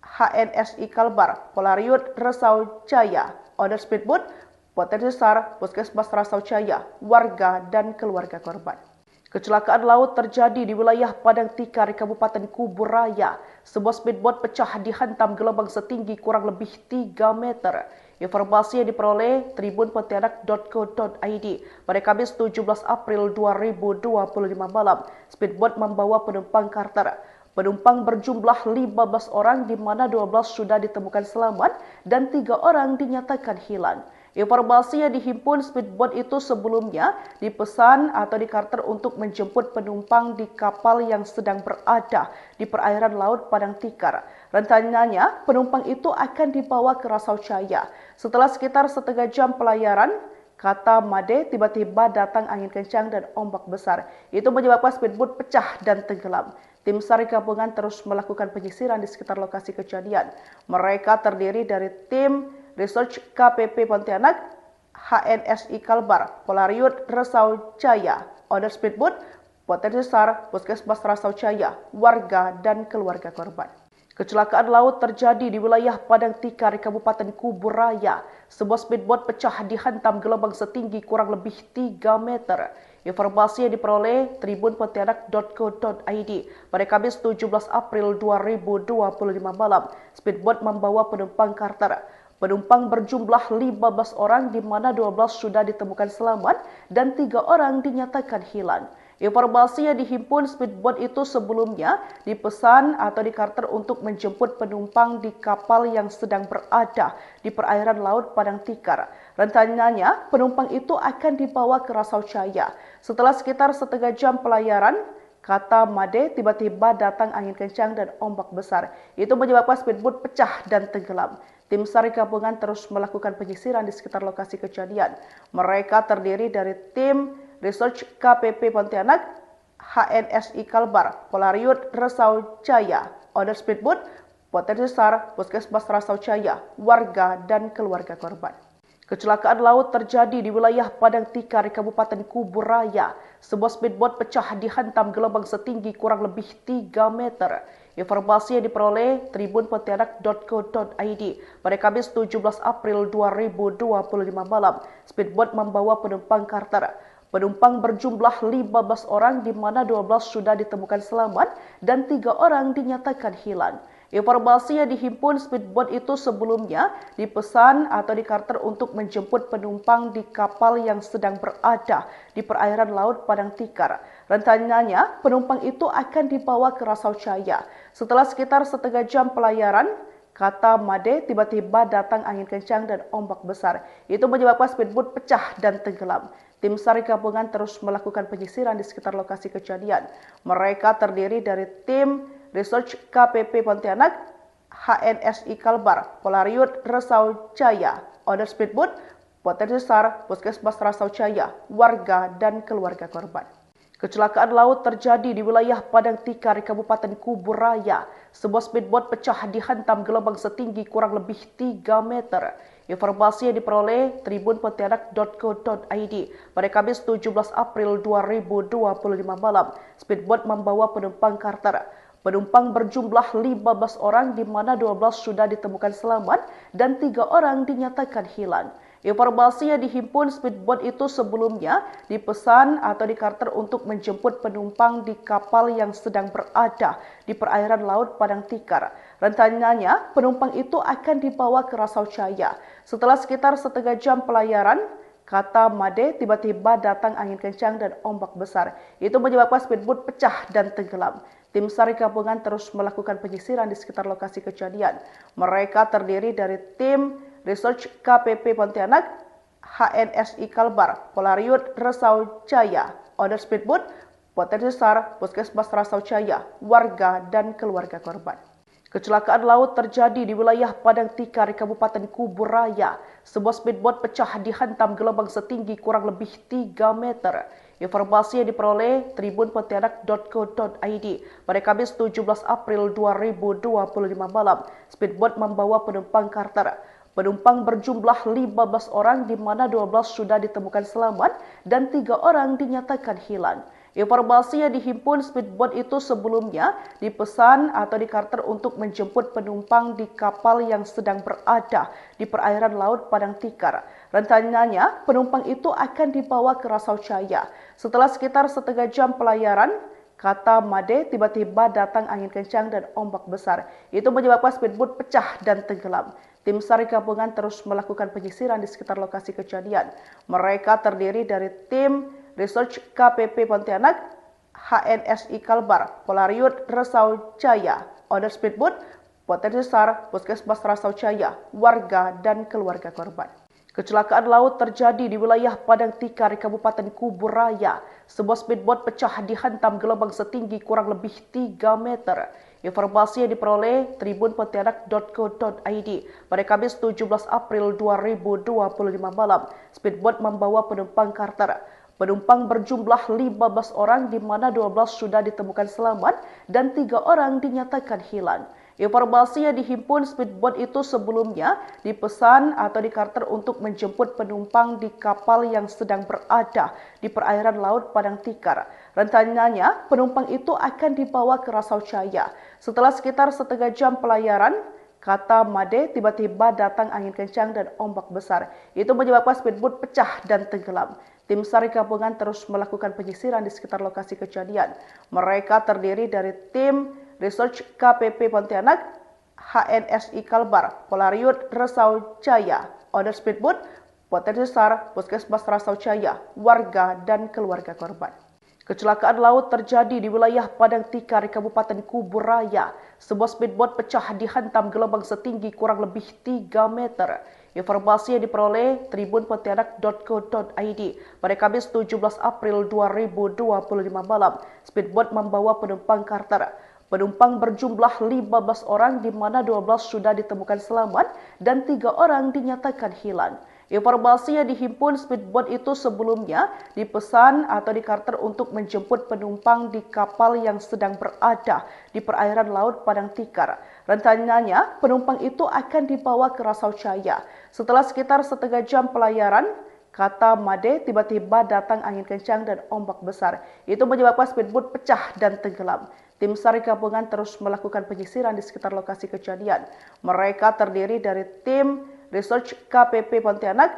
HNSI Kalbar, Polariut Rasau Jaya, owner speedboat, potensi SAR, Puskesmas Rasau Jaya, warga dan keluarga korban. Kecelakaan laut terjadi di wilayah Padang Tikar, Kabupaten Kubur Raya. Sebuah speedboat pecah dihantam gelombang setinggi kurang lebih 3 meter. Informasi yang diperoleh tribunpontianak.co.id pada Kamis 17 April 2025 malam. Speedboat membawa penumpang charter. Penumpang berjumlah 15 orang di mana 12 sudah ditemukan selamat dan 3 orang dinyatakan hilang. Informasi yang dihimpun speedboat itu sebelumnya dipesan atau dikarter untuk menjemput penumpang di kapal yang sedang berada di perairan Laut Padang Tikar. Rencananya, penumpang itu akan dibawa ke Rasau Jaya. Setelah sekitar setengah jam pelayaran, kata Made, tiba-tiba datang angin kencang dan ombak besar. Itu menyebabkan speedboat pecah dan tenggelam. Tim SAR gabungan terus melakukan penyisiran di sekitar lokasi kejadian. Mereka terdiri dari tim Research KPP Pontianak, HNSI Kalbar, Polariut Rasau Jaya, owner speedboat, potensi SAR, Puskesmas Rasau Jaya, warga dan keluarga korban. Kecelakaan laut terjadi di wilayah Padang Tikar, Kabupaten Kubur Raya. Sebuah speedboat pecah dihantam gelombang setinggi kurang lebih 3 meter. Informasi yang diperoleh tribunpontianak.co.id pada Kamis 17 April 2025 malam. Speedboat membawa penumpang charter. Penumpang berjumlah 15 orang di mana 12 sudah ditemukan selamat dan 3 orang dinyatakan hilang. Informasi yang dihimpun speedboat itu sebelumnya dipesan atau dikarter untuk menjemput penumpang di kapal yang sedang berada di perairan Laut Padang Tikar. Rencananya, penumpang itu akan dibawa ke Rasau Jaya. Setelah sekitar setengah jam pelayaran, kata Made, tiba-tiba datang angin kencang dan ombak besar. Itu menyebabkan speedboat pecah dan tenggelam. Tim SAR gabungan terus melakukan penyisiran di sekitar lokasi kejadian. Mereka terdiri dari tim Research KPP Pontianak, HNSI Kalbar, Polariut Rasau Jaya, owner speedboat, potensi SAR, Puskesmas Rasau Jaya, warga dan keluarga korban. Kecelakaan laut terjadi di wilayah Padang Tikar, Kabupaten Kubur Raya. Sebuah speedboat pecah dihantam gelombang setinggi kurang lebih 3 meter. Informasi yang diperoleh tribunpontianak.co.id pada Kamis 17 April 2025 malam. Speedboat membawa penumpang charter. Penumpang berjumlah 15 orang di mana 12 sudah ditemukan selamat dan 3 orang dinyatakan hilang. Informasi yang dihimpun speedboat itu sebelumnya dipesan atau dikarter untuk menjemput penumpang di kapal yang sedang berada di perairan Laut Padang Tikar. Rencananya, penumpang itu akan dibawa ke Rasau Jaya. Setelah sekitar setengah jam pelayaran, kata Made, tiba-tiba datang angin kencang dan ombak besar. Itu menyebabkan speedboat pecah dan tenggelam. Tim SAR gabungan terus melakukan penyisiran di sekitar lokasi kejadian. Mereka terdiri dari tim Research KPP Pontianak, HNSI Kalbar, Polariut Rasau Jaya, owner speedboat, potensi SAR, Puskesmas Rasau Jaya, warga dan keluarga korban. Kecelakaan laut terjadi di wilayah Padang Tikar, Kabupaten Kubur Raya. Sebuah speedboat pecah dihantam gelombang setinggi kurang lebih 3 meter. Informasi yang diperoleh tribunpontianak.co.id pada Kamis 17 April 2025 malam. Speedboat membawa penumpang charter. Penumpang berjumlah 15 orang di mana 12 sudah ditemukan selamat dan 3 orang dinyatakan hilang. Informasi yang dihimpun speedboat itu sebelumnya dipesan atau dikarter untuk menjemput penumpang di kapal yang sedang berada di perairan Laut Padang Tikar. Rencananya, penumpang itu akan dibawa ke Rasau Jaya. Setelah sekitar setengah jam pelayaran, kata Made, tiba-tiba datang angin kencang dan ombak besar. Itu menyebabkan speedboat pecah dan tenggelam. Tim SAR gabungan terus melakukan penyisiran di sekitar lokasi kejadian. Mereka terdiri dari tim Research KPP Pontianak, HNSI Kalbar, Polariut Rasau Jaya, Owner Speedboat, Potensi SAR, Puskesmas Rasau Jaya, warga dan keluarga korban. Kecelakaan laut terjadi di wilayah Padang Tikar, Kabupaten Kubur Raya. Sebuah speedboat pecah dihantam gelombang setinggi kurang lebih 3 meter. Informasi yang diperoleh tribunpontianak.co.id pada Kamis 17 April 2025 malam. Speedboat membawa penumpang charter. Penumpang berjumlah 15 orang di mana 12 sudah ditemukan selamat dan 3 orang dinyatakan hilang. Informasi yang dihimpun speedboat itu sebelumnya dipesan atau dikarter untuk menjemput penumpang di kapal yang sedang berada di perairan Laut Padang Tikar. Rencananya, penumpang itu akan dibawa ke Rasau Jaya. Setelah sekitar setengah jam pelayaran, kata Made, tiba-tiba datang angin kencang dan ombak besar. Itu menyebabkan speedboat pecah dan tenggelam. Tim SAR gabungan terus melakukan penyisiran di sekitar lokasi kejadian. Mereka terdiri dari tim Research KPP Pontianak, HNSI Kalbar, Polariut Rasau Jaya, Owner Speedboat, Potensi SAR, Puskesmas Rasau Jaya, warga dan keluarga korban. Kecelakaan laut terjadi di wilayah Padang Tikar, Kabupaten Kubur Raya. Sebuah speedboat pecah dihantam gelombang setinggi kurang lebih 3 meter. Informasi yang diperoleh tribunpontianak.co.id pada Kamis 17 April 2025 malam. Speedboat membawa penumpang charter. Penumpang berjumlah 15 orang di mana 12 sudah ditemukan selamat dan 3 orang dinyatakan hilang. Informasi yang dihimpun speedboat itu sebelumnya dipesan atau dikarter untuk menjemput penumpang di kapal yang sedang berada di perairan Laut Padang Tikar. Rencananya, penumpang itu akan dibawa ke Rasau Jaya. Setelah sekitar setengah jam pelayaran, kata Made, tiba-tiba datang angin kencang dan ombak besar. Itu menyebabkan speedboat pecah dan tenggelam. Tim SAR gabungan terus melakukan penyisiran di sekitar lokasi kejadian. Mereka terdiri dari tim Research KPP Pontianak, HNSI Kalbar, Polariut Rasau Jaya, Owner Speedboat, Potensi SAR, Puskesmas Rasau Jaya, warga dan keluarga korban. Kecelakaan laut terjadi di wilayah Padang Tikar, Kabupaten Kubur Raya. Sebuah speedboat pecah dihantam gelombang setinggi kurang lebih 3 meter. Informasi yang diperoleh tribunpontianak.co.id pada Kamis 17 April 2025 malam. Speedboat membawa penumpang charter. Penumpang berjumlah 15 orang di mana 12 sudah ditemukan selamat dan 3 orang dinyatakan hilang. Informasi yang dihimpun speedboat itu sebelumnya dipesan atau dikarter untuk menjemput penumpang di kapal yang sedang berada di perairan Laut Padang Tikar. Rencananya, penumpang itu akan dibawa ke Rasau Jaya. Setelah sekitar setengah jam pelayaran, kata Made, tiba-tiba datang angin kencang dan ombak besar. Itu menyebabkan speedboat pecah dan tenggelam. Tim SAR gabungan terus melakukan penyisiran di sekitar lokasi kejadian. Mereka terdiri dari tim Research KPP Pontianak,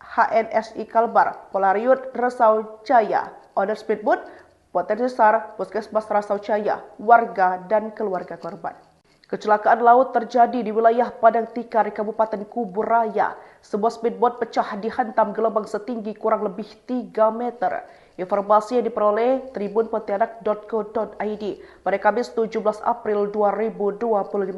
HNSI Kalbar, Polariut Rasau Jaya, Owner Speedboat, Potensi SAR, Puskesmas Rasau Jaya, warga dan keluarga korban. Kecelakaan laut terjadi di wilayah Padang Tikar, Kabupaten Kubur Raya. Sebuah speedboat pecah dihantam gelombang setinggi kurang lebih 3 meter. Informasi yang diperoleh tribunpontianak.co.id pada Kamis 17 April 2025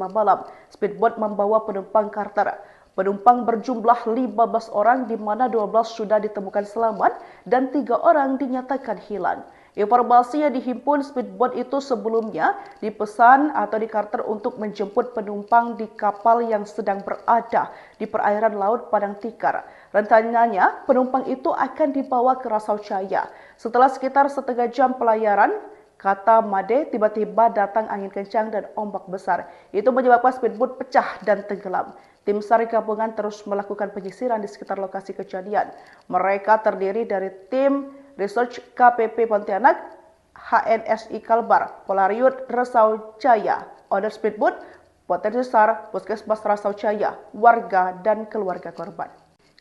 malam. Speedboat membawa penumpang charter. Penumpang berjumlah 15 orang di mana 12 sudah ditemukan selamat dan 3 orang dinyatakan hilang. Informasi yang dihimpun speedboat itu sebelumnya dipesan atau dikarter untuk menjemput penumpang di kapal yang sedang berada di perairan Laut Padang Tikar. Rencananya, penumpang itu akan dibawa ke Rasau Jaya. Setelah sekitar setengah jam pelayaran, kata Made, tiba-tiba datang angin kencang dan ombak besar. Itu menyebabkan speedboat pecah dan tenggelam. Tim SAR gabungan terus melakukan penyisiran di sekitar lokasi kejadian. Mereka terdiri dari tim Research KPP Pontianak, HNSI Kalbar, Polariut Rasau Jaya, Owner Speedboat, Potensi SAR, Puskesmas Rasau Jaya, warga dan keluarga korban.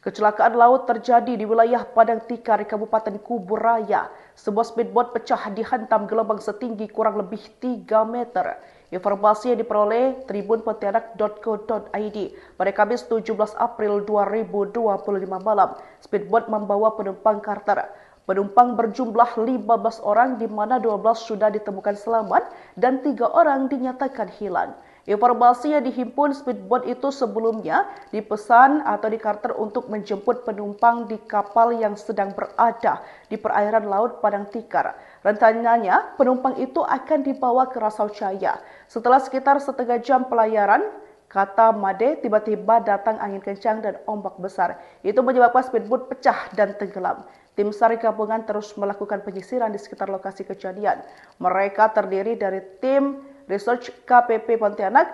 Kecelakaan laut terjadi di wilayah Padang Tikar, Kabupaten Kubur Raya. Sebuah speedboat pecah dihantam gelombang setinggi kurang lebih 3 meter. Informasi yang diperoleh tribunpontianak.co.id pada Kamis 17 April 2025 malam, speedboat membawa penumpang charter. Penumpang berjumlah 15 orang di mana 12 sudah ditemukan selamat dan 3 orang dinyatakan hilang. Informasi yang dihimpun speedboat itu sebelumnya dipesan atau dikarter untuk menjemput penumpang di kapal yang sedang berada di perairan Laut Padang Tikar. Rencananya, penumpang itu akan dibawa ke Rasau Jaya. Setelah sekitar setengah jam pelayaran, kata Made, tiba-tiba datang angin kencang dan ombak besar. Itu menyebabkan speedboat pecah dan tenggelam. Tim SAR gabungan terus melakukan penyisiran di sekitar lokasi kejadian. Mereka terdiri dari tim Research KPP Pontianak,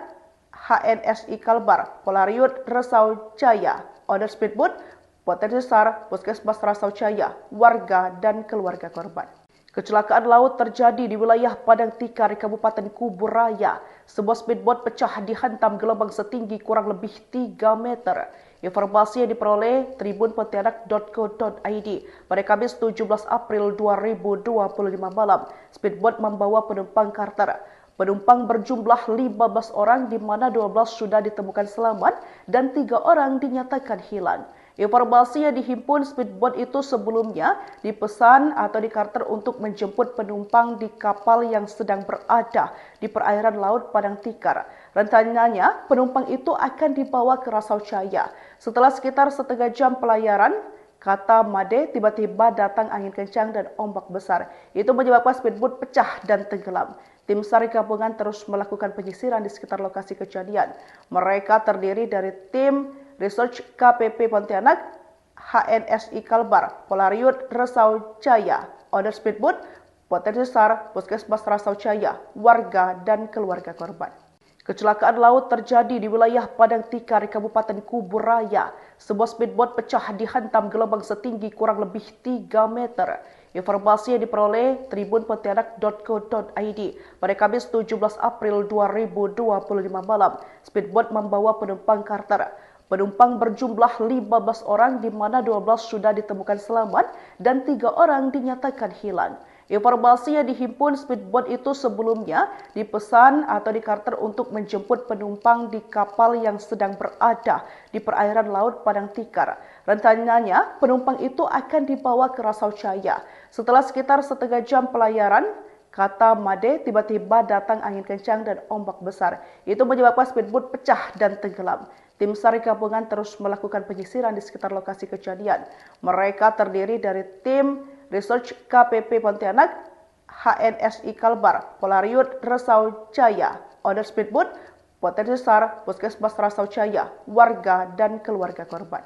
HNSI Kalbar, Polariut Rasau Jaya, owner speedboat, potensi SAR, Puskesmas Rasau Jaya, warga dan keluarga korban. Kecelakaan laut terjadi di wilayah Padang Tikar, Kabupaten Kubur Raya. Sebuah speedboat pecah dihantam gelombang setinggi kurang lebih 3 meter. Informasi yang diperoleh tribunpontianak.co.id pada Kamis 17 April 2025 malam, speedboat membawa penumpang charter. Penumpang berjumlah 15 orang di mana 12 sudah ditemukan selamat dan 3 orang dinyatakan hilang. Informasi yang dihimpun speedboat itu sebelumnya dipesan atau dikarter untuk menjemput penumpang di kapal yang sedang berada di perairan Laut Padang Tikar. Rencananya, penumpang itu akan dibawa ke Rasau Jaya. Setelah sekitar setengah jam pelayaran, kata Made, tiba-tiba datang angin kencang dan ombak besar. Itu menyebabkan speedboat pecah dan tenggelam. Tim SAR gabungan terus melakukan penyisiran di sekitar lokasi kejadian. Mereka terdiri dari tim Research KPP Pontianak, HNSI Kalbar, Polariut Rasau Jaya, owner speedboat, potensi SAR, Puskesmas Rasau Jaya, warga dan keluarga korban. Kecelakaan laut terjadi di wilayah Padang Tikar, Kabupaten Kubur Raya. Sebuah speedboat pecah dihantam gelombang setinggi kurang lebih 3 meter. Informasi yang diperoleh tribunpontianak.co.id pada Kamis 17 April 2025 malam, speedboat membawa penumpang charter. Penumpang berjumlah 15 orang di mana 12 sudah ditemukan selamat dan 3 orang dinyatakan hilang. Informasi yang dihimpun speedboat itu sebelumnya dipesan atau dikarter untuk menjemput penumpang di kapal yang sedang berada di perairan Laut Padang Tikar. Rencananya, penumpang itu akan dibawa ke Rasau Jaya. Setelah sekitar setengah jam pelayaran, kata Made, tiba-tiba datang angin kencang dan ombak besar. Itu menyebabkan speedboat pecah dan tenggelam. Tim SAR gabungan terus melakukan penyisiran di sekitar lokasi kejadian. Mereka terdiri dari tim Research KPP Pontianak, HNSI Kalbar, Polariut Rasau Jaya, owner speedboat, potensi SAR, Puskesmas Rasau Jaya, warga dan keluarga korban.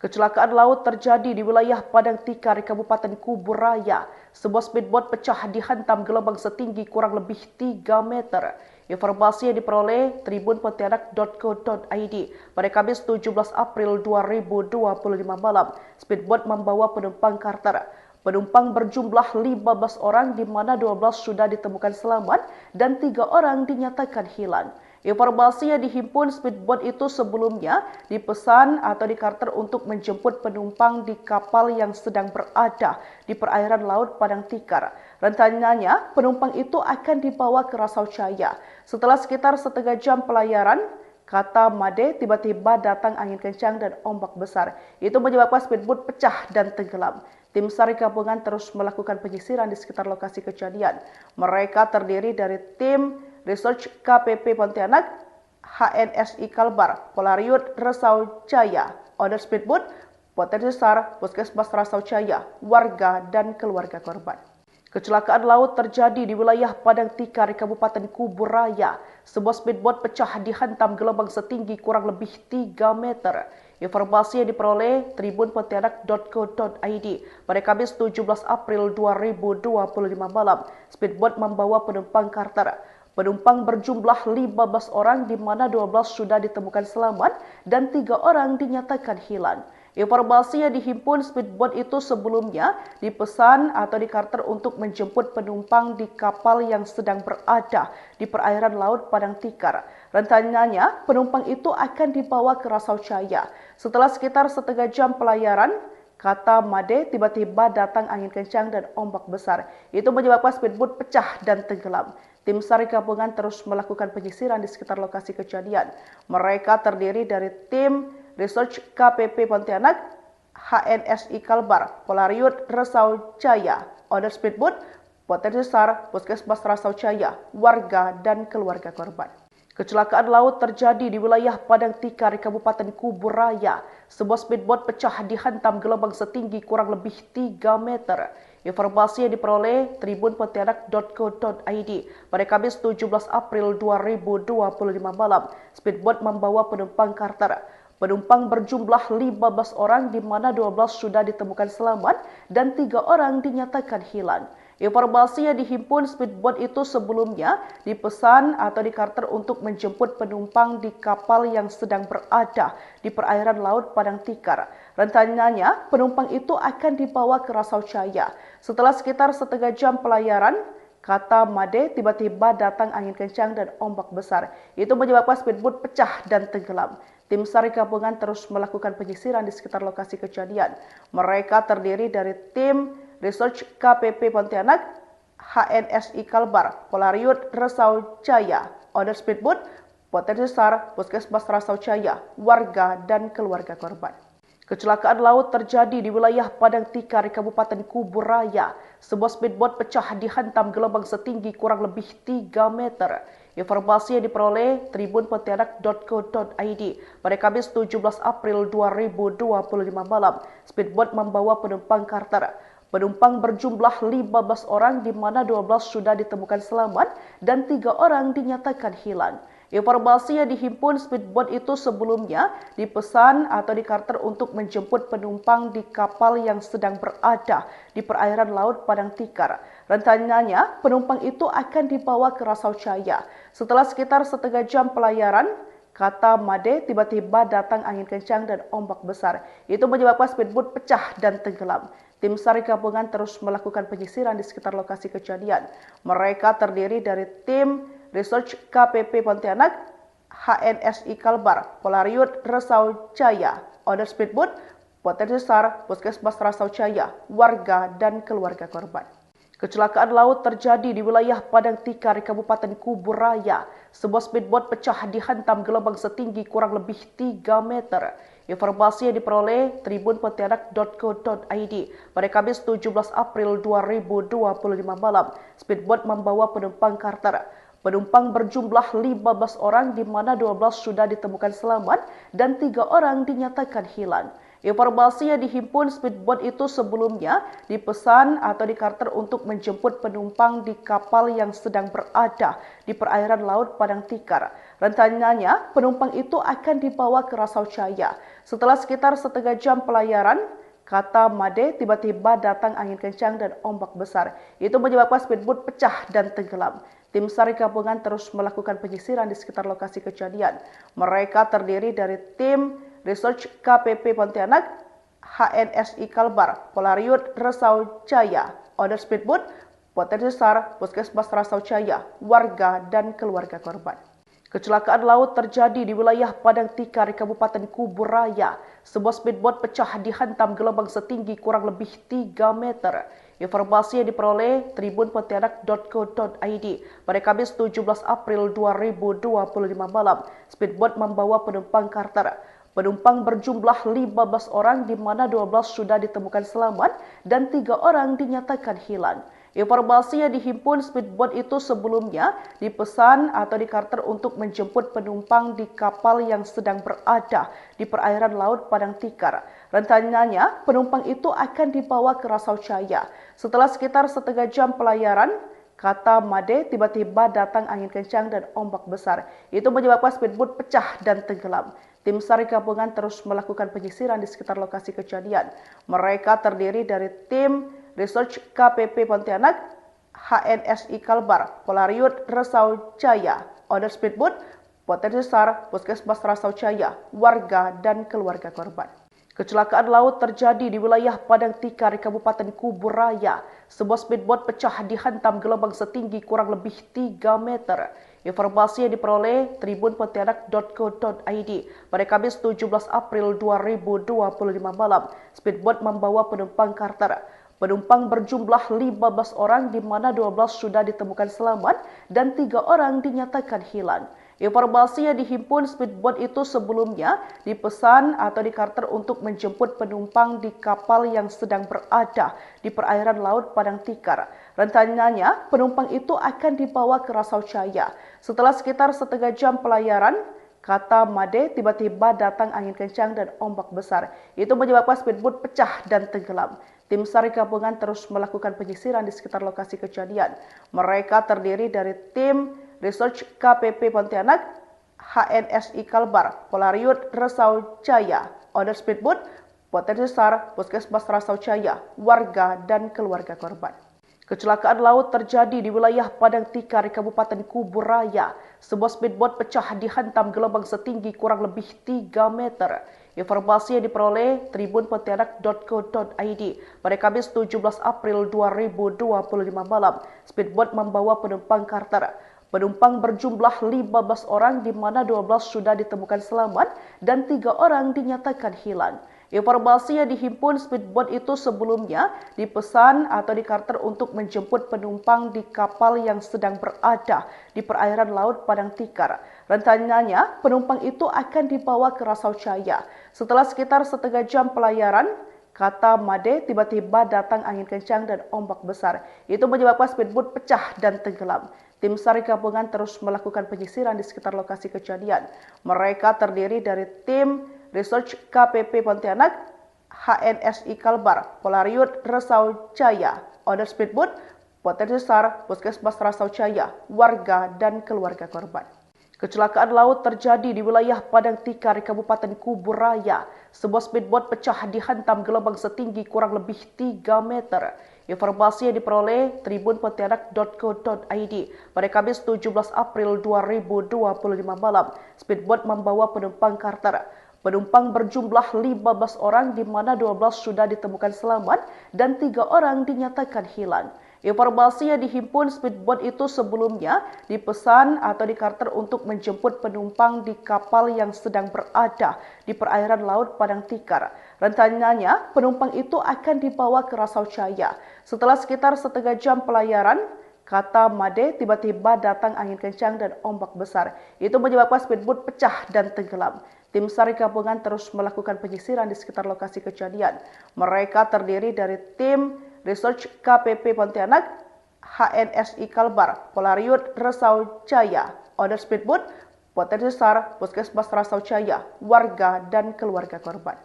Kecelakaan laut terjadi di wilayah Padang Tikar, Kabupaten Kubur Raya. Sebuah speedboat pecah dihantam gelombang setinggi kurang lebih 3 meter. Informasi yang diperoleh tribunpontianak.co.id pada Kamis 17 April 2025 malam, speedboat membawa penumpang charter. Penumpang berjumlah 15 orang di mana 12 sudah ditemukan selamat dan 3 orang dinyatakan hilang. Informasi yang dihimpun speedboat itu sebelumnya dipesan atau dikarter untuk menjemput penumpang di kapal yang sedang berada di perairan Laut Padang Tikar. Rencananya, penumpang itu akan dibawa ke Rasau Jaya. Setelah sekitar setengah jam pelayaran, kata Made, tiba-tiba datang angin kencang dan ombak besar. Itu menyebabkan speedboat pecah dan tenggelam. Tim SAR gabungan terus melakukan penyisiran di sekitar lokasi kejadian. Mereka terdiri dari tim Research KPP Pontianak, HNSI Kalbar, Polariut Rasau Jaya, owner speedboat, potensi SAR, Puskesmas Rasau Jaya, warga dan keluarga korban. Kecelakaan laut terjadi di wilayah Padang Tikar, Kabupaten Kubur Raya. Sebuah speedboat pecah dihantam gelombang setinggi kurang lebih 3 meter. Informasi yang diperoleh tribunpontianak.co.id pada Kamis 17 April 2025 malam, speedboat membawa penumpang charter. Penumpang berjumlah 15 orang di mana 12 sudah ditemukan selamat dan 3 orang dinyatakan hilang. Informasi yang dihimpun speedboat itu sebelumnya dipesan atau dikarter untuk menjemput penumpang di kapal yang sedang berada di perairan Laut Padang Tikar. Rencananya, penumpang itu akan dibawa ke Rasau Jaya. Setelah sekitar setengah jam pelayaran, kata Made, tiba-tiba datang angin kencang dan ombak besar. Itu menyebabkan speedboat pecah dan tenggelam. Tim SAR gabungan terus melakukan penyisiran di sekitar lokasi kejadian. Mereka terdiri dari tim Research KPP Pontianak, HNSI Kalbar, Polariut Resau Jaya, Owner Speedboat, Potensi SAR, Puskesmas Resau Jaya, warga dan keluarga korban. Kecelakaan laut terjadi di wilayah Padang Tikar, Kabupaten Kubur Raya. Sebuah speedboat pecah dihantam gelombang setinggi kurang lebih 3 meter. Informasi yang diperoleh tribunpontianak.co.id pada Kamis 17 April 2025 malam. Speedboat membawa penumpang charter. Penumpang berjumlah 15 orang di mana 12 sudah ditemukan selamat dan 3 orang dinyatakan hilang. Informasi yang dihimpun speedboat itu sebelumnya dipesan atau dikarter untuk menjemput penumpang di kapal yang sedang berada di perairan Laut Padang Tikar. Rencananya penumpang itu akan dibawa ke Resau Jaya. Setelah sekitar setengah jam pelayaran, kata Made, tiba-tiba datang angin kencang dan ombak besar. Itu menyebabkan speedboat pecah dan tenggelam. Tim SAR gabungan terus melakukan penyisiran di sekitar lokasi kejadian. Mereka terdiri dari tim Research KPP Pontianak, HNSI Kalbar, Polariut Resau Jaya, Owner Speedboat, Potensi SAR, Puskesmas Resau Jaya, warga dan keluarga korban. Kecelakaan laut terjadi di wilayah Padang Tikar, Kabupaten Kubur Raya. Sebuah speedboat pecah dihantam gelombang setinggi kurang lebih 3 meter. Informasi yang diperoleh tribunpontianak.co.id pada Kamis 17 April 2025 malam. Speedboat membawa penumpang charter. Penumpang berjumlah 15 orang di mana 12 sudah ditemukan selamat dan 3 orang dinyatakan hilang. Informasi yang dihimpun speedboat itu sebelumnya dipesan atau dikarter untuk menjemput penumpang di kapal yang sedang berada di perairan Laut Padang Tikar. Rencananya penumpang itu akan dibawa ke Resau Jaya. Setelah sekitar setengah jam pelayaran, kata Made, tiba-tiba datang angin kencang dan ombak besar. Itu menyebabkan speedboat pecah dan tenggelam. Tim SAR gabungan terus melakukan penyisiran di sekitar lokasi kejadian. Mereka terdiri dari tim Research KPP Pontianak, HNSI Kalbar, Polariut Resau Jaya, Owner Speedboat, Potensi SAR, Puskesmas Resau Jaya, warga dan keluarga korban. Kecelakaan laut terjadi di wilayah Padang Tikar, Kabupaten Kubur Raya. Sebuah speedboat pecah dihantam gelombang setinggi kurang lebih 3 meter. Informasi yang diperoleh tribunpontianak.co.id pada Kamis 17 April 2025 malam. Speedboat membawa penumpang charter. Penumpang berjumlah 15 orang di mana 12 sudah ditemukan selamat dan 3 orang dinyatakan hilang. Informasi yang dihimpun speedboat itu sebelumnya dipesan atau dikarter untuk menjemput penumpang di kapal yang sedang berada di perairan Laut Padang Tikar. Rencananya penumpang itu akan dibawa ke Resau Jaya. Setelah sekitar setengah jam pelayaran, kata Made, tiba-tiba datang angin kencang dan ombak besar. Itu menyebabkan speedboat pecah dan tenggelam. Tim SAR gabungan terus melakukan penyisiran di sekitar lokasi kejadian. Mereka terdiri dari tim Research KPP Pontianak, HNSI Kalbar, Polariut Resau Jaya, Owner Speedboat, Potensi SAR, Puskesmas Resau Jaya, warga dan keluarga korban. Kecelakaan laut terjadi di wilayah Padang Tikar, Kabupaten Kubur Raya. Sebuah speedboat pecah dihantam gelombang setinggi kurang lebih 3 meter. Informasi yang diperoleh tribunpontianak.co.id pada Kamis 17 April 2025 malam. Speedboat membawa penumpang charter. Penumpang berjumlah 15 orang di mana 12 sudah ditemukan selamat dan 3 orang dinyatakan hilang. Informasi yang dihimpun speedboat itu sebelumnya dipesan atau dikarter untuk menjemput penumpang di kapal yang sedang berada di perairan Laut Padang Tikar. Rencananya penumpang itu akan dibawa ke Resau Jaya. Setelah sekitar setengah jam pelayaran, kata Made, tiba-tiba datang angin kencang dan ombak besar. Itu menyebabkan speedboat pecah dan tenggelam. Tim SAR gabungan terus melakukan penyisiran di sekitar lokasi kejadian. Mereka terdiri dari tim Research KPP Pontianak, HNSI Kalbar, Polariut Resau Jaya, Owner Speedboat, Potensi SAR, Puskesmas Resau Jaya, warga dan keluarga korban. Kecelakaan laut terjadi di wilayah Padang Tikar, Kabupaten Kubur Raya. Sebuah speedboat pecah dihantam gelombang setinggi kurang lebih 3 meter. Informasi yang diperoleh tribunpontianak.co.id pada Kamis 17 April 2025 malam. Speedboat membawa penumpang charter. Penumpang berjumlah 15 orang di mana 12 sudah ditemukan selamat dan 3 orang dinyatakan hilang. Informasi yang dihimpun speedboat itu sebelumnya dipesan atau dikarter untuk menjemput penumpang di kapal yang sedang berada di perairan Laut Padang Tikar. Rencananya, penumpang itu akan dibawa ke Rasau Jaya. Setelah sekitar setengah jam pelayaran, kata Made, tiba-tiba datang angin kencang dan ombak besar. Itu menyebabkan speedboat pecah dan tenggelam. Tim SAR gabungan terus melakukan penyisiran di sekitar lokasi kejadian. Mereka terdiri dari tim Research KPP Pontianak, HNSI Kalbar, Polariut Rasau Jaya, Owner Speedboat, Potensi SAR, Puskesmas Rasau Jaya, warga dan keluarga korban. Kecelakaan laut terjadi di wilayah Padang Tikar, Kabupaten Kubur Raya. Sebuah speedboat pecah dihantam gelombang setinggi kurang lebih 3 meter. Informasi yang diperoleh tribunpontianak.co.id pada Kamis 17 April 2025 malam. Speedboat membawa penumpang karter. Penumpang berjumlah 15 orang di mana 12 sudah ditemukan selamat dan 3 orang dinyatakan hilang. Informasi yang dihimpun speedboat itu sebelumnya dipesan atau dikarter untuk menjemput penumpang di kapal yang sedang berada di perairan Laut Padang Tikar. Rencananya, penumpang itu akan dibawa ke Rasau Jaya. Setelah sekitar setengah jam pelayaran, kata Made, tiba-tiba datang angin kencang dan ombak besar. Itu menyebabkan speedboat pecah dan tenggelam. Tim SAR gabungan terus melakukan penyisiran di sekitar lokasi kejadian. Mereka terdiri dari tim Research KPP Pontianak, HNSI Kalbar, Polariut Rasau Jaya, Owner Speedboat, Potensi SAR, Puskesmas Rasau Jaya, warga dan keluarga korban. Kecelakaan laut terjadi di wilayah Padang Tikar, Kabupaten Kubur Raya. Sebuah speedboat pecah dihantam gelombang setinggi kurang lebih 3 meter. Informasi yang diperoleh tribunpontianak.co.id pada Kamis 17 April 2025 malam. Speedboat membawa penumpang karter. Penumpang berjumlah 15 orang di mana 12 sudah ditemukan selamat dan 3 orang dinyatakan hilang. Informasi yang dihimpun speedboat itu sebelumnya dipesan atau dikarter untuk menjemput penumpang di kapal yang sedang berada di perairan Laut Padang Tikar. Rencananya, penumpang itu akan dibawa ke Rasau Jaya. Setelah sekitar setengah jam pelayaran, kata Made, tiba-tiba datang angin kencang dan ombak besar. Itu menyebabkan speedboat pecah dan tenggelam. Tim SAR gabungan terus melakukan penyisiran di sekitar lokasi kejadian. Mereka terdiri dari tim Research KPP Pontianak, HNSI Kalbar, Polariut Rasau Jaya, Owner Speedboat, Potensi SAR, Puskesmas Rasau Jaya, warga dan keluarga korban.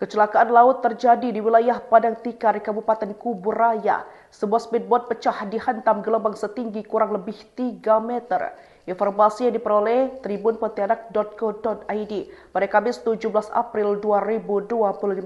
Kecelakaan laut terjadi di wilayah Padang Tikar, Kabupaten Kubur Raya. Sebuah speedboat pecah dihantam gelombang setinggi kurang lebih 3 meter. Informasi yang diperoleh tribunpontianak.co.id pada Kamis 17 April 2025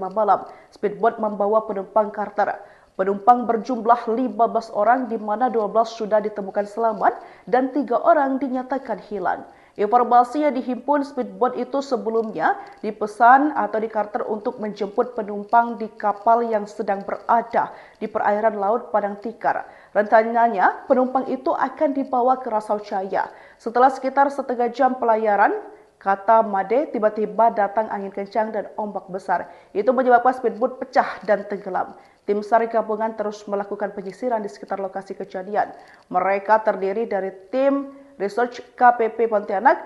malam. Speedboat membawa penumpang karter. Penumpang berjumlah 15 orang di mana 12 sudah ditemukan selamat dan 3 orang dinyatakan hilang. Informasi yang dihimpun speedboat itu sebelumnya dipesan atau dikarter untuk menjemput penumpang di kapal yang sedang berada di perairan Laut Padang Tikar. Rencananya, penumpang itu akan dibawa ke Rasau Jaya. Setelah sekitar setengah jam pelayaran, kata Made, tiba-tiba datang angin kencang dan ombak besar. Itu menyebabkan speedboat pecah dan tenggelam. Tim SAR gabungan terus melakukan penyisiran di sekitar lokasi kejadian. Mereka terdiri dari tim Research KPP Pontianak,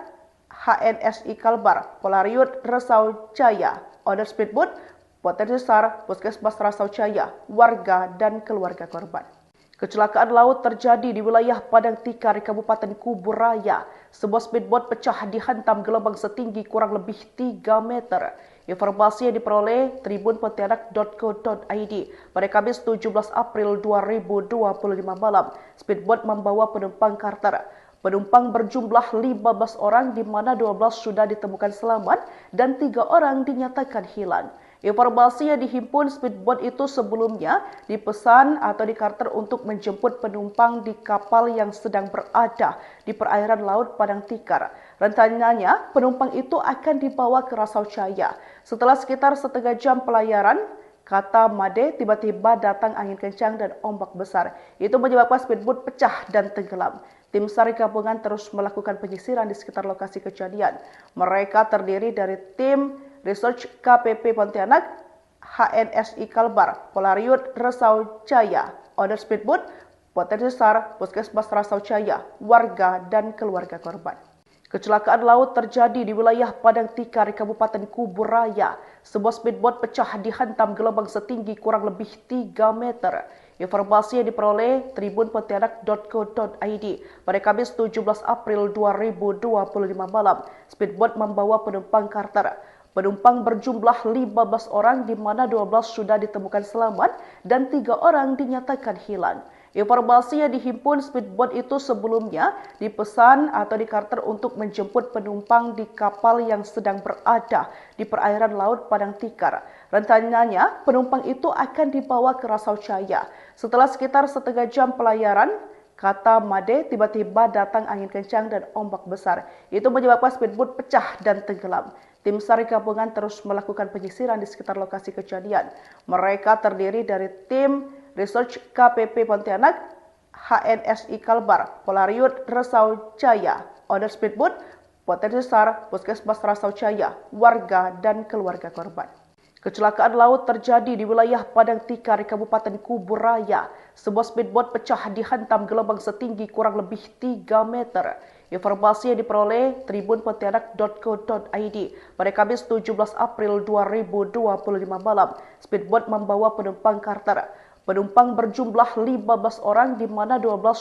HNSI Kalbar, Polariut Rasau Jaya, Owner Speedboat, Potensi SAR, Puskesmas Rasau Jaya, warga dan keluarga korban. Kecelakaan laut terjadi di wilayah Padang Tikar, Kabupaten Kubur Raya. Sebuah speedboat pecah dihantam gelombang setinggi kurang lebih 3 meter. Informasi yang diperoleh tribunpontianak.co.id pada Kamis 17 April 2025 malam. Speedboat membawa penumpang karter. Penumpang berjumlah 15 orang di mana 12 sudah ditemukan selamat dan 3 orang dinyatakan hilang. Informasi yang dihimpun speedboat itu sebelumnya dipesan atau dikarter untuk menjemput penumpang di kapal yang sedang berada di perairan Laut Padang Tikar. Rencananya, penumpang itu akan dibawa ke Rasau Jaya. Setelah sekitar setengah jam pelayaran, kata Made, tiba-tiba datang angin kencang dan ombak besar. Itu menyebabkan speedboat pecah dan tenggelam. Tim SAR gabungan terus melakukan penyisiran di sekitar lokasi kejadian. Mereka terdiri dari tim Research KPP Pontianak, HNSI Kalbar, Polariut Resau Jaya, owner speedboat, potensi besar Puskesmas Resau Jaya, warga dan keluarga korban. Kecelakaan laut terjadi di wilayah Padang Tikar, Kabupaten Kubur Raya. Sebuah speedboat pecah dihantam gelombang setinggi kurang lebih 3 meter. Informasi yang diperoleh tribunpontianak.co.id pada Kamis 17 April 2025 malam. Speedboat membawa penumpang charter. Penumpang berjumlah 15 orang di mana 12 sudah ditemukan selamat dan 3 orang dinyatakan hilang. Informasi yang dihimpun speedboat itu sebelumnya dipesan atau dikarter untuk menjemput penumpang di kapal yang sedang berada di perairan Laut Padang Tikar. Rencananya penumpang itu akan dibawa ke Resau Jaya. Setelah sekitar setengah jam pelayaran, kata Made, tiba-tiba datang angin kencang dan ombak besar. Itu menyebabkan speedboat pecah dan tenggelam. Tim SAR gabungan terus melakukan penyisiran di sekitar lokasi kejadian. Mereka terdiri dari tim Research KPP Pontianak, HNSI Kalbar, Polariut Resau Jaya, owner speedboat, potensi besar Puskesmas Resau Jaya, warga dan keluarga korban. Kecelakaan laut terjadi di wilayah Padang Tikar, Kabupaten Kubur Raya. Sebuah speedboat pecah dihantam gelombang setinggi kurang lebih 3 meter. Informasi yang diperoleh tribunpontianak.co.id pada Kamis 17 April 2025 malam. Speedboat membawa penumpang charter. Penumpang berjumlah 15 orang di mana 12